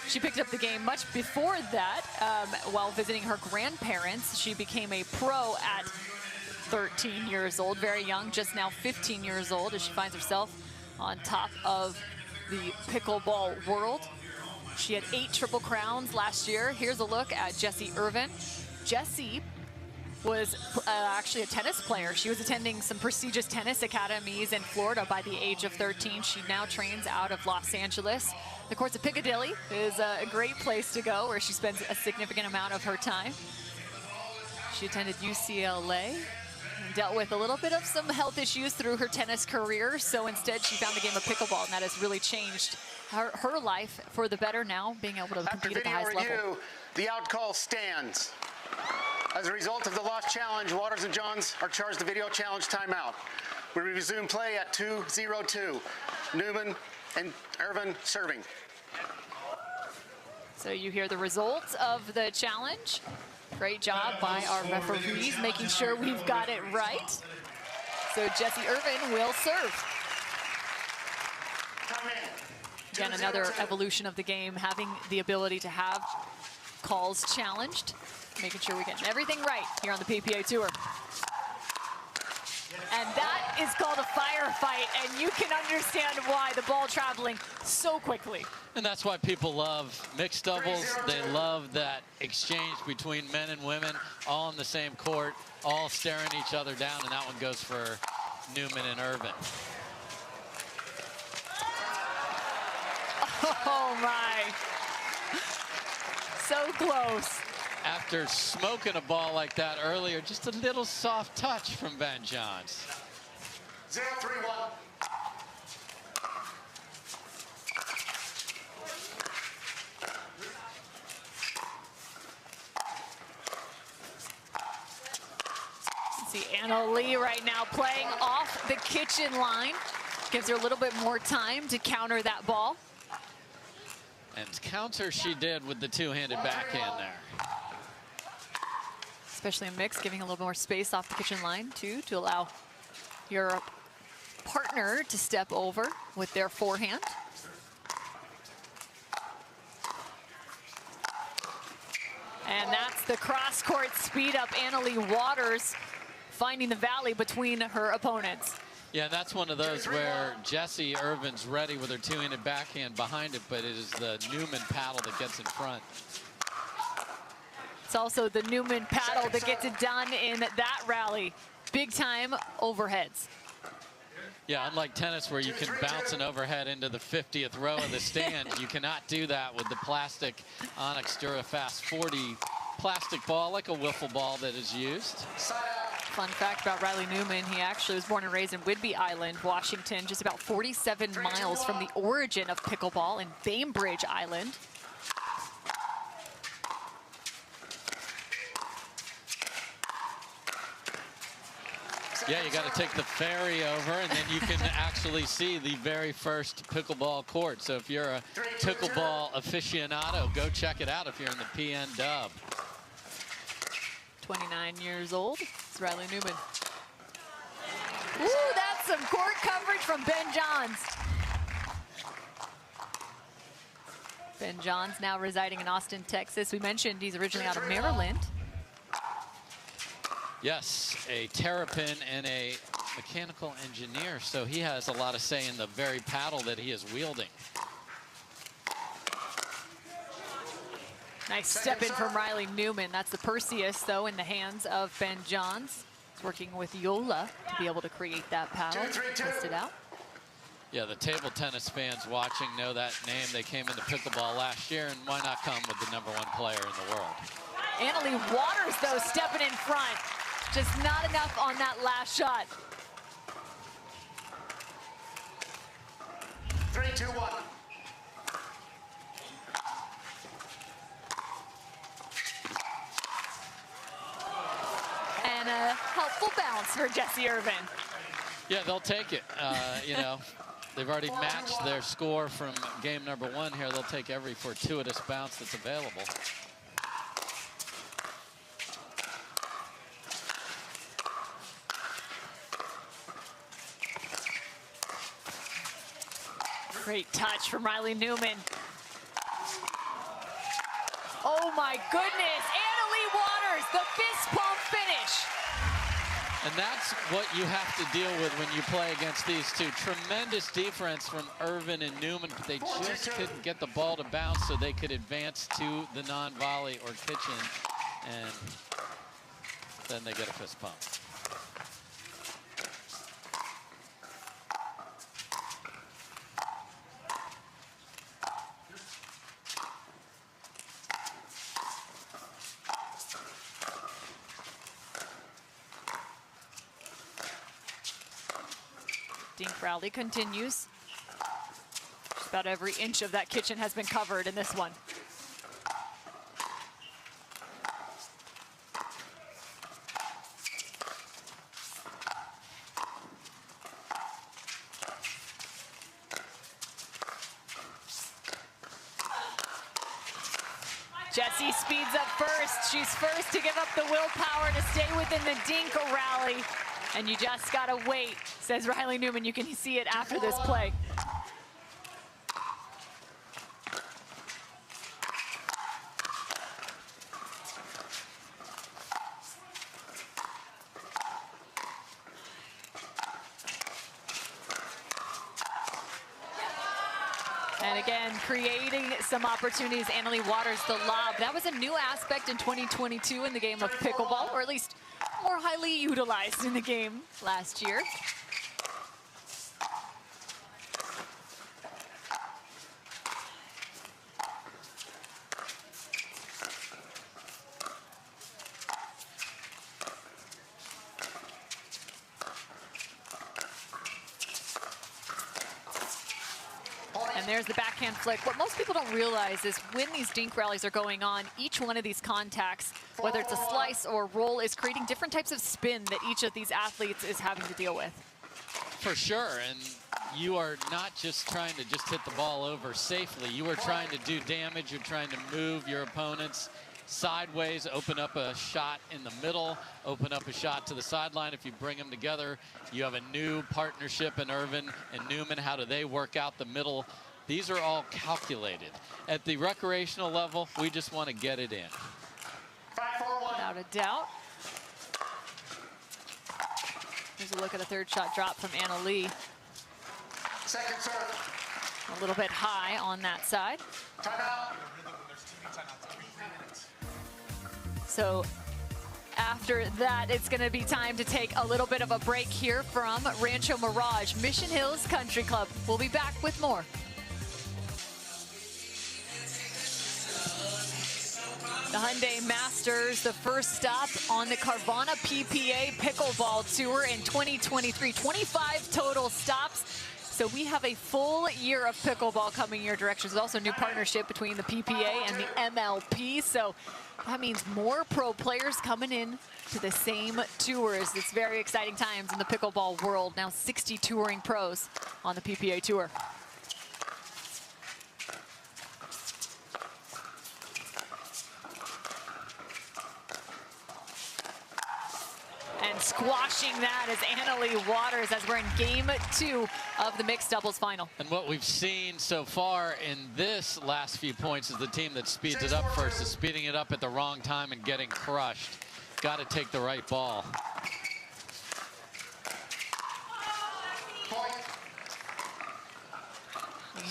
she picked up the game much before that while visiting her grandparents. She became a pro at 13 years old, very young, just now 15 years old, as she finds herself on top of the pickleball world. She had 8 Triple Crowns last year. Here's a look at Jessie Irvin. Jessie was actually a tennis player. She was attending some prestigious tennis academies in Florida by the age of 13. She now trains out of Los Angeles. The courts of Piccadilly is a great place to go, where she spends a significant amount of her time. She attended UCLA and dealt with a little bit of some health issues through her tennis career. So instead, she found the game of pickleball, and that has really changed her life for the better now, being able to compete at the highest level. The out call stands. As a result of the lost challenge, Waters and Johns are charged the video challenge timeout. We resume play at 2-0-2. Newman and Irvin serving. So you hear the results of the challenge. Great job by our referees, making sure we've got it right. So Jessie Irvin will serve. Again, another evolution of the game, having the ability to have calls challenged, making sure we're getting everything right here on the PPA Tour. And that is called a firefight, and you can understand why the ball traveling so quickly. And that's why people love mixed doubles. They love that exchange between men and women, all on the same court, all staring each other down, and that one goes for Newman and Irvin. Oh my, so close. After smoking a ball like that earlier, just a little soft touch from Ben Johns. 0-3-1. See Leigh right now playing off the kitchen line. Gives her a little bit more time to counter that ball. And counter she did with the two-handed backhand there. Especially in mix, giving a little more space off the kitchen line too, to allow your partner to step over with their forehand. And that's the cross-court speed up. Leigh Waters finding the valley between her opponents. Yeah, that's one of those where Jessie Irvin's ready with her two-handed backhand behind it, but it is the Newman paddle that gets in front. It's also the Newman paddle that gets it done in that rally. Big time overheads. Yeah, unlike tennis where you can bounce an overhead into the 50th row of the stand, you cannot do that with the plastic Onyx Durafast 40 plastic ball, like a wiffle ball that is used. Fun fact about Riley Newman, he actually was born and raised in Whidbey Island, Washington, just about 47 miles from the origin of pickleball in Bainbridge Island. Yeah, you got to take the ferry over, and then you can actually see the very first pickleball court. So if you're a pickleball aficionado, go check it out if you're in the PN Dub. 29 years old, it's Riley Newman. Ooh, that's some court coverage from Ben Johns. Ben Johns now residing in Austin, Texas. We mentioned he's originally out of Maryland. Yes, a terrapin and a mechanical engineer, so he has a lot of say in the very paddle that he is wielding. Nice step in from Riley Newman. That's the Perseus, though, in the hands of Ben Johns. He's working with Yola to be able to create that paddle, test it out. Yeah, the table tennis fans watching know that name. They came into pickleball last year, and why not come with the #1 player in the world? Leigh Waters, though, stepping in front. Just not enough on that last shot. 3, 2, 1. And a helpful bounce for Jessie Irvin. Yeah, they'll take it. You know, they've already matched their score from game #1 here. They'll take every fortuitous bounce that's available. Great touch from Riley Newman. Oh my goodness, Leigh Waters, the fist pump finish. And that's what you have to deal with when you play against these two. Tremendous defense from Irvin and Newman, but they just couldn't get the ball to bounce so they could advance to the non-volley or kitchen, and then they get a fist pump. Dink rally continues. Just about every inch of that kitchen has been covered in this one. Jessie speeds up first. She's first to give up the willpower to stay within the dink rally. And you just gotta wait, says Riley Newman. You can see it after this play. And again, creating some opportunities. Leigh Waters, the lob. That was a new aspect in 2022 in the game of pickleball, or at least more highly utilized in the game last year. And there's the backhand flick. What most people don't realize is when these dink rallies are going on, each one of these contacts, whether it's a slice or a roll, is creating different types of spin that each of these athletes is having to deal with. For sure, and you are not just trying to just hit the ball over safely. You are trying to do damage. You're trying to move your opponents sideways, open up a shot in the middle, open up a shot to the sideline. If you bring them together, you have a new partnership in Irvin and Newman. How do they work out the middle? These are all calculated. At the recreational level, we just want to get it in. Without a doubt. Here's a look at a third shot drop from Anna Leigh. Second serve. A little bit high on that side. Timeout. So after that, it's going to be time to take a little bit of a break here from Rancho Mirage, Mission Hills Country Club. We'll be back with more. The Hyundai Masters, the first stop on the Carvana PPA Pickleball Tour in 2023. 25 total stops. So we have a full year of pickleball coming your direction. There's also a new partnership between the PPA and the MLP. So that means more pro players coming in to the same tours. It's very exciting times in the pickleball world. Now 60 touring pros on the PPA Tour. And squashing that is Anna Leigh Waters as we're in game 2 of the mixed doubles final. And what we've seen so far in this last few points is the team that speeds it up first is speeding it up at the wrong time and getting crushed. Got to take the right ball.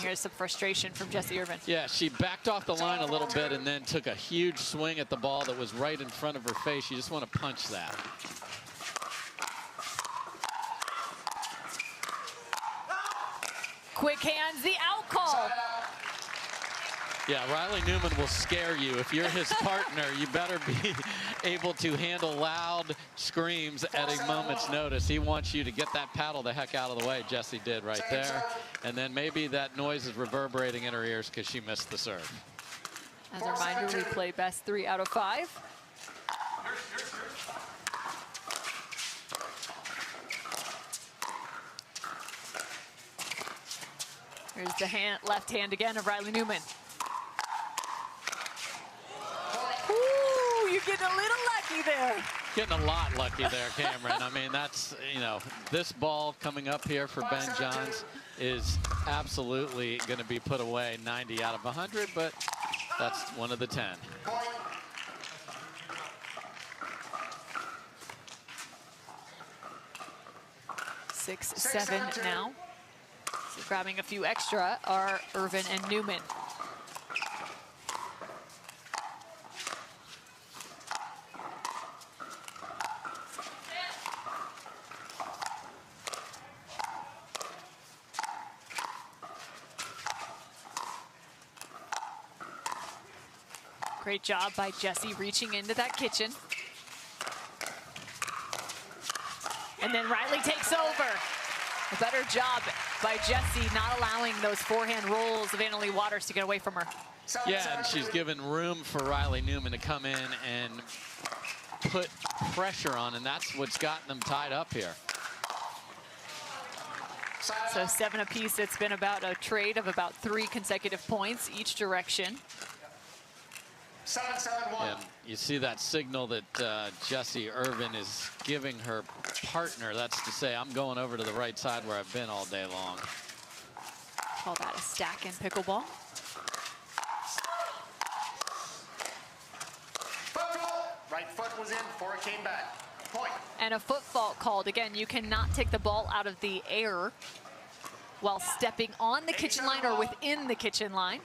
Here's some frustration from Jessie Irvin. Yeah, she backed off the line a little bit and then took a huge swing at the ball that was right in front of her face. You just want to punch that. Quick hands, the out call. Yeah, Riley Newman will scare you. If you're his partner, you better be able to handle loud screams at a moment's notice. He wants you to get that paddle the heck out of the way. Jessie did right there. And then maybe that noise is reverberating in her ears because she missed the serve. As a reminder, we play best 3 out of 5. Here's the left hand again of Riley Newman. Ooh, you're getting a little lucky there. Getting a lot lucky there, Cameron. I mean, that's, you know, this ball coming up here for Ben Johns is absolutely going to be put away 90 out of 100, but that's one of the 10. 6-7 now. So grabbing a few extra are Irvin and Newman. Great job by Jessie reaching into that kitchen. And then Riley takes over. A better job by Jessie not allowing those forehand rolls of Anna Leigh Waters to get away from her. Yeah, and she's given room for Riley Newman to come in and put pressure on, and that's what's gotten them tied up here. So 7 apiece. It's been about a trade of about 3 consecutive points each direction. 7-7-1. And you see that signal that Jessie Irvin is giving her partner. That's to say, I'm going over to the right side where I've been all day long. Call that a stack in pickleball. Right foot was in before it came back. Point. And a foot fault called. Again, you cannot take the ball out of the air while stepping on the kitchen line or within the kitchen line.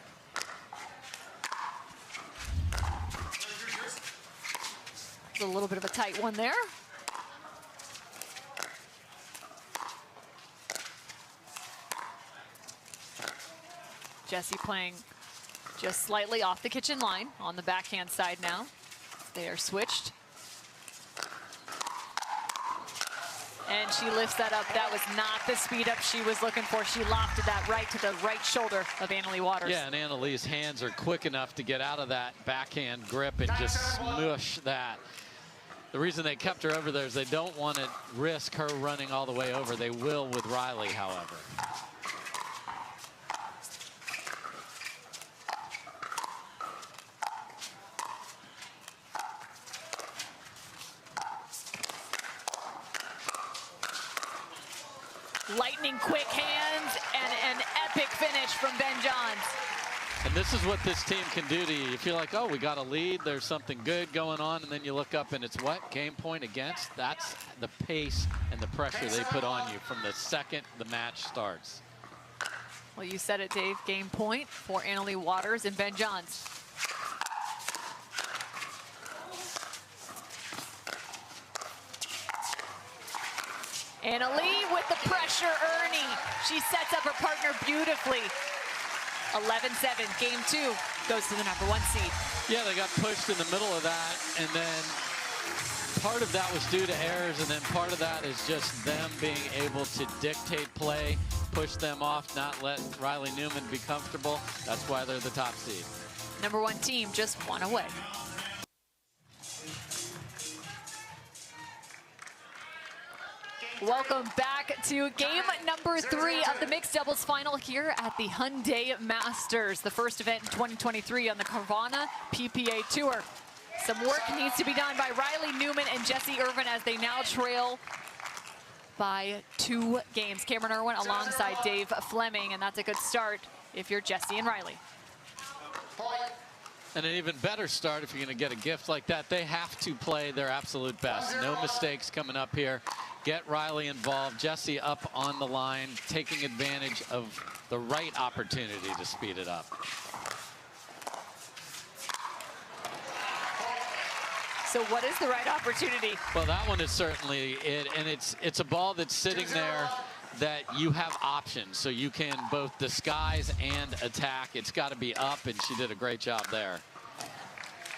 A little bit of a tight one there. Jessie playing just slightly off the kitchen line on the backhand side now. They are switched. And she lifts that up. That was not the speed up she was looking for. She lofted that right to the right shoulder of Anna Leigh Waters. Yeah, and Anna Leigh's hands are quick enough to get out of that backhand grip and just smush that. The reason they kept her over there is they don't want to risk her running all the way over. They will with Riley, however. Lightning quick hands and an epic finish from Ben Johns. And this is what this team can do to you. You feel like, oh, we got a lead, there's something good going on, and then you look up and it's what? Game point against? That's the pace and and the pressure they put on you from the second the match starts. Well, you said it, Dave. Game point for Leigh Waters and Ben Johns. Leigh with the pressure, Ernie. She sets up her partner beautifully. 11-7, game 2 goes to the #1 seed. Yeah, they got pushed in the middle of that, and then part of that was due to errors, and then part of that is just them being able to dictate play, push them off, not let Riley Newman be comfortable. That's why they're the top seed. #1 team just 1 away. Welcome back to game number 3 of the mixed doubles final here at the Hyundai Masters, the first event in 2023 on the Carvana PPA Tour. Some work needs to be done by Riley Newman and Jessie Irvin as they now trail by 2 games. Cameron Irwin alongside Dave Fleming, and that's a good start if you're Jessie and Riley. And an even better start if you're going to get a gift like that. They have to play their absolute best. No mistakes coming up here. Get Riley involved. Jessie up on the line, taking advantage of the right opportunity to speed it up. So what is the right opportunity? Well, that one is certainly it, and it's a ball that's sitting there that you have options, so you can both disguise and attack. It's got to be up, and she did a great job there.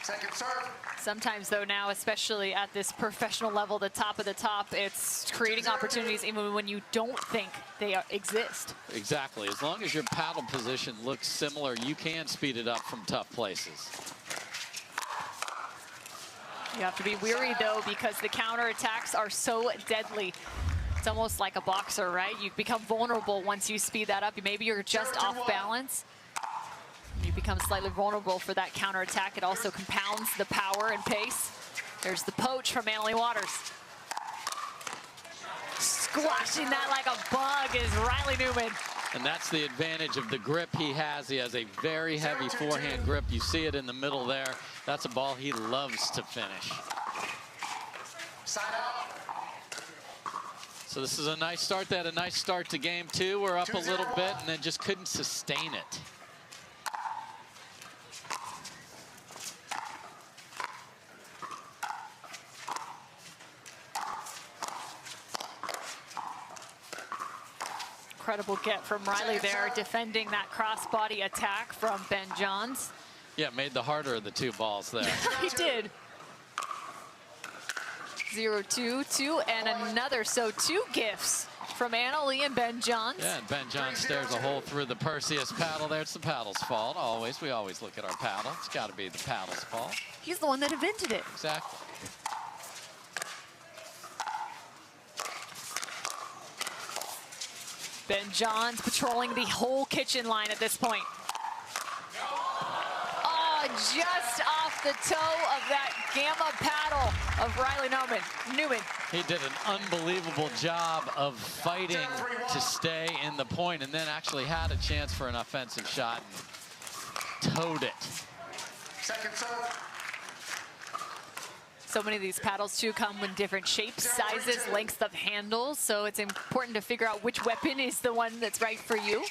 Second serve. Sometimes, though, now, especially at this professional level, the top of the top, it's creating opportunities even when you don't think they exist. Exactly. As long as your paddle position looks similar, you can speed it up from tough places. You have to be weary, though, because the counterattacks are so deadly. It's almost like a boxer, right? You become vulnerable once you speed that up. Maybe you're just off balance. You become slightly vulnerable for that counterattack. It also compounds the power and pace. There's the poach from Leigh Waters. Squashing that like a bug is Riley Newman. And that's the advantage of the grip he has. He has a very heavy forehand grip. You see it in the middle there. That's a ball he loves to finish. Side out. So this is a nice start. They had a nice start to game 2. We're up a little bit and then just couldn't sustain it. Incredible get from Riley there, defending that crossbody attack from Ben Johns. Yeah, made the harder of the 2 balls there. He did. 0-2, and another. So 2 gifts from Leigh and Ben Johns. Yeah, and Ben Johns stares a hole through the Perseus paddle there. It's the paddle's fault, always. We always look at our paddle. It's got to be the paddle's fault. He's the one that invented it. Exactly. Ben Johns patrolling the whole kitchen line at this point. Oh, just off the toe of that gamma paddle of Riley Newman. He did an unbelievable job of fighting to stay in the point, and then actually had a chance for an offensive shot and towed it. Second serve. So many of these paddles, too, come in different shapes, sizes, lengths of handles, so it's important to figure out which weapon is the one that's right for you.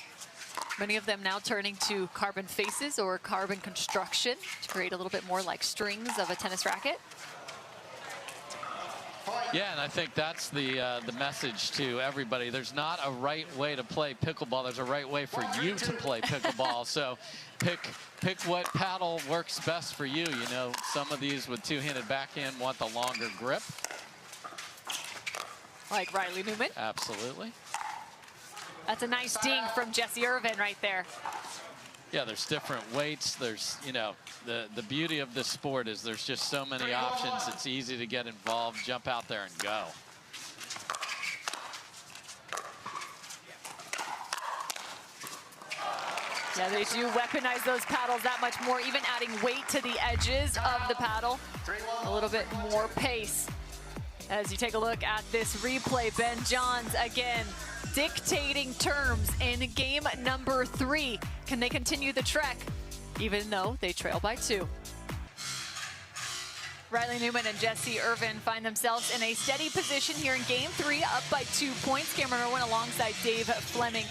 Many of them now turning to carbon faces or carbon construction to create a little bit more like strings of a tennis racket. Yeah, and I think that's the message to everybody. There's not a right way to play pickleball. There's a right way for you to play pickleball. So pick what paddle works best for you. You know, some of these with 2-handed backhand want the longer grip. Like Riley Newman. Absolutely. That's a nice ding from Jessie Irvin right there. Yeah, there's different weights. There's, you know, the beauty of this sport is there's just so many options. It's easy to get involved, jump out there and go. Yeah, they do weaponize those paddles that much more, even adding weight to the edges of the paddle. A little bit more pace. As you take a look at this replay, Ben Johns again dictating terms in game number 3. Can they continue the trek, even though they trail by 2? Riley Newman and Jesse Irvin find themselves in a steady position here in game 3, up by 2 points. Cameron Irwin alongside Dave Fleming.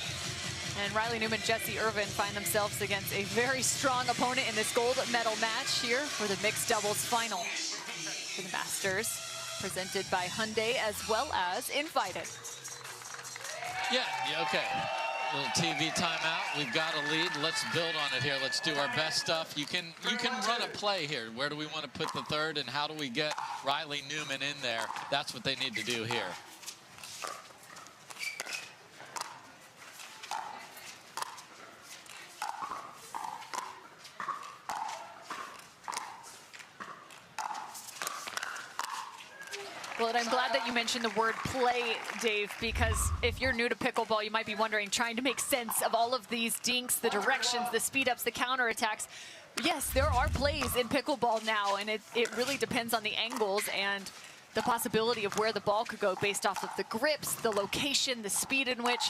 And Riley Newman, Jesse Irvin find themselves against a very strong opponent in this gold medal match here for the mixed doubles final for the Masters, presented by Hyundai as well as Invited. Yeah, okay. Little TV timeout. We've got a lead. Let's build on it here. Let's do our best stuff. You can run a play here. Where do we want to put the third, and how do we get Riley Newman in there? That's what they need to do here. Well, and I'm glad that you mentioned the word play, Dave, because if you're new to pickleball, you might be wondering, trying to make sense of all of these dinks, the directions, the speed-ups, the counterattacks. Yes, there are plays in pickleball now, and it really depends on the angles and the possibility of where the ball could go based off of the grips, the location, the speed in which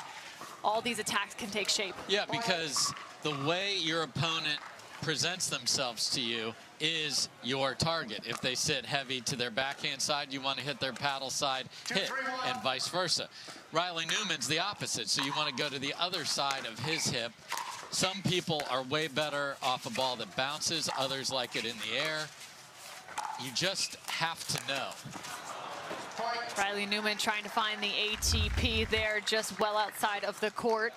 all these attacks can take shape. Yeah, because the way your opponent presents themselves to you is your target. If they sit heavy to their backhand side, you want to hit their paddle side hit, and vice versa. Riley Newman's the opposite, so you want to go to the other side of his hip. Some people are way better off a ball that bounces, others like it in the air. You just have to know. Riley Newman trying to find the ATP there, just well outside of the court.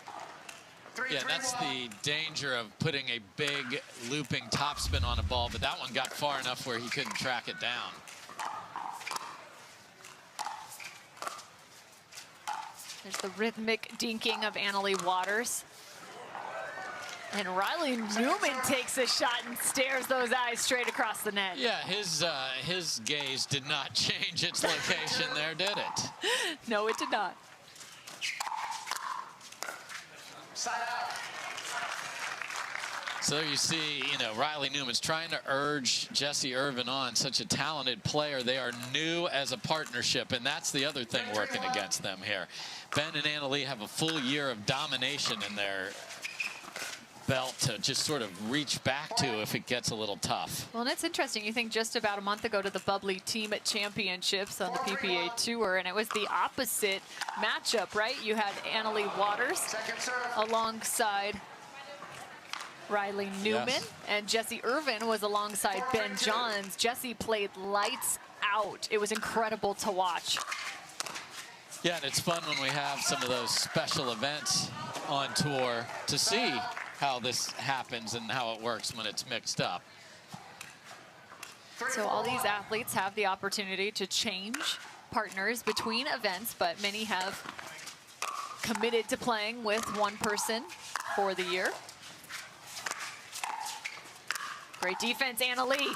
Yeah, that's the danger of putting a big looping topspin on a ball, but that one got far enough where he couldn't track it down. There's the rhythmic dinking of Leigh Waters. And Riley Newman takes a shot and stares those eyes straight across the net. Yeah, his gaze did not change its location there, did it? No, it did not. So there you see, Riley Newman's trying to urge Jesse Irvin on, such a talented player. They are new as a partnership, and that's the other thing working against them here. Ben and Annalie have a full year of domination in their belt to just sort of reach back to if it gets a little tough. Well, and it's interesting. You think just about a month ago to the Bubbly Team at Championships on the PPA Tour, and it was the opposite matchup, right? You had Leigh Waters alongside Riley Newman, yes, and Jesse Irvin was alongside Ben Johns. Jesse played lights out. It was incredible to watch. Yeah, and it's fun when we have some of those special events on tour to see how this happens and how it works when it's mixed up. So all these athletes have the opportunity to change partners between events, but many have committed to playing with one person for the year. Great defense, Annalie.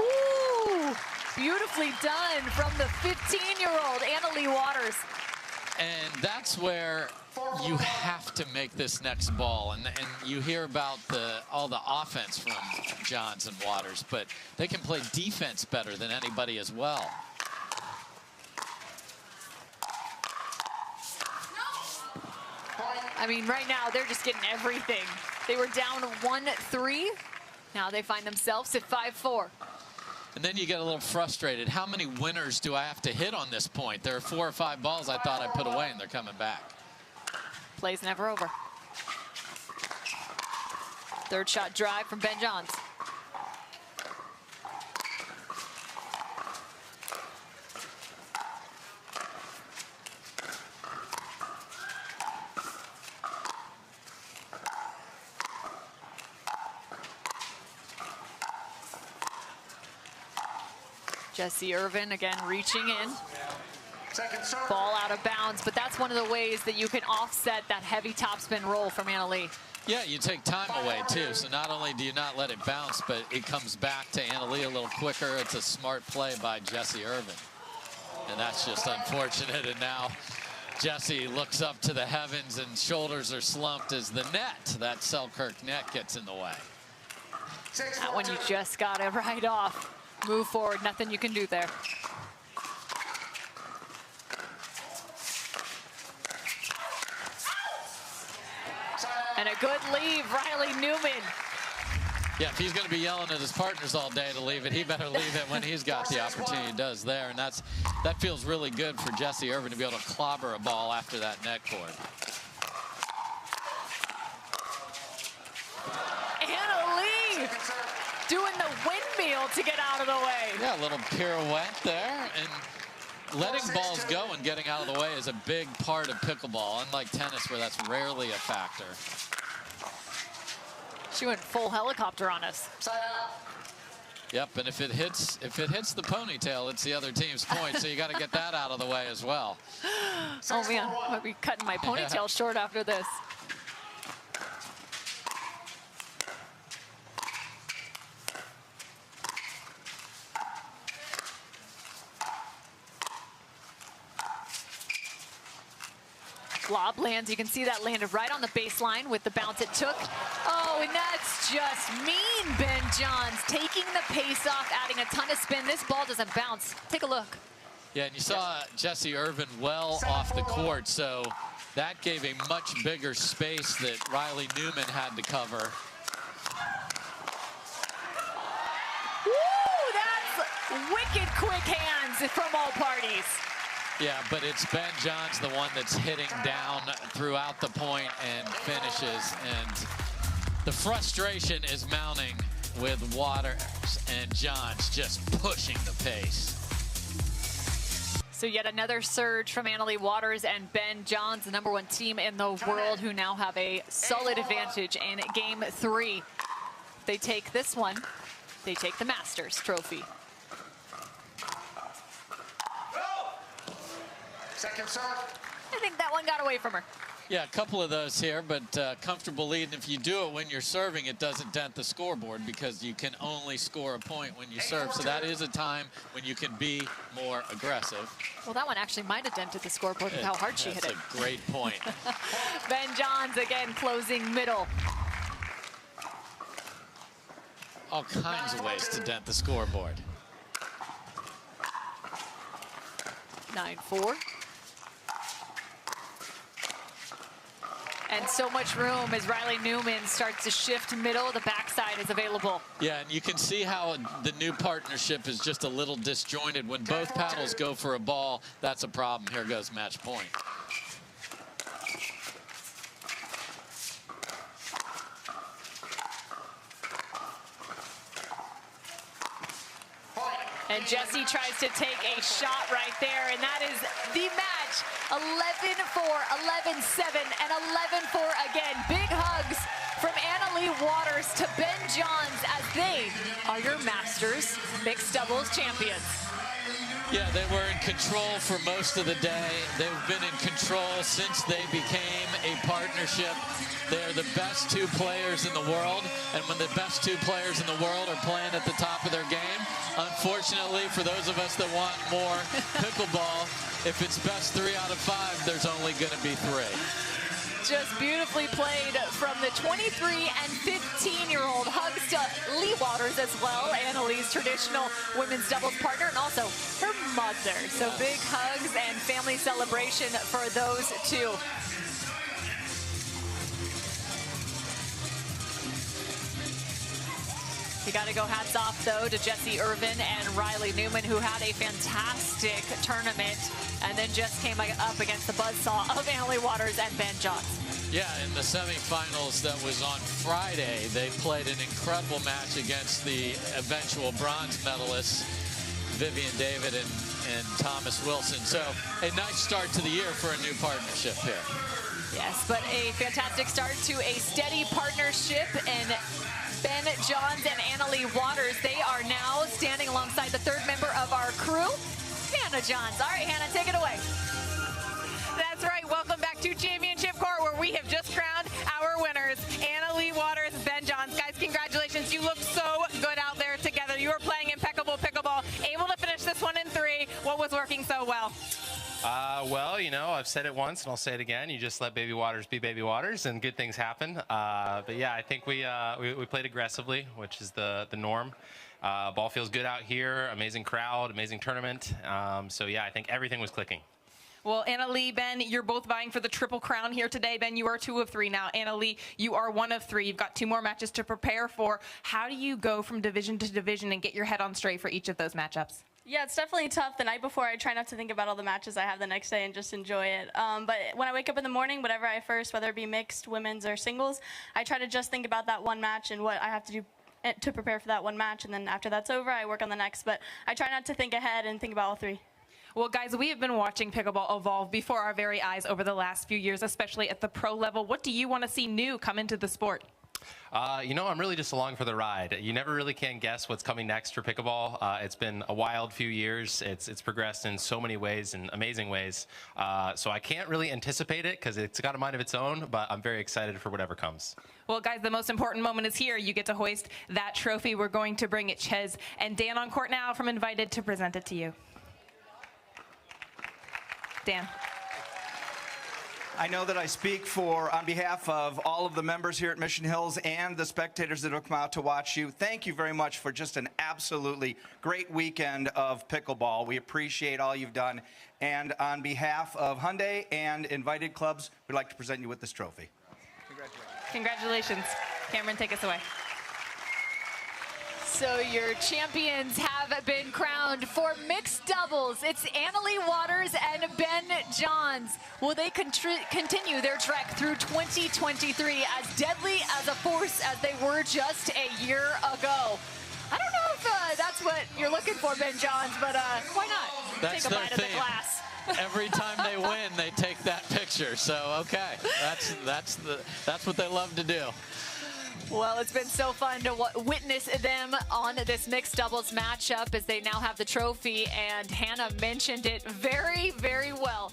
Ooh, beautifully done from the 15-year-old Leigh Waters. And that's where you have to make this next ball. And you hear about all the offense from Johns and Waters, but they can play defense better than anybody as well. I mean, right now, they're just getting everything. They were down 1-3. Now they find themselves at 5-4. And then you get a little frustrated. How many winners do I have to hit on this point? There are 4 or 5 balls I thought I put away, and they're coming back. Play's never over. Third shot drive from Ben Johns. Jesse Irvin again reaching in. Ball out of bounds, but that's one of the ways that you can offset that heavy topspin roll from Annalie. Yeah, you take time away too. So not only do you not let it bounce, but it comes back to Annalie a little quicker. It's a smart play by Jesse Irvin. And that's just unfortunate. And now Jesse looks up to the heavens and shoulders are slumped as the net, that Selkirk net, gets in the way. That one you just got it right off. Move forward, nothing you can do there. And a good leave, Riley Newman. Yeah, if he's going to be yelling at his partners all day to leave it, he better leave it when he's got the opportunity. He does there, and that feels really good for Jesse Irvin to be able to clobber a ball after that net cord. Anna Leigh doing the windmill to get out of the way. Yeah, a little pirouette there, and letting balls go and getting out of the way is a big part of pickleball, unlike tennis where that's rarely a factor. She went full helicopter on us. Yep, and if it hits the ponytail, it's the other team's point, so you got to get that out of the way as well. Oh man, I'll be cutting my ponytail short after this. Lob lands. You can see that landed right on the baseline with the bounce it took. Oh, and that's just mean, Ben Johns, taking the pace off, adding a ton of spin. This ball doesn't bounce. Take a look. Yeah, and you saw Jesse Irvin well off the court, so that gave a much bigger space that Riley Newman had to cover. Woo, that's wicked quick hands from all parties. Yeah, but it's Ben Johns, the one that's hitting down throughout the point and finishes. And the frustration is mounting with Waters and Johns just pushing the pace. So yet another surge from Anna Leigh Waters and Ben Johns, the #1 team in the world, who now have a solid advantage in game 3. They take this one. They take the Masters trophy. Second serve. I think that one got away from her. Yeah, a couple of those here, but comfortable lead. And if you do it when you're serving, it doesn't dent the scoreboard because you can only score a point when you serve. So that is a time when you can be more aggressive. Well, that one actually might have dented the scoreboard with how hard she hit it. That's a great point. Ben Johns again closing middle. All kinds of ways to dent the scoreboard. 9-4. And so much room as Riley Newman starts to shift middle. The backside is available. Yeah, and you can see how the new partnership is just a little disjointed. When both paddles go for a ball, that's a problem. Here goes match point. And Jesse tries to take a shot right there, and that is the match. 11-4, 11-7, and 11-4 again. Big hugs from Anna Leigh Waters to Ben Johns as they are your Masters Mixed Doubles champions. Yeah, they were in control for most of the day. They've been in control since they became a partnership. They're the best two players in the world, and when the best two players in the world are playing at the top of their game, unfortunately, for those of us that want more pickleball, if it's best 3 out of 5, there's only going to be 3. Just beautifully played from the 23 and 15-year-old. Hugs to Leigh Waters as well, Anna Leigh's traditional women's doubles partner, and also her mother. So big hugs and family celebration for those two. You got to go hats off, though, to Jesse Irvin and Riley Newman, who had a fantastic tournament and then just came up against the buzzsaw of Anna Leigh Waters and Ben Johns. Yeah, in the semifinals that was on Friday, they played an incredible match against the eventual bronze medalists, Vivian David and Thomas Wilson. So a nice start to the year for a new partnership here. Yes, but a fantastic start to a steady partnership, and Ben Johns and Anna Leigh Waters, they are now standing alongside the third member of our crew, Hannah Johns. All right, Hannah, take it away. That's right. Welcome back to Championship Court, where we have just crowned our winners, Anna Leigh Waters, Ben Johns. Guys, congratulations. You look so good out there together. You were playing impeccable pickleball, able to finish this one in 3. What was working so well? Well, you know, I've said it once and I'll say it again. You just let Baby Waters be Baby Waters and good things happen. But yeah, I think we played aggressively, which is the norm. Ball feels good out here. Amazing crowd, amazing tournament. So yeah, I think everything was clicking. Well, Anna Leigh, Ben, you're both vying for the Triple Crown here today. Ben, you are 2 of 3 now. Anna Leigh, you are 1 of 3. You've got 2 more matches to prepare for. How do you go from division to division and get your head on straight for each of those matchups? Yeah, it's definitely tough. The night before, I try not to think about all the matches I have the next day and just enjoy it. But when I wake up in the morning, whatever I first, whether it be mixed, women's, or singles, I try to just think about that one match and what I have to do to prepare for that one match. And then after that's over, I work on the next. But I try not to think ahead and think about all 3. Well, guys, we have been watching pickleball evolve before our very eyes over the last few years, especially at the pro level. What do you want to see new come into the sport? I'm really just along for the ride. You never really can guess what's coming next for pickleball. It's been a wild few years. It's progressed in so many ways and amazing ways. So I can't really anticipate it because it's got a mind of its own, but I'm very excited for whatever comes. Well, guys, the most important moment is here. You get to hoist that trophy. We're going to bring it Ches and Dan on court now from Invited to present it to you. Dan. I know that I speak on behalf of all of the members here at Mission Hills and the spectators that have come out to watch you. Thank you very much for just an absolutely great weekend of pickleball. We appreciate all you've done. And on behalf of Hyundai and Invited Clubs, we'd like to present you with this trophy. Congratulations. Cameron, take us away. So your champions have been crowned for mixed doubles. It's Anna Leigh Waters and Ben Johns. Will they continue their trek through 2023 as deadly as a force as they were just a year ago? I don't know if that's what you're looking for, Ben Johns, but why not? That's take a their bite theme. of the glass. Every time they win, they take that picture. So, okay, that's what they love to do. Well, it's been so fun to witness them on this mixed doubles matchup as they now have the trophy, and Hannah mentioned it very, very well.